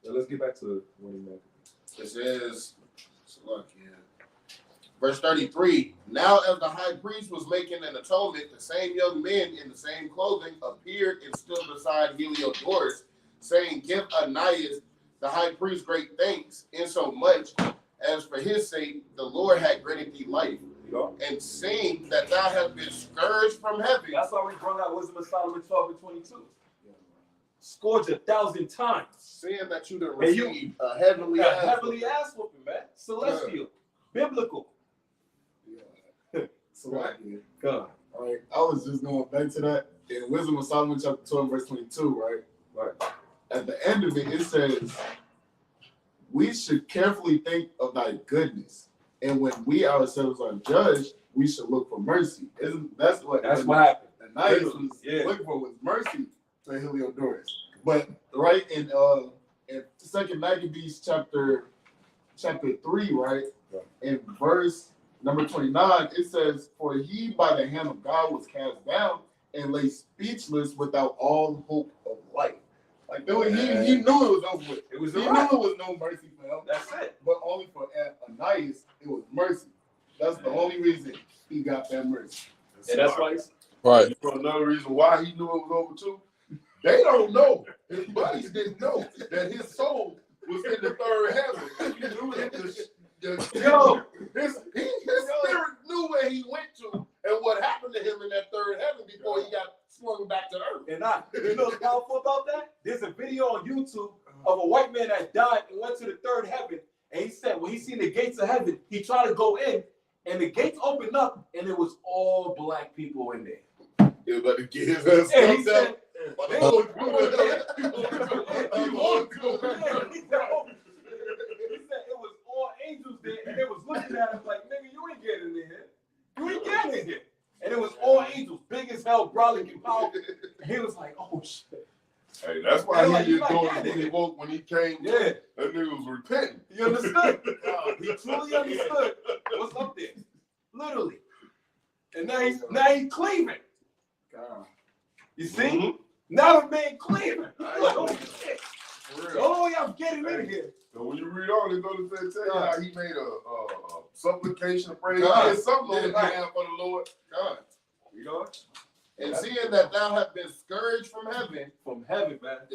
A: So let's get back to one of the Maccabees.
B: This is verse 33. Now, as the high priest was making an atonement, the same young men in the same clothing appeared and stood beside Heliodorus, saying, give Onias, the high priest, great thanks, insomuch as for his sake the Lord had granted thee life,
A: You know?
B: and seeing that thou hast been scourged from heaven.
A: That's why we brought out Wisdom of Solomon 12 and 22. Scourged 1,000 times.
B: Seeing that you done
A: And you-
B: received a heavenly
A: Yeah,
B: ass
A: heavily ass whooping, man. Celestial. Biblical.
C: So right here.
A: God.
C: All right, I was just going back to that in Wisdom of Solomon chapter 12, verse 22, right?
A: Right.
C: At the end of it, it says, we should carefully think of thy goodness. And when we ourselves are judged, we should look for mercy. That's what
A: happened.
C: Onias was
A: Yeah.
C: looking for, was mercy to Heliodorus. But right in 2 Maccabees chapter 3, right? In verse number 29, it says, for he by the hand of God was cast down and lay speechless without all hope of life. Like he knew it was over with.
A: It was
C: He
A: a
C: knew
A: wrap.
C: it was no mercy for him.
A: That's it.
C: But only for Onias, it was mercy. That's the only reason he got that mercy.
A: And that's why he's
G: Right.
E: For another reason why he knew it was over too, they don't know. His buddies didn't know that his soul was in the third heaven. He knew that his spirit knew where he went to and what happened to him in that third heaven before he got swung back to earth.
A: And you know what's powerful about that? There's a video on YouTube of a white man that died and went to the third heaven. And he said when he seen the gates of heaven, he tried to go in, and the gates opened up, and it was all black people in there.
E: He was about to get his ass
A: And he
E: stumped out.
A: said,
E: But
A: they-
E: he wanted to go back up.
A: he said it was all angels there, and they was looking at him like, nigga, you ain't getting in here. You ain't getting in here. And it was all angels, big as hell, brolic and powerful. And he was like, oh shit.
E: Hey, that's why
A: Like,
E: he
A: you
E: didn't
A: like
E: go
A: that
E: when he
A: nigga.
E: woke, when he came.
A: Yeah,
E: That nigga was repenting.
A: he understood. He truly understood what's up there. Literally. And now he's cleaving.
C: God.
A: You see?
E: Mhm.
A: Now the man cleaving. Like, oh shit.
E: For
A: The
E: real.
A: only way I'm getting in here.
E: So when you read on, it goes to tell you how he made a supplication, a praise,
B: God.
E: he did something on
B: Yeah.
E: the behalf of the Lord.
B: God.
A: You know?
B: And seeing that thou hast been scourged from heaven,
A: From heaven, man.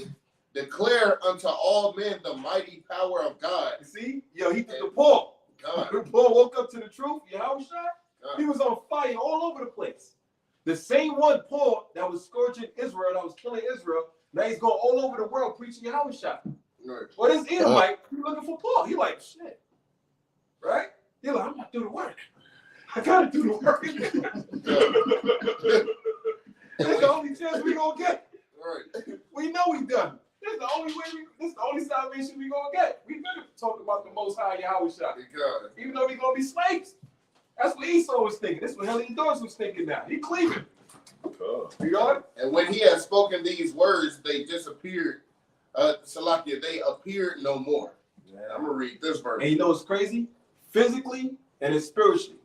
B: declare unto all men the mighty power of God.
A: You see? Yo, he took the Paul.
B: God.
A: When Paul woke up to the truth, Yahweh
B: God.
A: he was on fire all over the place. The same one Paul that was scourging Israel, that was killing Israel, now he's going all over the world preaching Yahweh.
B: Right.
A: But his Edomite, he looking for Paul. He like, shit. Right? He like, I'm not doing the work. I gotta do the work. That's the only chance we gonna get.
B: Right.
A: We know we done. This is the only way. This is the only salvation we gonna get. We better talk about the Most High Yahweh Shah,
B: Because
A: even though we gonna be slaves. That's what Esau was thinking. This is what Heliodorus was thinking. Now he cleaving. You know what?
B: and when he had spoken these words, they disappeared. Salakia, they appeared no more. I'm gonna read this verse.
A: And you know what's crazy? Physically and then spiritually.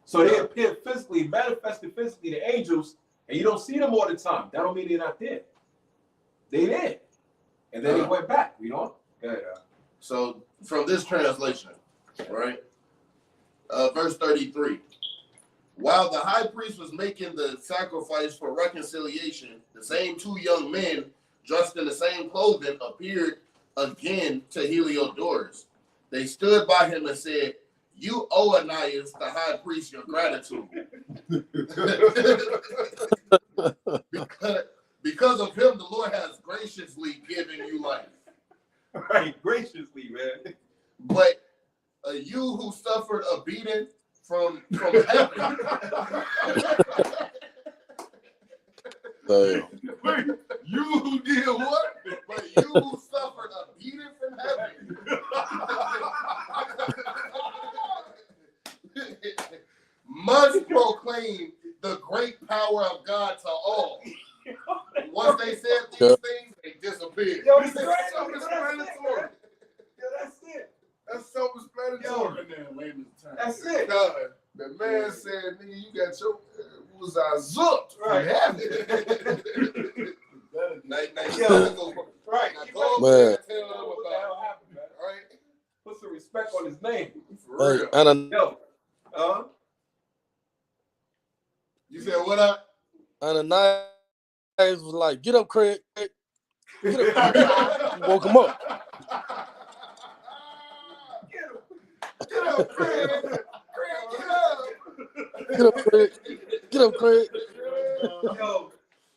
A: So they appear physically, manifested physically to angels, and you don't see them all the time. That don't mean they're not there. They there. And then they went back, you know? Go ahead,
B: So from this translation, right? Verse 33. While the high priest was making the sacrifice for reconciliation, the same two young men dressed in the same clothing appeared again to Heliodorus. They stood by him and said, "You owe Ananias, the high priest, your gratitude. because of him, the Lord has graciously given you life.
A: Right, graciously, man.
B: But you who suffered a beating from heaven."
G: Damn.
C: Wait, you who did what?
B: But you who suffered a beating from heaven must proclaim the great power of God to all. Once they said these things, they disappeared.
A: Yo,
C: This is self-explanatory.
A: that's it.
C: That's self-explanatory.
A: That's it.
B: God.
E: The man said, nigga, you got your was I zooked from
A: Right.
E: heaven.
A: Right.
B: Now
A: You
B: go
G: Man.
B: over and tell them
A: know what the hell
B: about
A: happened, man.
B: it, right?
A: Put some respect on his name.
B: For
G: Hey,
B: real.
G: Ananias
A: Yo,
B: You said what up?
G: was like, "Get up, Craig. Get up." Woke him up.
B: Get up, Craig. Craig, get up.
G: Get up, Craig. Get up, Craig.
A: yo.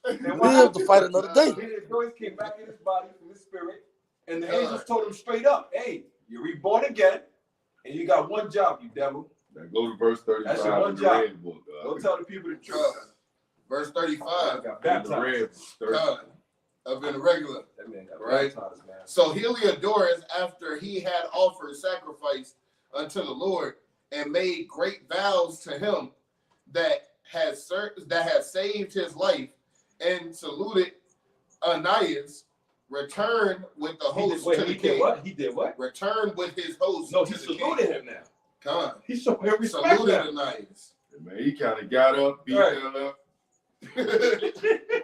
A: And
G: Live to fight another day.
A: Joyce came back in his body from his spirit, and the angels told him straight up, "Hey, you're reborn again, and you got one job, you devil.
E: Now go to verse 35
A: That's your one
E: in the
A: job.
E: red book.
A: Go tell the people the truth."
B: Verse
A: I
B: 35.
A: got
E: In the
A: baptized.
E: red book.
B: God, of in the regular.
A: That man got
B: Right.
A: baptized, man.
B: So Heliodorus, after he had offered sacrifice unto the Lord and made great vows to him that had saved his life, and saluted Ananias, returned with the host to the
A: He did
B: king.
A: what? He did what?
B: Returned with his host
A: No,
B: to
A: he
B: the
A: saluted
B: king.
A: him now.
B: Come
A: He showed him
B: on.
A: respect
B: Saluted
A: now.
B: Ananias.
E: Man, he kind of got up, beat
A: Right.
E: him up.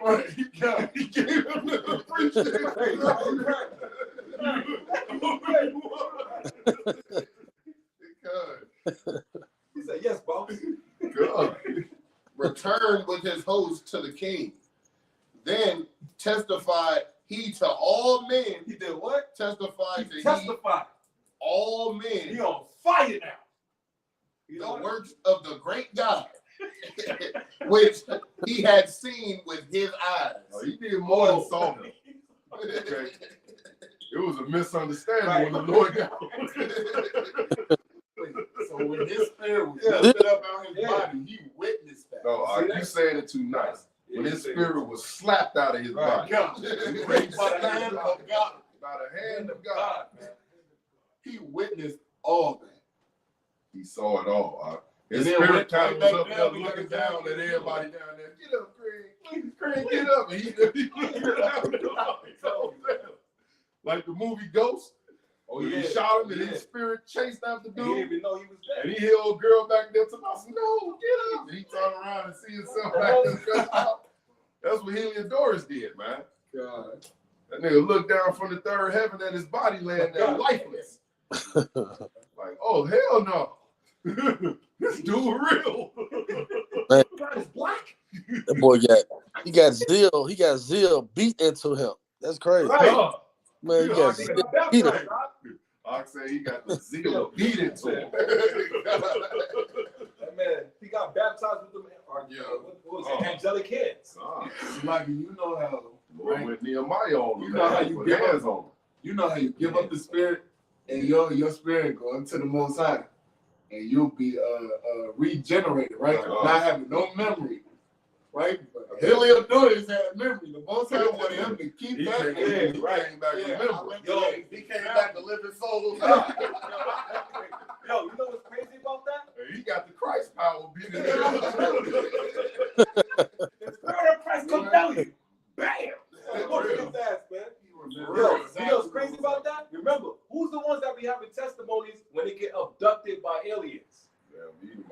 C: Right, he gave him the
A: He said, "Yes, boss."
E: God.
B: Returned with his host to the king. Then testified he to all men.
A: He did what?
B: Testified
A: He
B: to
A: testified.
B: all
A: He
B: men
A: on fire now. You know
B: the
A: what?
B: works of the great God, which he had seen with his eyes.
E: Oh, he did more than saw him. Okay. It was a misunderstanding
A: Right.
E: when the Lord got
C: So when his spirit was
A: Yeah.
C: lifted up out his
A: Yeah.
C: body, he witnessed that.
E: No, you saying it too nice. When his spirit was slapped out of his
A: Right.
E: body.
C: God,
A: Great
C: by the hand of God,
E: By the hand of God.
A: man.
C: he witnessed all that.
E: He saw it all. His
C: And then
E: spirit
C: went
E: kind of
C: back
E: was up
C: down,
E: there
C: we
E: looking
C: got
E: down
C: down
E: at
C: to
E: everybody down there. Get up, Craig. Craig, get up. And he like the movie Ghost.
A: Oh,
E: When
A: yeah.
E: he shot him and
A: Yeah.
E: his spirit chased after
A: And he didn't
E: dude.
A: even know he was
E: And
A: dead.
E: he held old girl back there to us. No, get up. And he turned around and see himself back there. That's what Heliodorus did, man.
A: God.
E: That nigga looked down from the third heaven at his body laying there lifeless. Like, oh, hell no. This dude real.
A: God is black.
G: That boy got zeal beat into him. That's crazy.
A: Right.
G: Man, he got zeal beat him.
E: I say he got the zeal beat into him.
A: That man, he got baptized with them.
B: Yeah.
A: What was it? Angelic hands.
C: Like you know how,
E: Lord went Nehemiah on him.
C: You know how
E: man,
C: you
E: put
C: give
E: hands
C: up.
E: on him.
C: you know how you give up the spirit and your spirit go into the Most High, and you'll be regenerated, right?
E: Right.
C: Not having no memory, right? But Heliodorus had memory. The Most High wanted him to keep
E: He
C: that.
E: came,
C: memory.
E: he came back
C: Yeah,
E: remember.
B: Yo, he came back to living soul.
A: Yo, you know what's crazy about that?
E: He got the Christ power beating him.
A: The spirit of Christ compels you. Bam! Look at his ass, man. Yo, you know what's crazy about that? Remember, who's the ones that be having testimonies when they get abducted by aliens?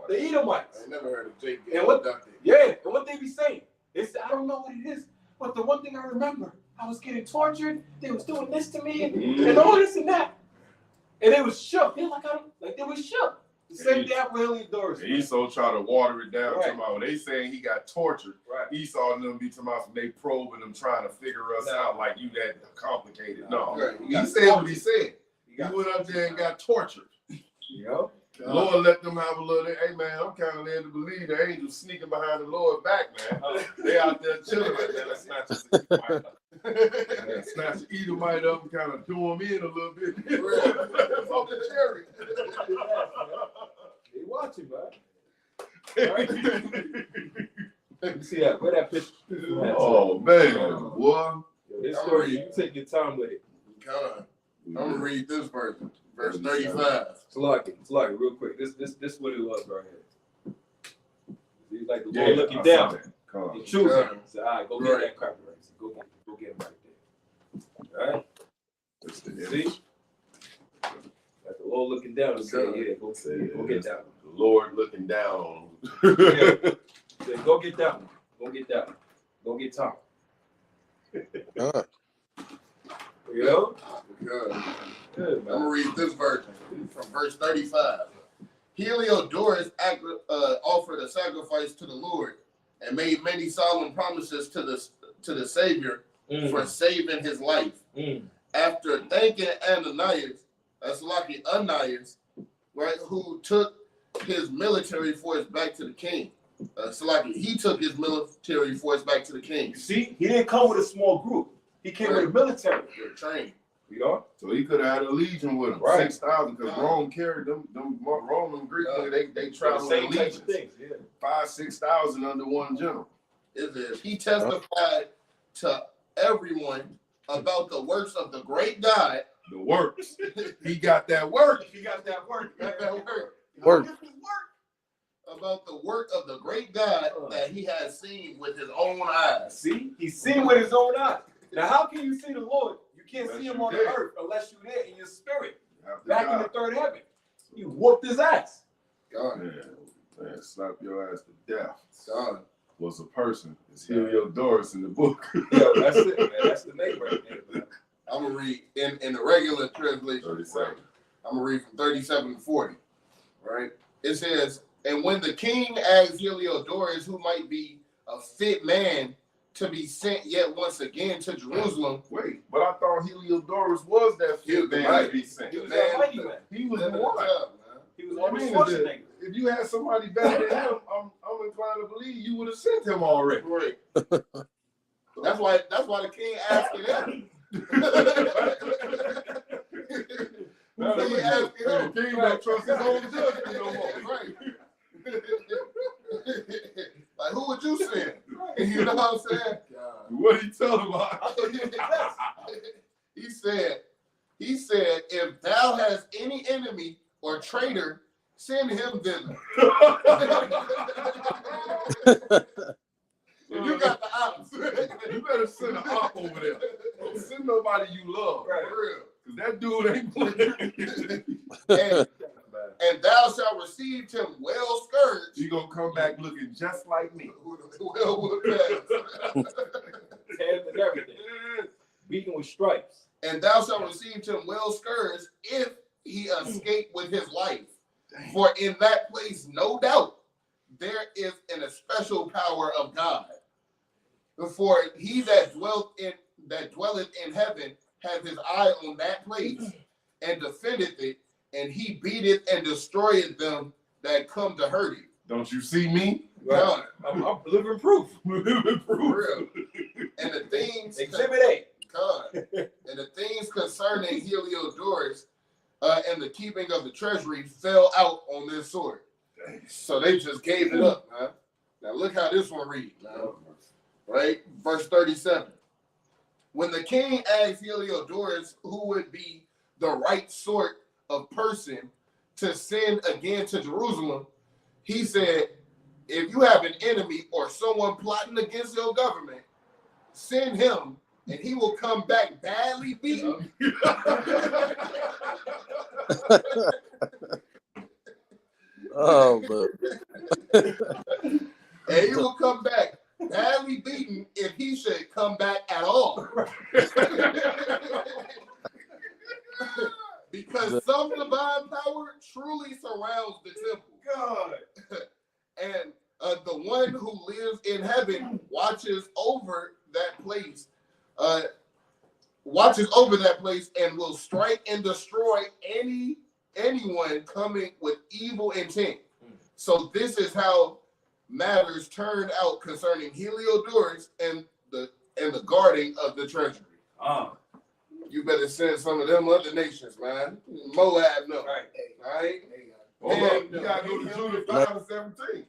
A: The Edomites.
F: I ain't never heard of Jake
A: And
F: getting
A: what-
F: abducted.
A: Yeah, and what they be saying? They say, I don't know what it is, but the one thing I remember, I was getting tortured, they was doing this to me, and all this and that. And they was shook. They were like they was shook. The same thing happened with Heliodorus.
E: Esau tried to water it down.
A: Right.
E: Talking about, they saying he got tortured.
A: Right.
E: Esau and them be talking about they probing them, trying to figure us out like you that complicated. No,
F: Right,
E: he said what he said. He went up there and got tortured.
A: You know?
E: The Lord let them have a little. Hey man, I'm kind of led to believe the angels sneaking behind the Lord back, man. They out there chilling like that. Let's snatch the Edomite up. Snatch the Edomite up and kind of do him in a little bit. Off the cherry.
A: They watching, man. You see that? Where that picture?
E: Oh man, boy.
A: This story, you take your time with it.
B: God, I'm gonna read this verse, verse 35.
A: It's like real quick. This what it was right here. He's like the Lord looking down. He choosing.
B: Yeah.
A: He said, all right, go get that crap right. Go get him right there. All right? See? Like the Lord looking down and saying, yeah, go get that one.
E: The Lord looking down on him.
A: Say, go get that one. Go get that one. Go get Tom. You know?
B: God.
A: Good,
B: I'm gonna
A: man.
B: read this verse from verse 35. Heliodorus offered a sacrifice to the Lord and made many solemn promises to the Savior for saving his life. After thanking Ananias, right, who took his military force back to the king. He took his military force back to the king.
A: You see, he didn't come with a small group. He came with a military.
B: They're trained.
A: You know?
E: So he could have had a legion with him,
A: Right.
E: 6,000, because Rome carried them Roman Greek. They traveled in
A: Same types
E: legions,
A: of things. Yeah.
E: 5,000-6,000 under one general.
B: He testified to everyone about the works of the great God.
E: The works. He got that work.
A: He got that work.
B: That work.
G: Work.
B: About the work of the great God that he has seen with his own eyes.
A: See, he's seen with his own eyes. Now, how can you see the Lord? You can't
E: Unless
A: see him
E: you
A: on the
E: there.
A: earth unless you're there in your spirit,
E: You have to
A: back in
E: die.
A: the third heaven. You whooped his ass.
B: God,
E: Man, slap your ass to death.
B: God.
E: Was a person. It's Heliodorus in the book.
A: Yeah, that's it, man. That's the name right there, man.
B: I'm gonna read in the regular translation.
E: 37.
B: I'm gonna read from 37 to 40. Right? It says, and when the king asked Heliodorus, who might be a fit man to be sent yet once again to Jerusalem,
E: Wait, but I thought Heliodorus was that fit man to be sent.
A: He was that mighty man.
E: He was
B: Live
E: the
B: in the
E: one.
B: job, man.
A: He was
E: I
A: Arnold
E: mean,
A: Schwarzenegger.
E: if you had somebody better than him, I'm inclined to believe you would have sent him already.
B: Right. That's why the king asking him.
E: Now,
B: He asking him.
E: the king don't trust his own judgment no more.
B: Right. Like, who would you send? You know what I'm saying?
E: What he tell him?
A: I thought he was the best.
B: He said, if thou hast any enemy or traitor, send him thither. You got the ops.
E: You better send an op over there. Don't send nobody you love.
A: Right.
B: For real.
E: Because that dude ain't playing.
B: And thou shalt receive him well scourged.
E: He gonna come back looking just like me.
B: Well whooped ass.
A: Hands and everything. Beaten with stripes.
B: And thou shalt receive him well scourged if he escape with his life. For in that place, no doubt, there is an especial power of God. For he that dwelleth in heaven hath his eye on that place, and defendeth it, and he beateth and destroyeth them that come to hurt him.
E: Don't you see me?
B: God,
A: I'm living proof.
E: Living
B: for
E: proof.
B: real. And the things
A: Exhibit 8.
B: God, and the things concerning Heliodorus and the keeping of the treasury fell out on this sword. So they just gave it up, man. Now look how this one reads, man. right? Verse 37. When the king asked Heliodorus who would be the right sort of person to send again to Jerusalem, he said, if you have an enemy or someone plotting against your government, send him and he will come back badly beaten.
G: Oh, but
B: And he will come back badly beaten if he should come back at all. Because some divine power truly surrounds the temple.
A: God.
B: And the one who lives in heaven watches over that place, and will strike and destroy anyone coming with evil intent. So this is how matters turned out concerning Heliodorus and the guarding of the treasury. You better send some of them other nations, man. Moab, no.
A: Right.
B: All right?
E: Hold up, you gotta go to Judah 5:17.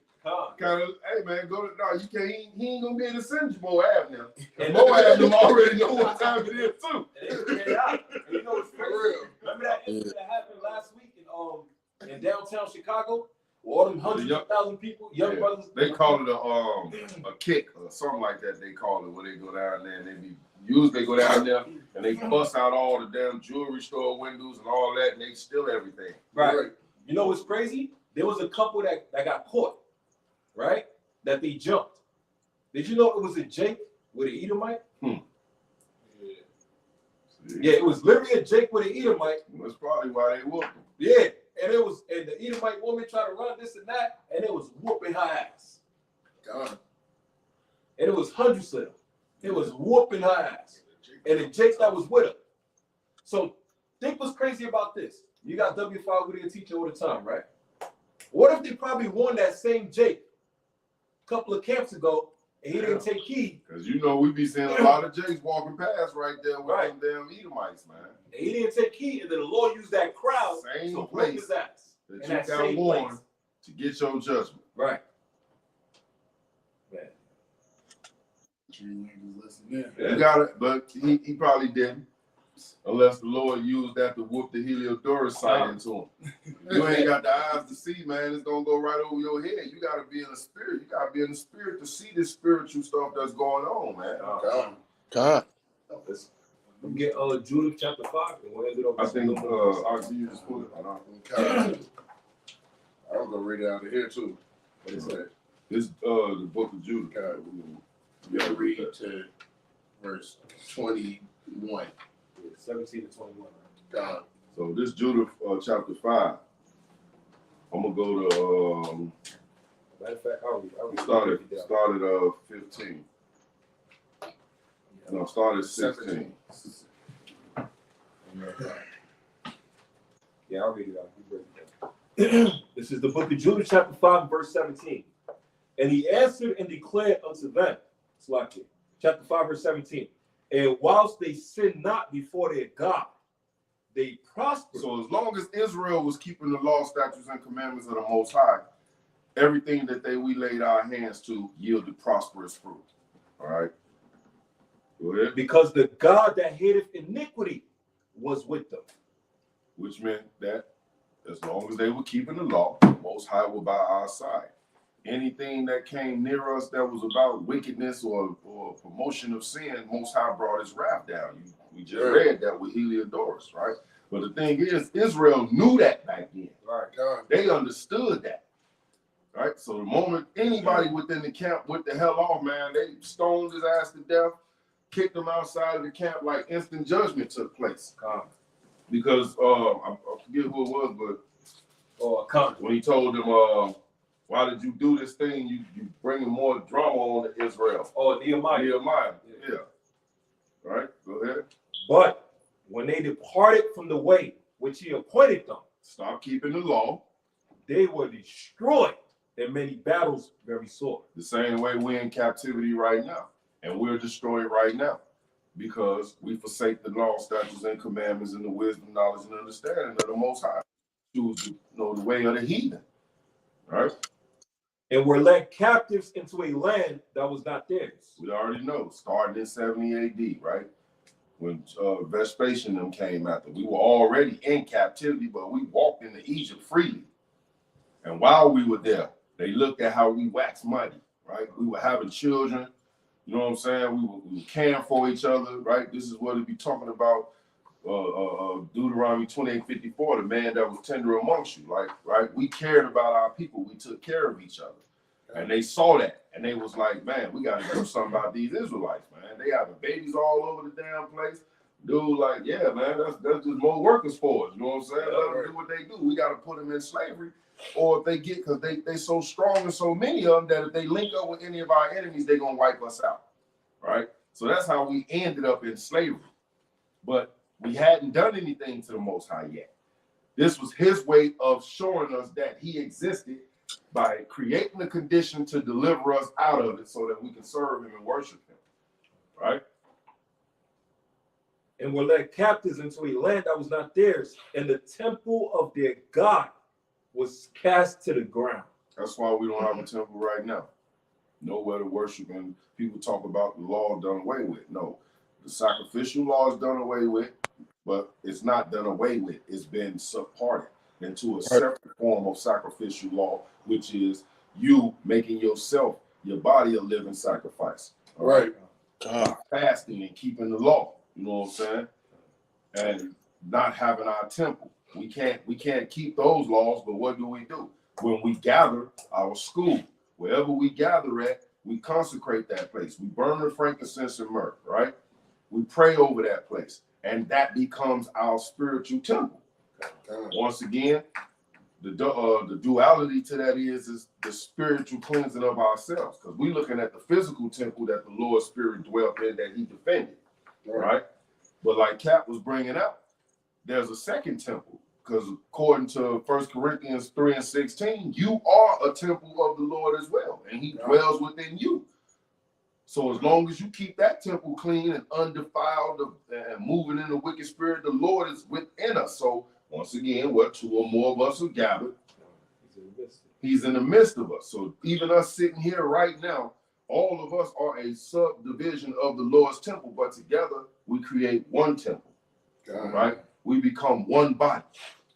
E: Kind of, hey man, go to no. You can't. He ain't gonna be able to send you Moab now. And Moab them already know what time it is too.
A: You know what's
B: For real.
A: Remember that incident that happened last week in downtown Chicago? All them hundreds of thousand people, young brothers.
E: They call it a kick or something like that. They call it when they go down there and they go down there and they bust out all the damn jewelry store windows and all that and they steal everything.
A: Right. You know what's crazy? There was a couple that got caught, right? That they jumped. Did you know it was a Jake with an Edomite? Yeah, it was literally a Jake with an Edomite.
E: That's probably why they whooped him.
A: Yeah, and the Edomite woman tried to run this and that, and it was whooping her ass.
B: God.
A: And it was hundreds of them. It was whooping her ass. And the Jakes that was with her. So think what's crazy about this. You got W5 with your teacher all the time, right? What if they probably won that same Jake a couple of camps ago and he didn't take heed?
E: Because you know we be seeing a lot of Jakes walking past right there with them damn Edomites, man.
A: And he didn't take heed, and then the Lord used that crowd
E: Same
A: to whoop
E: place
A: his ass.
E: that
A: In
E: you
A: that
E: got
A: same
E: warned
A: place.
E: to get your judgment.
A: Right.
E: You got it, but he probably didn't. Unless the Lord used that to whoop the Heliodorus sight into him. You ain't got the eyes to see, man. It's gonna go right over your head. You gotta be in the spirit. You gotta be in the spirit to see this spiritual stuff that's going on, man.
G: God.
A: Let's get Judah chapter 5 and we'll end it up.
E: I think I'll see you just pull it.
F: I'm gonna read it out of here too. What is that?
E: This the book of Judah.
F: Okay. You gotta read to verse 21.
A: 17 to 21.
F: God.
E: So this Judah chapter 5. I'm gonna go to
A: Matter of fact, I'll
E: started 15. No, started 16.
A: Yeah, I'll read it out. You break it down. This is the book of Judah, chapter 5, verse 17. And he answered and declared unto them, Slakia, chapter 5, verse 17. And whilst they sin not before their God, they prosper.
E: So as long as Israel was keeping the law, statutes, and commandments of the Most High, everything that we laid our hands to yielded prosperous fruit. All right. Go ahead.
A: Because the God that hateth iniquity was with them.
E: Which meant that as long as they were keeping the law, the Most High were by our side. Anything that came near us that was about wickedness or promotion of sin, Most High brought his wrath down. We just read that with Heliodorus, right? But the thing is, Israel knew that back then.
A: Right.
F: God.
E: They understood that, right? So the moment anybody within the camp went the hell off, man, they stoned his ass to death, kicked him outside of the camp, like instant judgment took place. Because I forget who it was, but when he told them, why did you do this thing? You bringing more drama on to Israel.
A: Oh, Nehemiah.
E: Yeah. Right? Go ahead.
A: But when they departed from the way which he appointed them,
E: Stop keeping the law.
A: they were destroyed in many battles very sore.
E: The same way we're in captivity right now. And we're destroyed right now. Because we forsake the law, statutes, and commandments and the wisdom, knowledge, and understanding of the Most High. Choose the way of the heathen. Right?
A: and were led captives into a land that was not theirs.
E: We already know, starting in 70 AD, right? When Vespasian them came after. We were already in captivity, but we walked into Egypt freely. And while we were there, they looked at how we waxed mighty, right? We were having children, you know what I'm saying? We were caring for each other, right? This is what it be talking about, Deuteronomy 28:54, the man that was tender amongst you, like, right? We cared about our people. We took care of each other. And they saw that, and they was like, man, we got to do something about these Israelites, man. They having babies all over the damn place. Dude, like, yeah, man, that's just more workers for us. You know what I'm saying? Let them do what they do. We got to put them in slavery. Or if they get, because they so strong and so many of them that if they link up with any of our enemies, they're going to wipe us out, right? So that's how we ended up in slavery. But we hadn't done anything to the Most High yet. This was his way of showing us that he existed by creating the condition to deliver us out of it so that we can serve him and worship him, right?
A: And were led captives into a land that was not theirs, and the temple of their God was cast to the ground.
E: That's why we don't have a temple right now. Nowhere to worship, and people talk about the law done away with. No, the sacrificial law is done away with, but it's not done away with. It's been subparted into a separate form of sacrificial law, which is you making yourself, your body, a living sacrifice. All right. Fasting and keeping the law. You know what I'm saying? And not having our temple. We can't keep those laws, but what do? When we gather, our school, wherever we gather at, we consecrate that place. We burn the frankincense and myrrh, right? We pray over that place, and that becomes our spiritual temple. Once again, the duality to that is the spiritual cleansing of ourselves, because we're looking at the physical temple that the Lord's Spirit dwelt in, that he defended, right? But like Cap was bringing out, there's a second temple, because according to 1 Corinthians 3:16, you are a temple of the Lord as well, and he dwells within you. So as long as you keep that temple clean and undefiled and moving in the wicked spirit, the Lord is within us. So once again, where two or more of us are gathered, he's in the midst of us. So even us sitting here right now, all of us are a subdivision of the Lord's temple, but together we create one temple, right? We become one body.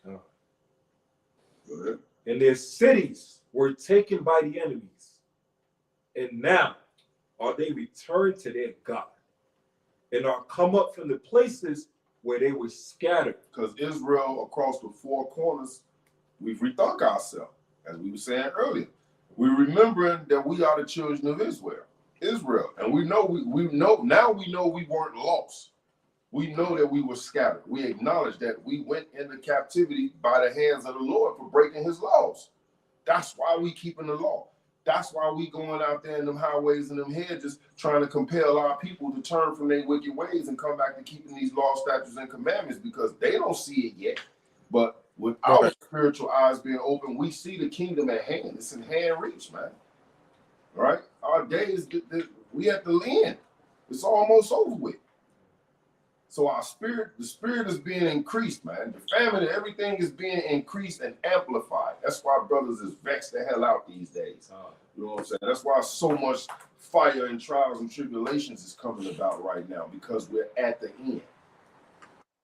E: Go ahead.
A: And their cities were taken by the enemies. And now are they returned to their God and are come up from the places where they were scattered.
E: Because Israel, across the four corners, we've rethunk ourselves, as we were saying earlier. We're remembering that we are the children of Israel, and we know we weren't lost. We know that we were scattered. We acknowledge that we went into captivity by the hands of the Lord for breaking his laws. That's why we keeping the law. That's why we going out there in them highways and them hedges trying to compel our people to turn from their wicked ways and come back to keeping these laws, statutes, and commandments, because they don't see it yet. But with our spiritual eyes being open, we see the kingdom at hand. It's in hand reach, man. All right? Our days, we at the end. It's almost over with. So our spirit, the spirit is being increased, man. The family, everything is being increased and amplified. That's why brothers is vexed the hell out these days. You know what I'm saying? That's why so much fire and trials and tribulations is coming about right now, because we're at the end,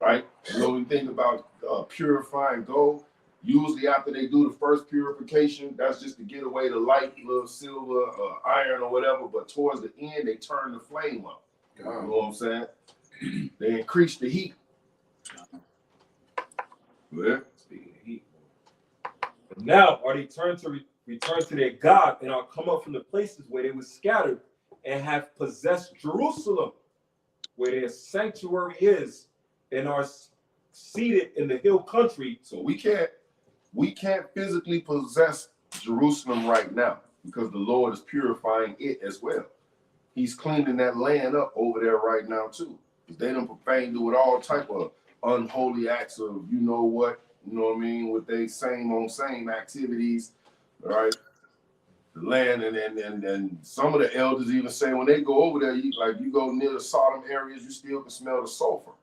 E: right? You know, we think about purifying gold. Usually after they do the first purification, that's just to get away the light, little silver, iron or whatever. But towards the end, they turn the flame up. You know what I'm saying? They increase the heat. Yeah.
A: Speaking of heat. But now are they return to their God and are come up from the places where they were scattered and have possessed Jerusalem, where their sanctuary is, and are seated in the hill country.
E: So we can't physically possess Jerusalem right now, because the Lord is purifying it as well. He's cleaning that land up over there right now too. They done profaned it with all type of unholy acts of you know what I mean, with they same on same activities, right? The land and some of the elders even say when they go over there, you go near the Sodom areas, you still can smell the sulfur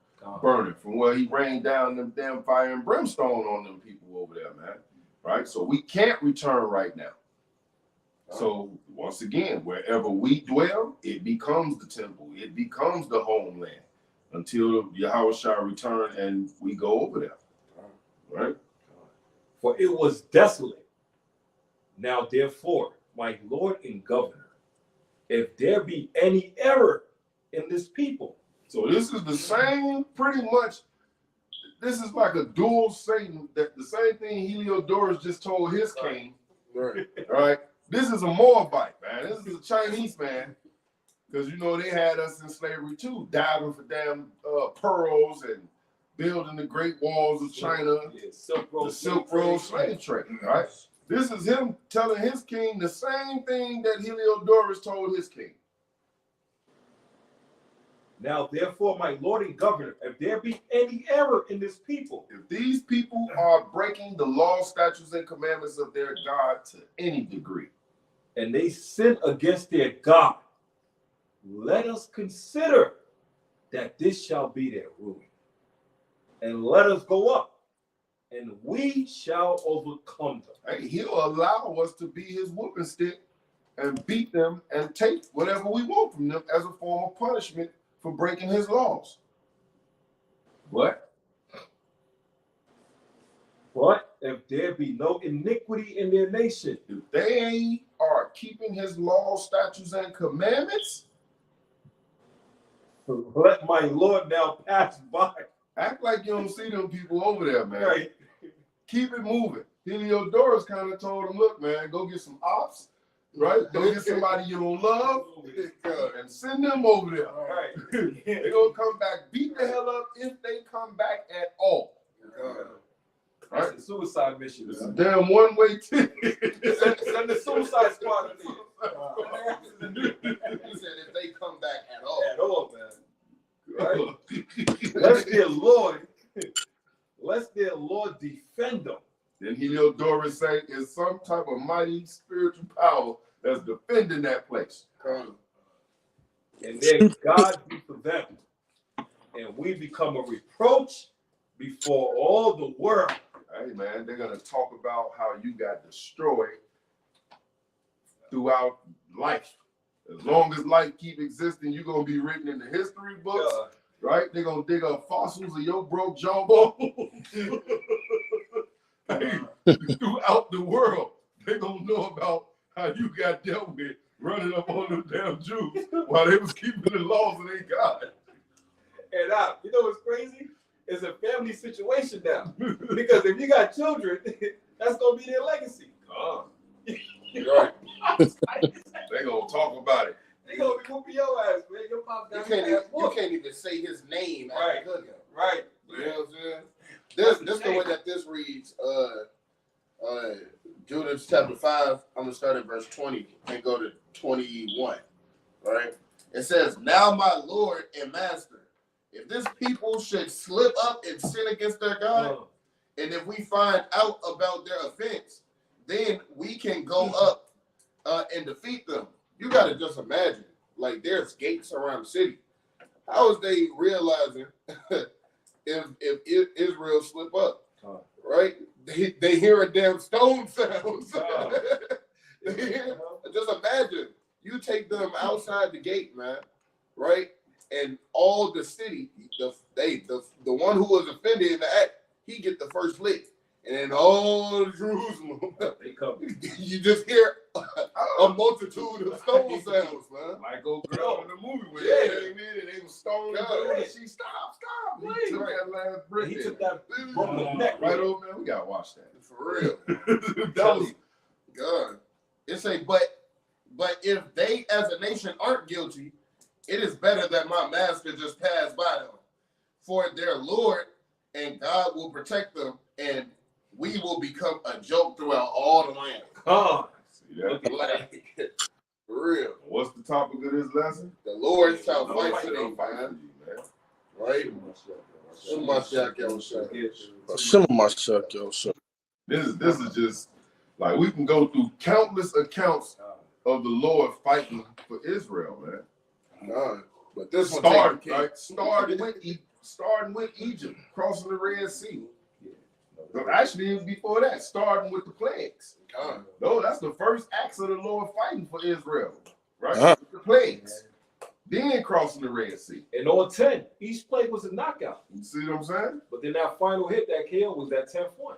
E: burning from where he rained down them damn fire and brimstone on them people over there, man. Right? So we can't return right now. So once again, wherever we dwell, it becomes the temple. It becomes the homeland until Yahweh shall return and we go over there. Right?
A: For it was desolate. Now therefore, my Lord and Governor, if there be any error in this people.
E: So this is the same, pretty much. This is like a dual Satan. That the same thing Heliodorus just told his king.
F: Right.
E: Right? This is a Moabite, man. This is a Chinese man. Because you know they had us in slavery too, diving for damn pearls and building the great walls of China,
A: Yeah, Silk Road,
E: the Silk Road slave trade, right? This is him telling his king the same thing that Heliodorus told his king.
A: Now therefore, my Lord and Governor, if there be any error in this people,
E: If these people are breaking the law, statutes, and commandments of their God to any degree,
A: and they sin against their God, let us consider that this shall be their ruin. And let us go up, and we shall overcome them.
E: hey, he'll allow us to be his whooping stick and beat them and take whatever we want from them as a form of punishment for breaking his laws.
A: What? But if there be no iniquity in their nation,
E: If they are keeping his laws, statutes, and commandments,
A: let my Lord now pass by.
E: act like you don't see them people over there, man.
A: Right.
E: Keep it moving. Heliodorus kind of told him, look, man, go get some ops, right? Go get somebody you don't love and send them over there.
A: Right.
E: They're going to come back, beat the hell up if they come back at all.
A: That's a suicide mission.
E: It's a damn one-way ticket.
A: Send the suicide squad in
B: He said if they come back at all.
A: there. At all, man. Right? Let their Lord defend them.
E: Then Heliodorus say is some type of mighty spiritual power that's defending that place.
A: And their God be for them. And we become a reproach before all the world.
E: Hey man, they're gonna talk about how you got destroyed throughout life. As long as life keep existing, you're gonna be written in the history books, right? They're gonna dig up fossils of your broke jawbone. Throughout the world, they're gonna know about how you got dealt with running up on them damn Jews while they was keeping the laws of their God.
A: And you know what's crazy? It's a family situation now. Because if you got children, that's gonna be their legacy.
B: Right.
E: They gonna talk about it.
A: They gonna be whooping your ass, man. Your pop
B: You
A: got
B: can't even say his name at
A: Right.
B: the cookout.
A: Right.
B: You know what I'm saying? This the way that this reads. Judah chapter 5, I'm gonna start at verse 20 and go to 21. Right? It says, now my Lord and Master, if this people should slip up and sin against their God, and if we find out about their offense, then we can go up and defeat them. You gotta just imagine, like there's gates around the city. How is they realizing if Israel slip up, right? They hear a damn stone sound. They hear, just imagine you take them outside the gate, man, right? And all the city, the one who was offended in the act, he get the first lick, and then all of Jerusalem,
A: They come.
B: you just hear a multitude of stone sounds, man.
E: Like old girl in the movie where
A: Yeah.
E: they came in and they was stoning
B: Yeah.
E: her and she stop. He
A: Right.
E: took that last breath.
A: He
E: in.
A: took that from the neck.
E: Right over there. We gotta watch that.
B: For real.
E: That was
B: God. It say, but if they as a nation aren't guilty, it is better that my master just pass by them. For their Lord and God will protect them, and we will become a joke throughout all the land.
E: see that.
B: Like, for real.
E: What's the topic of this lesson?
B: The Lord shall
E: No
B: fight
E: fight,
B: for
E: no
B: them,
E: fight for
B: man.
E: you, man.
B: Right?
E: This is just like we can go through countless accounts of the Lord fighting for Israel, man.
B: God. But this one
E: Starting with Egypt, crossing the Red Sea. So actually, it was before that, starting with the plagues.
F: God.
E: No, that's the first acts of the Lord fighting for Israel, right?
G: Uh-huh.
E: The plagues. Then crossing the Red Sea.
A: And on 10, each plague was a knockout.
E: You see what I'm saying?
A: But then that final hit that killed was that 10th one.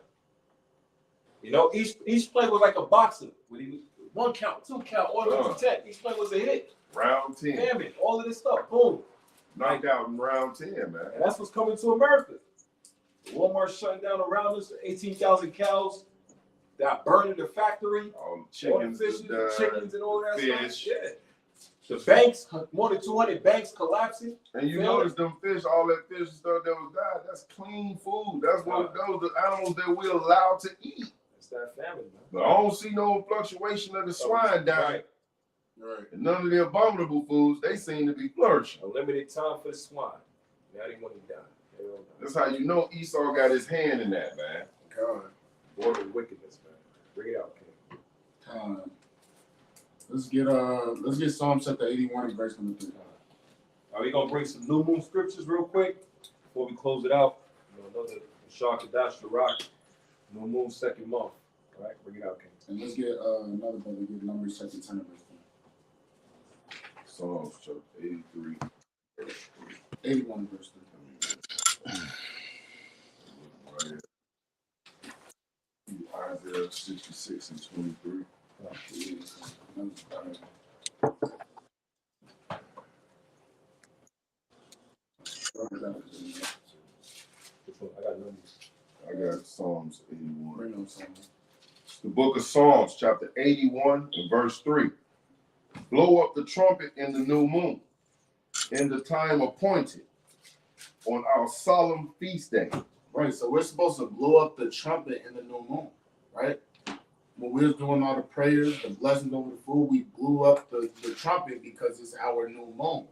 A: You know, each play was like a boxer. When he was 1 count, 2 count, all the way to 10. Each play was a hit.
E: Round 10.
A: Damn it, all of this stuff, boom.
E: Knocked out in round 10, man.
A: And that's what's coming to America. Walmart shutting down around us, 18,000 cows that burning the factory,
E: All the
A: all the
E: chickens,
A: fishes, the
E: the
A: chickens, and all that
E: fish.
A: stuff. Yeah. The banks, more than 200 banks collapsing.
E: And you
A: Feel
E: notice them fish, all that fish and stuff that was died, that's clean food. That's what those the animals that we're allowed to eat.
A: It's that famine, man.
E: But I don't see no fluctuation of the swine dying.
F: Right.
E: And none of the abominable foods, they seem to be flourishing.
A: A limited time for the swine. Now they want to die. Hell no.
E: That's how you know Esau got his hand in that, man.
F: God.
A: Border of wickedness, man. Bring it out, King.
C: Let's get Psalm chapter 81 and verse number 3.
A: Are we gonna bring some new moon scriptures real quick before we close it out? You know, another Shah Kadash Rock, new moon 2nd month. All right, bring it out, King.
C: And let's get another brother, get Numbers chapter 10 and verse 3.
E: Psalms chapter 83.
C: 81 and verse 3.
E: Isaiah 66 and 23.
A: Which one? I got numbers.
E: I got Psalms 81.
C: Bring on Psalm.
E: The book of Psalms, chapter 81 and verse 3. Blow up the trumpet in the new moon, in the time appointed, on our solemn feast day.
C: Right, so we're supposed to blow up the trumpet in the new moon, right? When we was doing all the prayers, the blessings over the food, we blew up the trumpet because it's our new moon,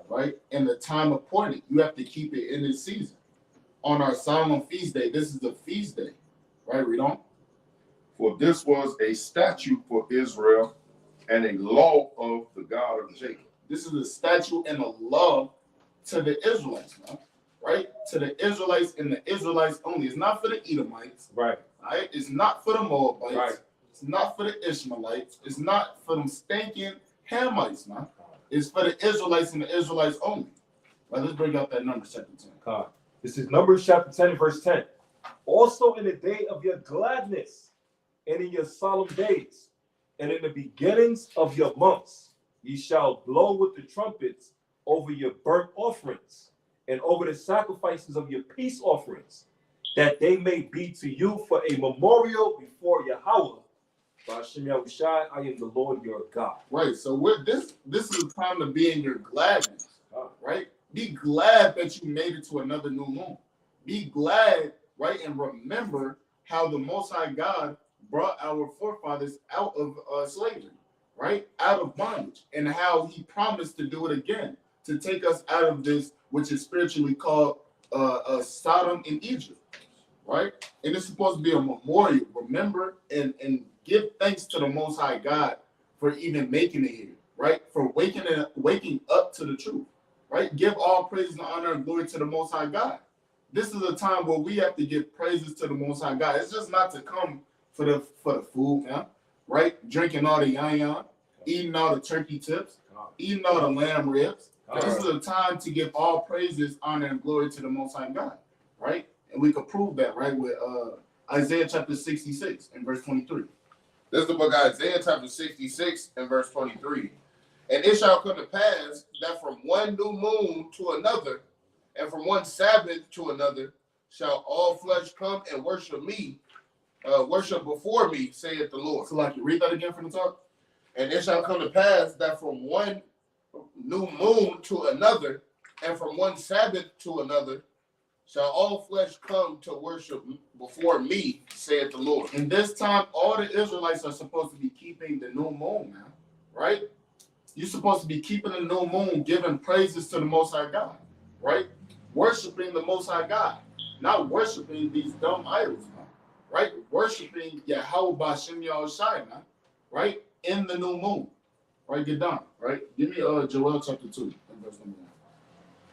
C: right? And the time appointed, you have to keep it in this season. On our solemn feast day, this is the feast day, right? Read on.
E: For this was a statute for Israel and a law of the God of Jacob.
C: This is a statute and a law to the Israelites, man, right? To the Israelites and the Israelites only. It's not for the Edomites,
A: Right.
C: right? It's not for the Moabites.
A: Right.
C: It's not for the Ishmaelites. It's not for them stinking Hamites, man. It's for the Israelites and the Israelites only. Right, let's bring out that number chapter 10.
A: God. This is Numbers chapter 10 and verse 10. Also in the day of your gladness and in your solemn days and in the beginnings of your months, ye shall blow with the trumpets over your burnt offerings and over the sacrifices of your peace offerings, that they may be to you for a memorial before Yahweh. Ba'ashem Yahushai, I am the Lord your God.
C: Right, so this is a time to be in your gladness, right? Be glad that you made it to another new moon. Be glad, right, and remember how the Most High God brought our forefathers out of slavery, right, out of bondage, and how He promised to do it again, to take us out of this, which is spiritually called Sodom and Egypt, right? And it's supposed to be a memorial. Remember and give thanks to the Most High God for even making it here, right? For waking up to the truth, right? Give all praise and honor and glory to the Most High God. This is a time where we have to give praises to the Most High God. It's just not to come for the food, man, right? Drinking all the yan, eating all the turkey tips, eating all the lamb ribs. This is a time to give all praises, honor, and glory to the Most High God, right? And we could prove that, right, with Isaiah chapter 66 and verse 23.
B: This is the book of Isaiah chapter 66 and verse 23. And it shall come to pass that from one new moon to another, and from one Sabbath to another, shall all flesh come and worship me, worship before me, saith the Lord.
C: So, like, you read that again from the top.
B: And it shall come to pass that from one new moon to another, and from one Sabbath to another, shall all flesh come to worship before me, saith the Lord.
C: In this time, all the Israelites are supposed to be keeping the new moon, man, right? You're supposed to be keeping the new moon, giving praises to the Most High God, right? Worshiping the Most High God, not worshiping these dumb idols, man, right? Worshiping Yahweh Ba'ashem Yahushai, man, right? In the new moon, right? Get down, right? Give me Joel chapter 2, verse number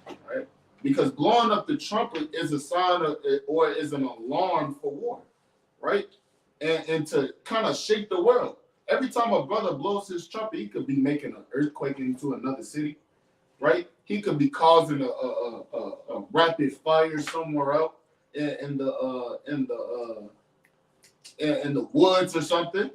C: 1, right? because blowing up the trumpet is a sign of, or is an alarm for war, right? And to kind of shake the world. Every time a brother blows his trumpet, he could be making an earthquake into another city, right? He could be causing a rapid fire somewhere else in the woods or something,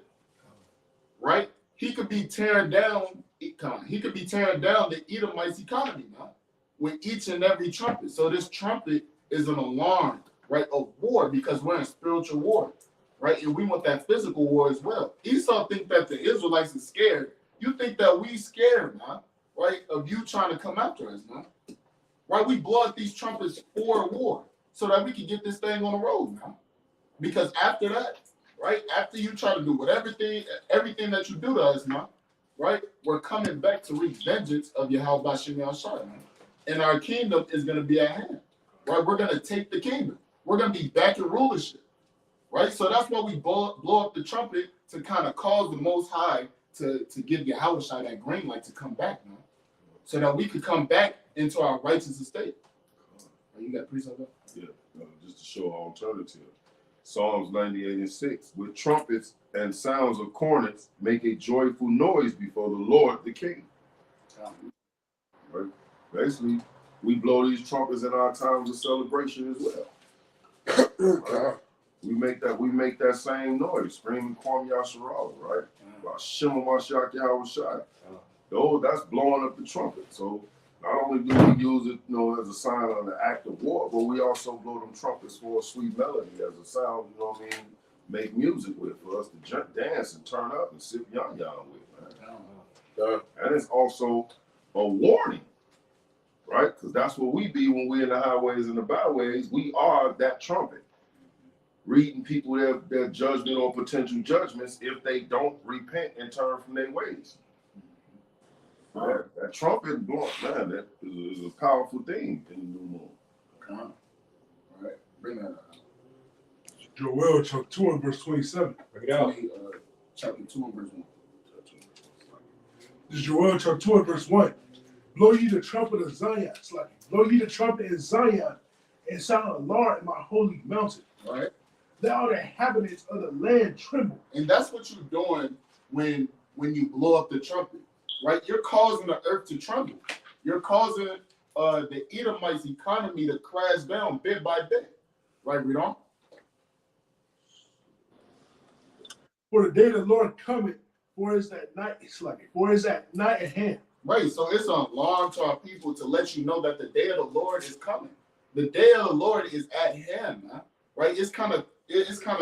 C: right? He could be tearing down. He could be tearing down the Edomites' economy now with each and every trumpet. So this trumpet is an alarm, right, of war, because we're in spiritual war, right? And we want that physical war as well. Esau think that the Israelites are scared. You think that we scared, man, right, of you trying to come after us, man? Right? We blow out these trumpets for war so that we can get this thing on the road, man. Because after that, right, after you try to do everything that you do to us, man, right, we're coming back to wreak vengeance of Yahweh Bashem Yahshua, man. And our kingdom is going to be at hand, right? We're going to take the kingdom. We're going to be back in rulership, right? So that's why we blow up the trumpet, to kind of cause the Most High to give Yahweh that green light to come back, man, so that we could come back into our righteous estate. You got precept up?
E: Yeah, just to show alternative. Psalms 98:6. With trumpets and sounds of cornets, make a joyful noise before the Lord the King. Right? Basically, we blow these trumpets in our times of celebration as well. Right? We make that same noise, screaming Kwam Yasharala, right? Shema Mashiach Yahweh Shai. That's blowing up the trumpet. So not only do we use it, as a sign of the act of war, but we also blow them trumpets for a sweet melody as a sound, make music with, for us to dance and turn up and sip yum with, man. And it's also a warning, right? Because that's what we be when we're in the highways and the byways. We are that trumpet, reading people their judgment or potential judgments if they don't repent and turn from their ways. That trumpet blowing, man, that is a powerful thing in the new moon.
C: All right, bring that up.
D: Joel chapter 2 and verse 27.
A: Bring it out.
C: Chapter 2 and verse 1.
D: This is Joel chapter 2 and verse 1. Blow ye the trumpet of Zion. It's like, blow ye the trumpet in Zion and sound alarm in my holy mountain.
C: All right.
D: Let all the inhabitants of the land tremble.
C: And that's what you're doing when you blow up the trumpet, right? You're causing the earth to tremble. You're causing the Edomites' economy to crash down bit by bit, right? We don't.
D: For the day of the Lord cometh, for is that night for is that night at hand.
C: Right. So it's an alarm to our people to let you know that the day of the Lord is coming. The day of the Lord is at hand, man. Right? It's kind of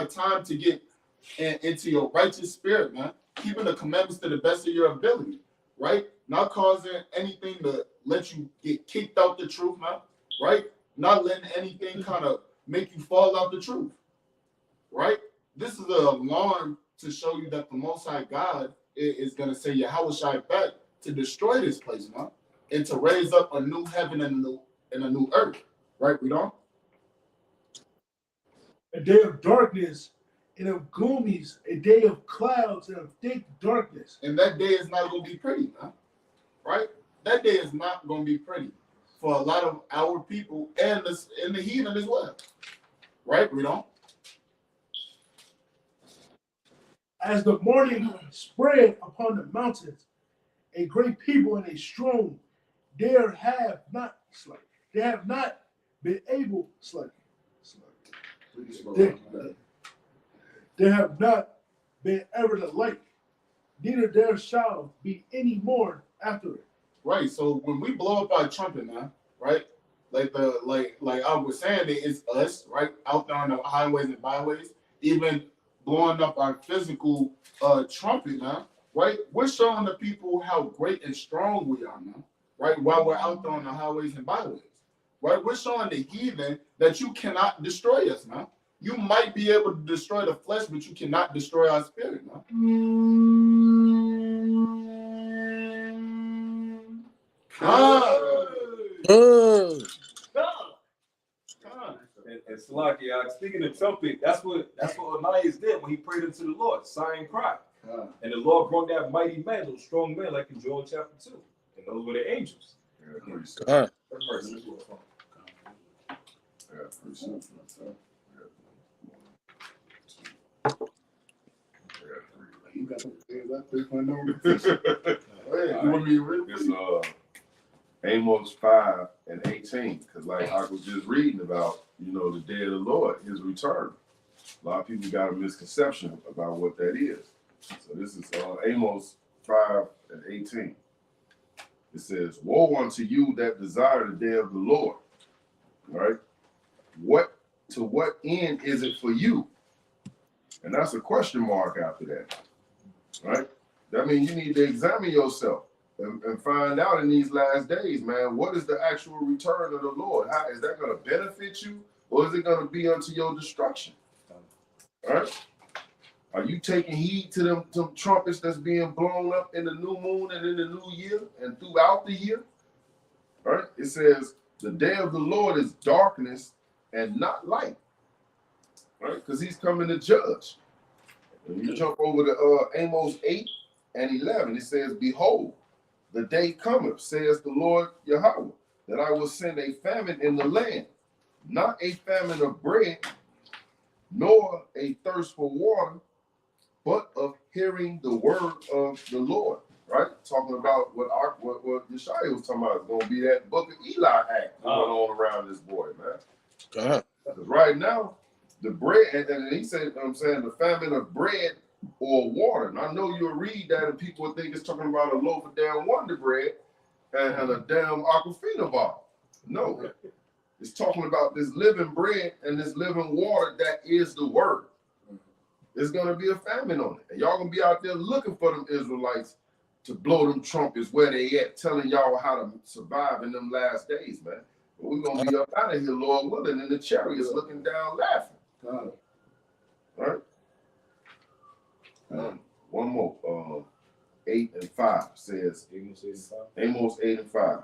C: time to get into your righteous spirit, man. Keeping the commandments to the best of your ability, right? Not causing anything to let you get kicked out the truth, man. Right? Not letting anything kind of make you fall out the truth, right? This is an alarm to show you that the Most High God is going to say Yahweh Shai back to destroy this place, man, and to raise up a new heaven and a new earth, right? We don't.
D: A day of darkness and of gloomies, a day of clouds and of thick darkness.
C: And that day is not going to be pretty, man, right? That day is not going to be pretty for a lot of our people and the heathen as well, right? We don't.
D: As the morning spread upon the mountains, a great people and a strong, they have not been able they have not been ever the like, neither there shall be any more after it.
C: Right. So when we blow up our trumpet, man, right? Like I was saying, it's us, right, out there on the highways and byways, even blowing up our physical trumpet, man, right? We're showing the people how great and strong we are, man, right? While we're out there on the highways and byways, right? We're showing the heathen that you cannot destroy us, man. You might be able to destroy the flesh, but you cannot destroy our spirit, man.
A: And Salaki, speaking of trumpet, that's what Onias did when he prayed unto the Lord, sighing cry. And the Lord brought that mighty man, those strong men, like in Joel chapter 2. And those were the angels.
E: Yeah, pretty soon.
C: You got some things I think I know. Hey, you want me to read?
E: It's Amos 5:18, because like I was just reading about, the day of the Lord, his return. A lot of people got a misconception about what that is. So this is Amos 5:18. It says, "Woe unto you that desire the day of the Lord." Right? To what end is it for you? And that's a question mark after that. Right? That means you need to examine yourself and find out in these last days, man, what is the actual return of the Lord? How is that going to benefit you, or is it going to be unto your destruction? All right? Are you taking heed to them trumpets that's being blown up in the new moon and in the new year and throughout the year? All right? It says, the day of the Lord is darkness and not light. Right? Because he's coming to judge. When you jump over to Amos 8:11, it says, "Behold, the day cometh, says the Lord Yahweh, that I will send a famine in the land, not a famine of bread, nor a thirst for water, but of hearing the word of the Lord." Right? Talking about what Yeshua was talking about. It's going to be that Book of Eli act going on around this boy, man.
G: Uh-huh.
E: Because right now, the bread, and he said, the famine of bread or water. And I know you'll read that and people will think it's talking about a loaf of damn Wonder Bread and a damn Aquafina bottle. No. It's talking about this living bread and this living water that is the word. There's going to be a famine on it. And y'all going to be out there looking for them Israelites to blow them trumpets where they at, telling y'all how to survive in them last days, man. But we're going to be up out of here, Lord willing, in the chariots looking down laughing. All right? One more. 8 and 5 says, Amos 8 and 5,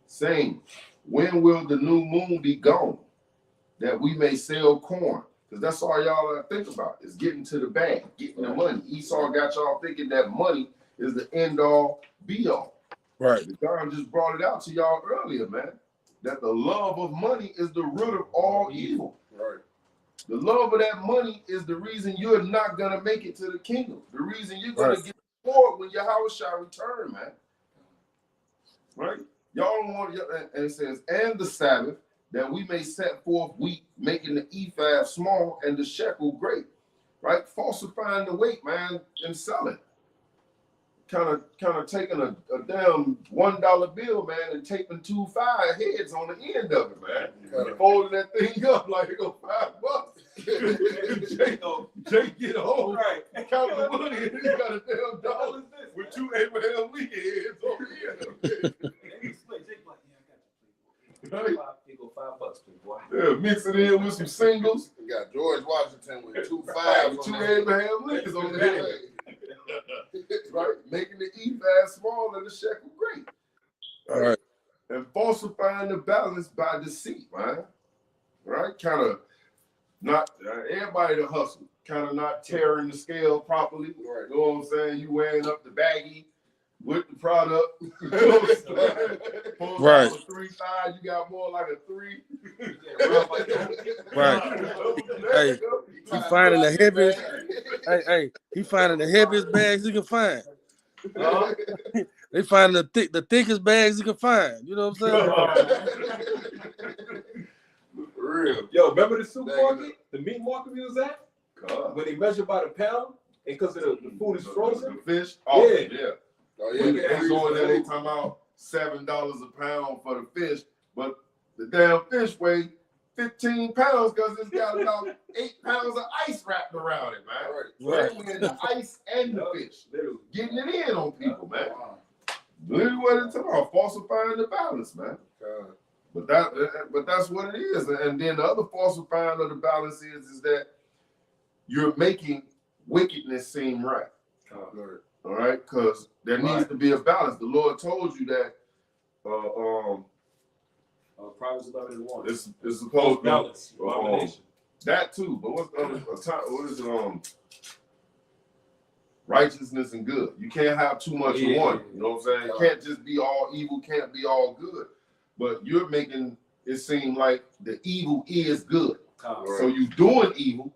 E: saying, "When will the new moon be gone, that we may sell corn?" Because that's all y'all think about, is getting to the bag, getting the money. Esau got y'all thinking that money is the end all, be all.
G: Right.
E: God just brought it out to y'all earlier, man, that the love of money is the root of all evil.
F: Right.
E: The love of that money is the reason you're not going to make it to the kingdom. The reason you're going to get bored when Yahweh shall return, man. Right? Y'all don't want, and it says, "And the Sabbath, that we may set forth wheat, making the ephah small and the shekel great." Right? Falsifying the weight, man, and selling. Kind of taking a damn $1 bill, man, and taping 2 5 heads on the end of it, man. And folding that thing up like it go $5. Jake get home, right? Count the money, and he got a damn dollar with 2 Abraham Lincoln heads over here. Right?
A: $5, boy.
E: Yeah, mix it in with some singles.
F: We got George Washington with 2
E: Right,
F: 5s.
E: 2 Abraham Lincolns on the head. Right? Making the ephah small and the shekel great.
G: All right.
E: And falsifying the balance by deceit, man. Right? Kind of not everybody to hustle. Kind of not tearing the scale properly.
F: Right.
E: You know what I'm saying? You weighing up the baggie with the product. You know what I'm saying?
G: Right.
E: 3 5, you got more like a 3.
G: Right. Hey, he finding the heaviest. Hey, he finding the heaviest bags he can find. They finding the thickest bags he can find. You know what I'm saying?
E: For real.
A: Yo, remember the supermarket, the meat market we was at?
E: God.
A: When they measure by the pound, and because the food is frozen?
E: The fish? Oh,
A: Yeah.
E: yeah.
F: Oh,
E: When
F: yeah.
E: they go in there, they talking about $7 a pound for the fish, but the damn fish weigh 15 pounds because it's got about 8 pounds of ice wrapped around it, man.
F: Right.
E: So they weighing the ice and the fish,
A: Literally.
E: getting it in on people, man. Literally what it's talking about, falsifying the balance, man. But that's what it is. And then the other falsifying of the balance is that you're making wickedness seem right. All right, because there needs to be a balance. The Lord told you that
A: Proverbs 11:1.
E: it's supposed to
A: balance. Abomination.
E: that too. But what is it? Righteousness and good. You can't have too much of one. You know what I'm saying? It can't just be all evil. Can't be all good. But you're making it seems like the evil is good.
A: Con.
E: So you doing evil,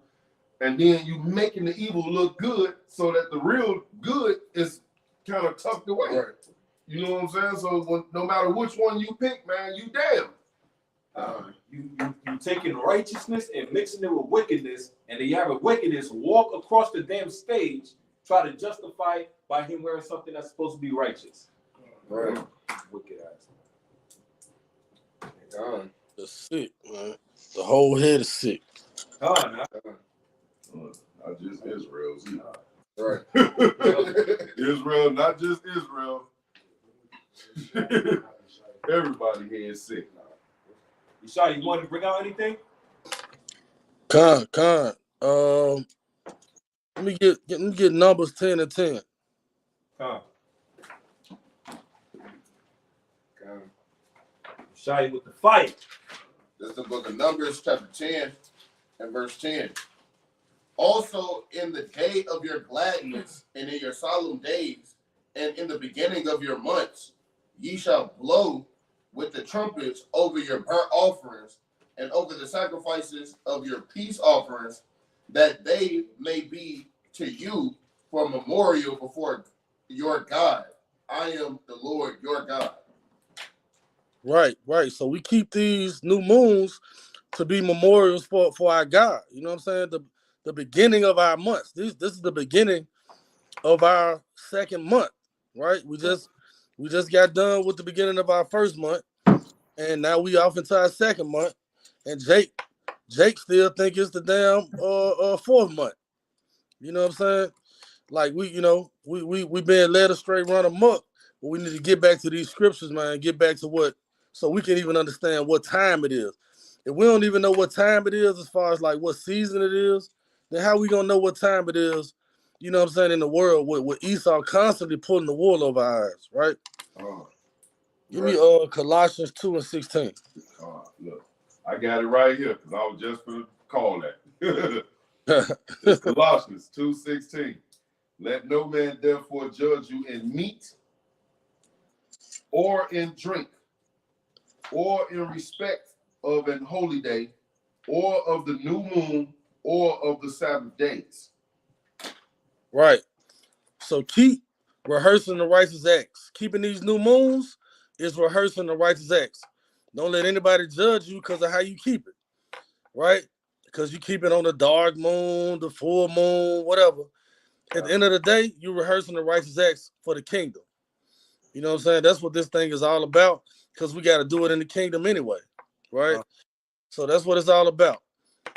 E: and then you making the evil look good, so that the real good is kind of tucked away.
F: Right.
E: You know what I'm saying? So no matter which one you pick, man, you damn.
A: You taking righteousness and mixing it with wickedness, and the Yahweh wickedness walk across the damn stage, try to justify it by him wearing something that's supposed to be righteous.
F: Right.
A: Wicked ass.
F: Con.
G: It's sick, man. The whole head is sick.
A: Con, huh?
E: Not just Israel's.
F: Right.
E: Israel, not just Israel. Everybody here is sick.
A: Yeshua, you want to bring out anything?
G: Con. Let me get Numbers 10 and 10.
A: Con.
F: Con.
A: Yeshua with the fight.
B: This is the book of Numbers, chapter 10 and verse 10. Also in the day of your gladness and in your solemn days and in the beginning of your months, ye shall blow with the trumpets over your burnt offerings and over the sacrifices of your peace offerings, that they may be to you for a memorial before your God. I am the Lord your God.
G: Right. So we keep these new moons to be memorials for our God. You know what I'm saying? The beginning of our months. This is the beginning of our second month, right? We just got done with the beginning of our first month, and now we off into our second month. And Jake still think it's the damn fourth month. You know what I'm saying? Like we been led astray, run amok. But we need to get back to these scriptures, man. Get back to what, so we can even understand what time it is. If we don't even know what time it is, as far as like what season it is, then how we gonna know what time it is? You know what I'm saying? In the world with Esau constantly pulling the wool over our eyes, right? Give me Colossians 2 and 16.
E: Look, I got it right here because I was just going to call that. It's Colossians 2:16. Let no man therefore judge you in meat or in drink or in respect of an holy day or of the new moon or of the Sabbath days.
G: Right. So keep rehearsing the righteous acts. Keeping these new moons is rehearsing the righteous acts. Don't let anybody judge you because of how you keep it, right? Because you keep it on the dark moon, the full moon, whatever. At the end of the day, you're rehearsing the righteous acts for the kingdom. You know what I'm saying? That's what this thing is all about, because we got to do it in the kingdom anyway, right? So that's what it's all about.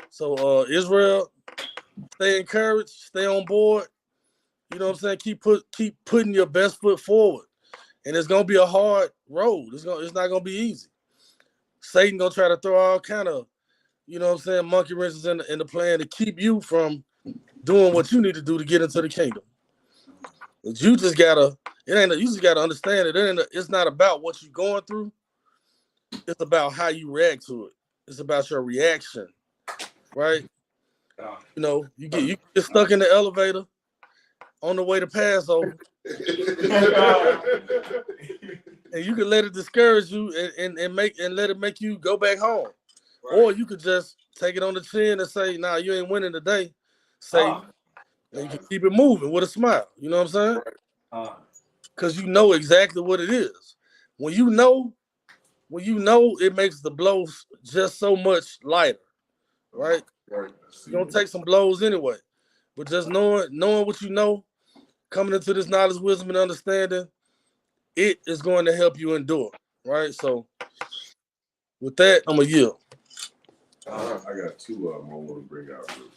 G: So Israel, stay encouraged, stay on board. You know what I'm saying? Keep putting your best foot forward. And it's gonna be a hard road. It's not gonna be easy. Satan gonna try to throw all kind of, you know what I'm saying, monkey wrenches in the plan to keep you from doing what you need to do to get into the kingdom. But you just gotta understand it's not about what you're going through. It's about how you react to it. It's about your reaction, right? You know, you get stuck in the elevator on the way to Passover, and you can let it discourage you and let it make you go back home. Right. Or you could just take it on the chin and say, nah, you ain't winning today. And you can keep it moving with a smile. You know what I'm saying? Because you know exactly what it is. When you know, it makes the blows just so much lighter, right? Right. You're gonna take some blows anyway. But just knowing what you know, coming into this knowledge, wisdom, and understanding, it is going to help you endure, right? So with that, I'm going to yield.
E: I got two of them I want to bring out real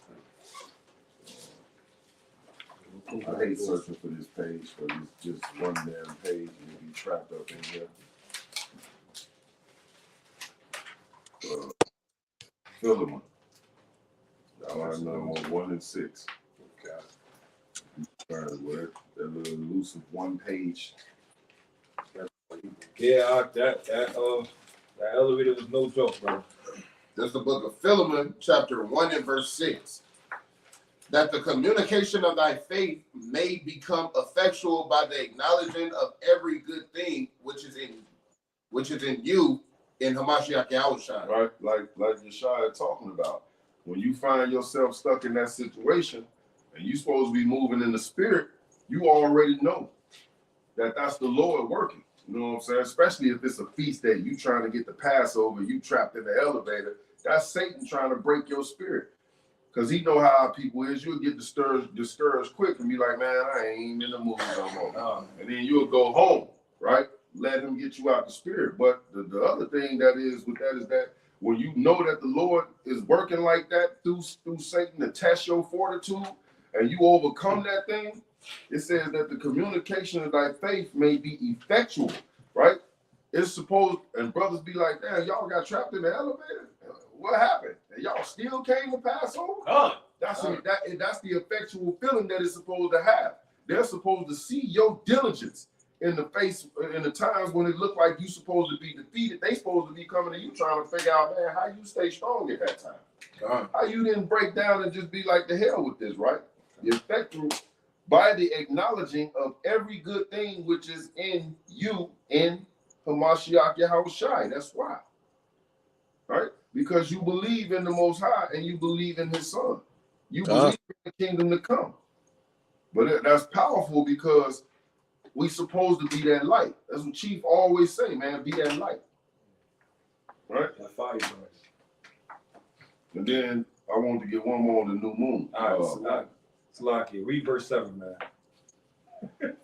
E: quick. I hate searching for this page, but it's just one damn page and you be trapped up in here. Philemon. Y'all have number 1 and 6. Okay. That little elusive one page.
A: Yeah, that elevator was no joke, bro.
B: There's the book of Philemon, chapter 1 and verse 6. That the communication of thy faith may become effectual by the acknowledging of every good thing which is in you in Hamashiach Yahushua.
E: right? Like Yeshaya talking about. When you find yourself stuck in that situation and you supposed to be moving in the spirit, you already know that that's the Lord working. You know what I'm saying? Especially if it's a feast day, you trying to get the Passover, you trapped in the elevator. That's Satan trying to break your spirit. Because he know how our people is. You'll get discouraged quick and be like, man, I ain't in the mood no more. And then you'll go home, right? Let him get you out the spirit. But the other thing that is with that is that when you know that the Lord is working like that through Satan to test your fortitude and you overcome that thing, it says that the communication of thy faith may be effectual, right? It's supposed, and brothers be like, damn, y'all got trapped in the elevator? What happened? And y'all still came to Passover? That's the effectual feeling that it's supposed to have. They're supposed to see your diligence in the face, in the times when it looked like you supposed to be defeated. They supposed to be coming to you trying to figure out, man, how you stay strong at that time. How you didn't break down and just be like, the hell with this, right? The effectual, by the acknowledging of every good thing which is in you in Hamashiach Yahushai. That's why. Right? Because you believe in the Most High and you believe in His Son. You believe in the kingdom to come. But that's powerful because we supposed to be that light. That's what Chief always say, man, be that light. Right?
A: That fire burns.
E: And then I wanted to get one more on the new moon.
A: All right, Salaki, read verse 7, man.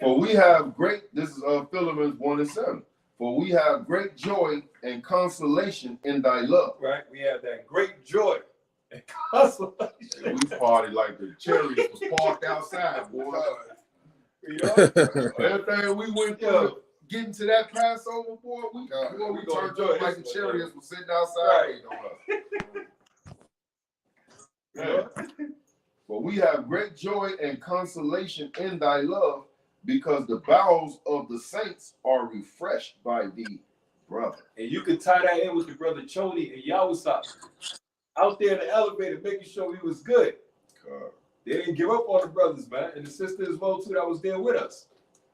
E: For we have great, this is Philippians 1:7. For we have great joy and consolation in thy love.
A: Right? We have that great joy and consolation.
E: We partied like the Chariots was parked outside, boy.
A: You know?
E: Everything we went through, getting to that Passover, boy, we turned up like the Chariots was sitting outside waiting on us. Yeah. For we have great joy and consolation in thy love, because the bowels of the saints are refreshed by thee, brother.
A: And you can tie that in with the brother Choni and Yawasop. Out there in the elevator making sure we was good.
E: God.
A: They didn't give up on the brothers, man. And the sister as well, too, that was there with us.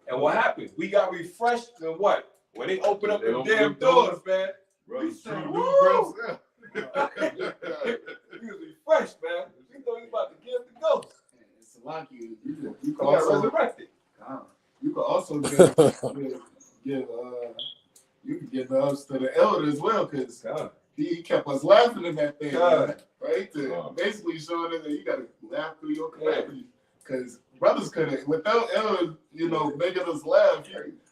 A: And what happened? We got refreshed and what? When they opened up the damn doors, man.
E: Brother,
A: We said,
E: true
A: woo!
E: brothers,
A: He was refreshed, man. We thought he was about to give the ghost.
C: It's like you
A: He
C: can
A: got
C: also
A: resurrected.
C: you can also give the ups to the elder as well, because
A: God.
C: he kept us laughing in that thing,
A: God.
C: right? To basically showing us that you gotta laugh through your calamity. Because brothers could have, without elder, making us laugh,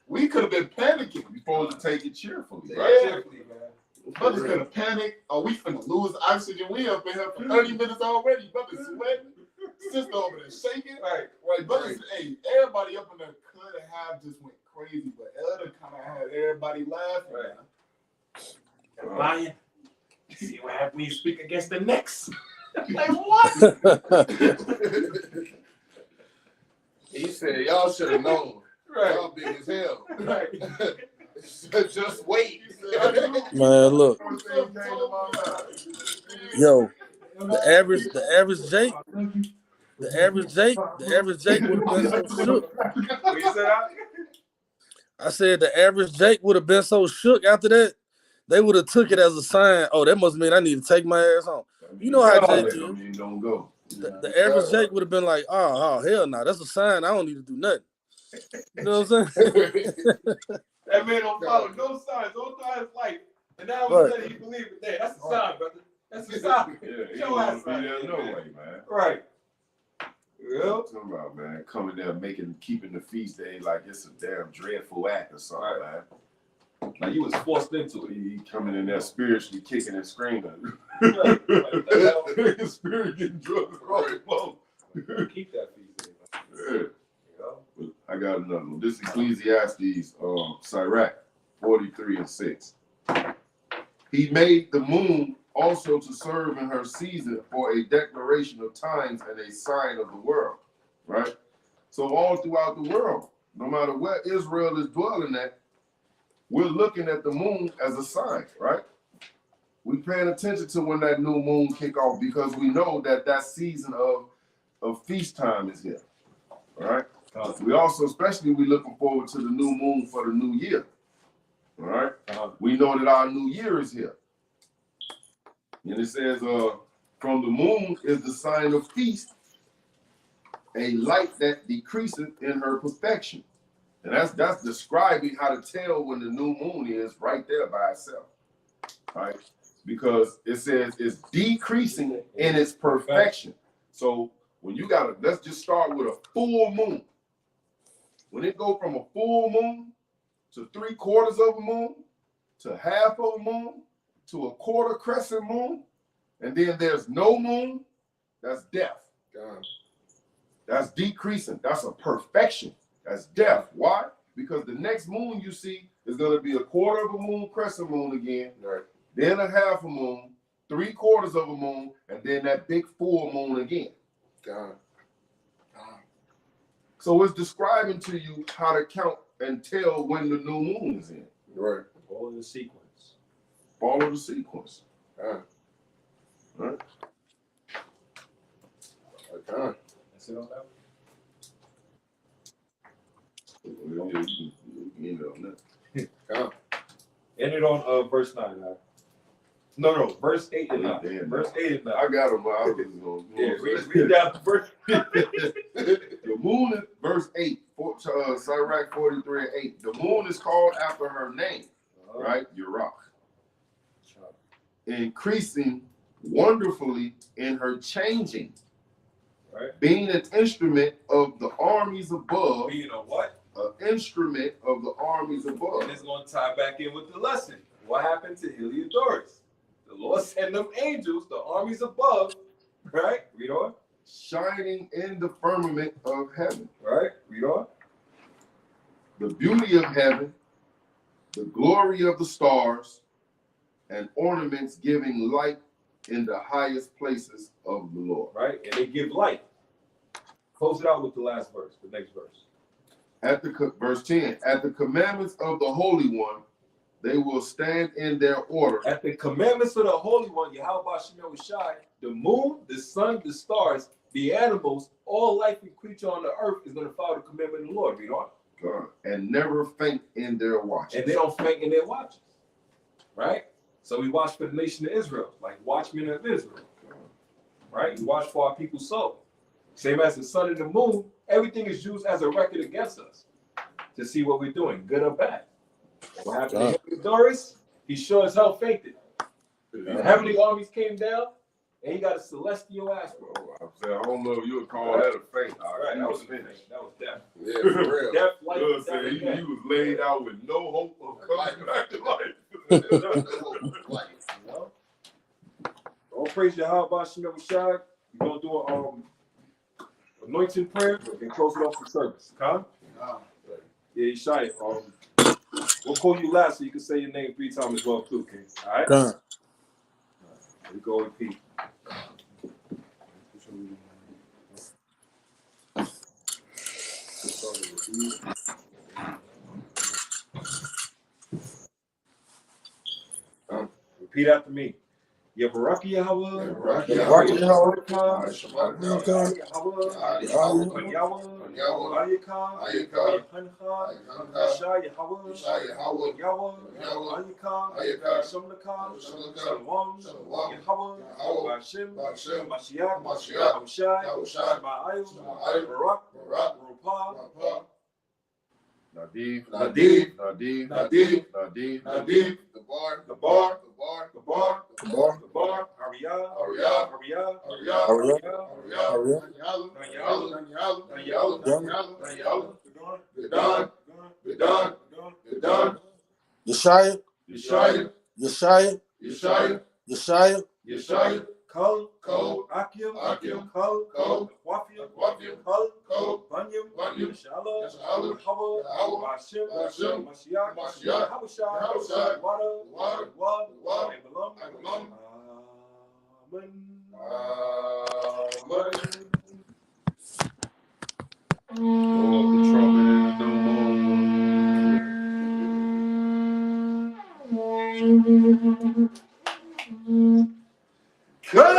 C: we could have been panicking.
E: You're supposed to take it cheerfully,
C: Yeah.
E: right?
A: Cheerfully, man.
C: Brothers could have panicked. Oh, we finna lose oxygen. We up in here for 30 minutes already. Brothers sweating. Sister over there shaking.
A: Right.
C: Brothers, hey, everybody up in there could have just went crazy, but Elder kind of had everybody laughing.
A: Right. Lion, see what happens when you speak against the next. Like, what?
B: He said, y'all should have known.
A: Right.
B: Y'all big as hell.
A: Right.
B: Just wait.
G: Man, look, yo, the average Jake would have been so shook.
A: What you said?
G: I said the average Jake would have been so shook after that. They would have took it as a sign. Oh, that must mean I need to take my ass home. You know how Jake is.
E: Don't go.
G: The average Jake would have been like, oh hell no, that's a sign. I don't need to do nothing. You know what I'm saying?
A: That man don't follow no signs, don't try his life. And now all of a sudden he believes it. Hey, that's a sign, brother. That's a sign.
E: Yeah, you
A: Show
E: don't
A: ass
E: want to be
A: sign.
E: there no way, man.
A: Right. Yeah.
E: Talking about, man, coming there, keeping the feast day like it's a damn dreadful act or something, man.
A: Like you was forced into it.
E: He coming in there spiritually kicking and screaming.
A: Like, what the hell?
E: Spirit getting drugged across the floor.
A: Keep that feast day, man.
E: Yeah.
A: You know?
E: I got another one. This is Ecclesiastes, Sirach 43:6. He made the moon also to serve in her season for a declaration of times and a sign of the world. Right? So all throughout the world, no matter where Israel is dwelling at, we're looking at the moon as a sign, right? We're paying attention to when that new moon kick off because we know that season of feast time is here. All right? We also, especially, we looking forward to the new moon for the new year, All right.
A: Uh-huh.
E: We know that our new year is here. And it says, from the moon is the sign of feast, a light that decreaseth in her perfection. And that's describing how to tell when the new moon is right there by itself. Right? Because it says it's decreasing in its perfection. So when you let's just start with a full moon. When it go from a full moon to 3/4 of a moon to half of a moon to a quarter crescent moon, and then there's no moon, that's death.
F: God.
E: That's decreasing. That's a perfection. That's death. Why? Because the next moon you see is going to be a 1/4 of a moon, crescent moon again,
F: Right.
E: then a half a moon, 3/4 of a moon, and then that big full moon again.
F: God.
E: So it's describing to you how to count and tell when the new moon is in.
F: Right.
A: All in the sequence.
E: Follow the sequence.
F: God.
E: Right?
F: God.
A: That's it on that.
E: You can end it on that.
F: God.
A: End it on verse 9. No, verse 8 and 9.
E: Damn.
A: Verse 8 and 9.
E: I got him, but I was just going
A: Yeah, read down the verse.
E: The moon is verse 8, Sirach 43:8. The moon is called after her name, right? Urach. Increasing wonderfully in her changing,
A: Right.
E: being an instrument of the armies above,
A: Being a what?
E: an instrument of the armies above.
A: And it's going to tie back in with the lesson. What happened to Heliodorus? The Lord sent them angels, the armies above, right? Read on.
E: Shining in the firmament of heaven.
A: Right? Read on.
E: The beauty of heaven, the glory of the stars, and ornaments giving light in the highest places of the Lord.
A: Right? And they give light. Close it out with the last verse, the next verse.
E: Verse 10, at the commandments of the Holy One, they will stand in their order.
A: At the commandments of the Holy One, Yahweh Shemel Shai, the moon, the sun, the stars, the animals, all life and creature on the earth is going to follow the commandment of the Lord. Read on.
E: God, and never faint in their watches.
A: And they don't faint in their watches. Right? So we watch for the nation of Israel, like watchmen of Israel. Right? We watch for our people's soul. Same as the sun and the moon, everything is used as a record against us to see what we're doing, good or bad. What happened to Doris? He sure as hell fainted. The heavenly armies came down, and he got a celestial aspect.
E: I said, I don't know if you would call that a faint.
A: All right, that was finished. That was death.
F: Yeah, for real.
A: Death, life,
E: You know what I'm
A: and
E: saying?
A: death.
E: He was laid out with no hope of coming back to life.
A: You know? All praise Yahweh Shemel Shai. We're going to do an anointing prayer and close it off the service. Huh? Yeah, Shai. We'll call you last so you can say your name 3 times as well, too, King. All right?
G: God.
A: Here we go in peace. Repeat after me. Yabaraki Yahweh.
B: Yabaraki
G: Yahweh.
A: Yahweh.
E: Nadib,
B: Nadib,
E: Nadib,
B: Nadib,
E: Nadib,
B: Nadib, the bar,
A: The bar,
B: the bar,
A: the bar,
B: the bar,
A: the bar, Ariyah,
B: Ariyah,
A: Ariyah,
B: Ariyah,
A: Ariyah,
B: Ariyah,
A: Ariyah,
B: Daniel,
A: Daniel,
B: Bedon, Bedon, Bedon,
G: Yeshaya,
B: Yeshaya,
G: Yeshaya,
B: Yeshaya,
G: Yeshaya,
B: Yeshaya,
A: Kol,
B: Kol,
A: Akim,
B: Akim,
A: Kol,
B: Kol,
A: Wafim,
B: Wafim,
A: Kol,
B: Kol,
A: Banyam,
B: Banyam,
A: Yeshala,
B: Yeshala,
A: Yahweh,
B: Yahweh,
A: Hashem,
B: Hashem,
A: Mashiach,
B: Mashiach,
A: Yahushua,
B: Yahushua,
A: Water,
B: Water,
A: Wad,
B: Wad,
A: Abalam,
B: Abalam,
A: Amen.
B: Amen.
E: blow up the trumpet in the new moon.
A: Yahweh,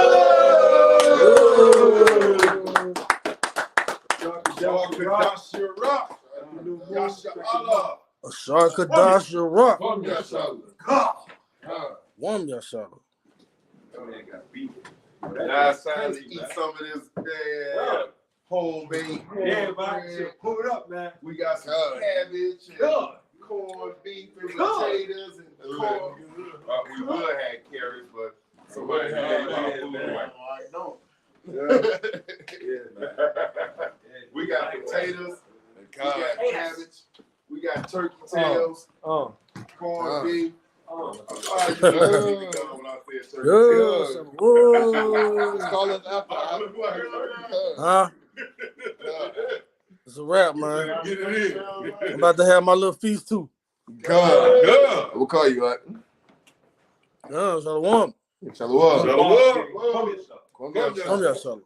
E: Yasha Allah.
G: A shark could dodge your rock.
B: Fuck that shot.
G: One your shot.
A: That man got beat.
B: Now it's time to eat some of this damn home baked.
A: Yeah, man. Shit, pull it up, man.
B: We got some cabbage and corned beef and potatoes and corn. We would have had carrots, but somebody had food.
C: I know.
A: Yeah, man.
B: We got potatoes. We got cabbage. We got turkey tails, corned beef.
A: Oh.
B: I thought you were gonna be gone when I said turkey
G: Yes.
B: tails.
G: Whoa.
F: Call us after.
G: Huh? It's a wrap, man.
B: Get it in.
G: I'm about to have my little feast too.
F: Good. We'll call you at.
G: Yeah, Shalom.
F: Shalom.
B: Shalom.
A: Come here, son.
G: Come here, Shalom.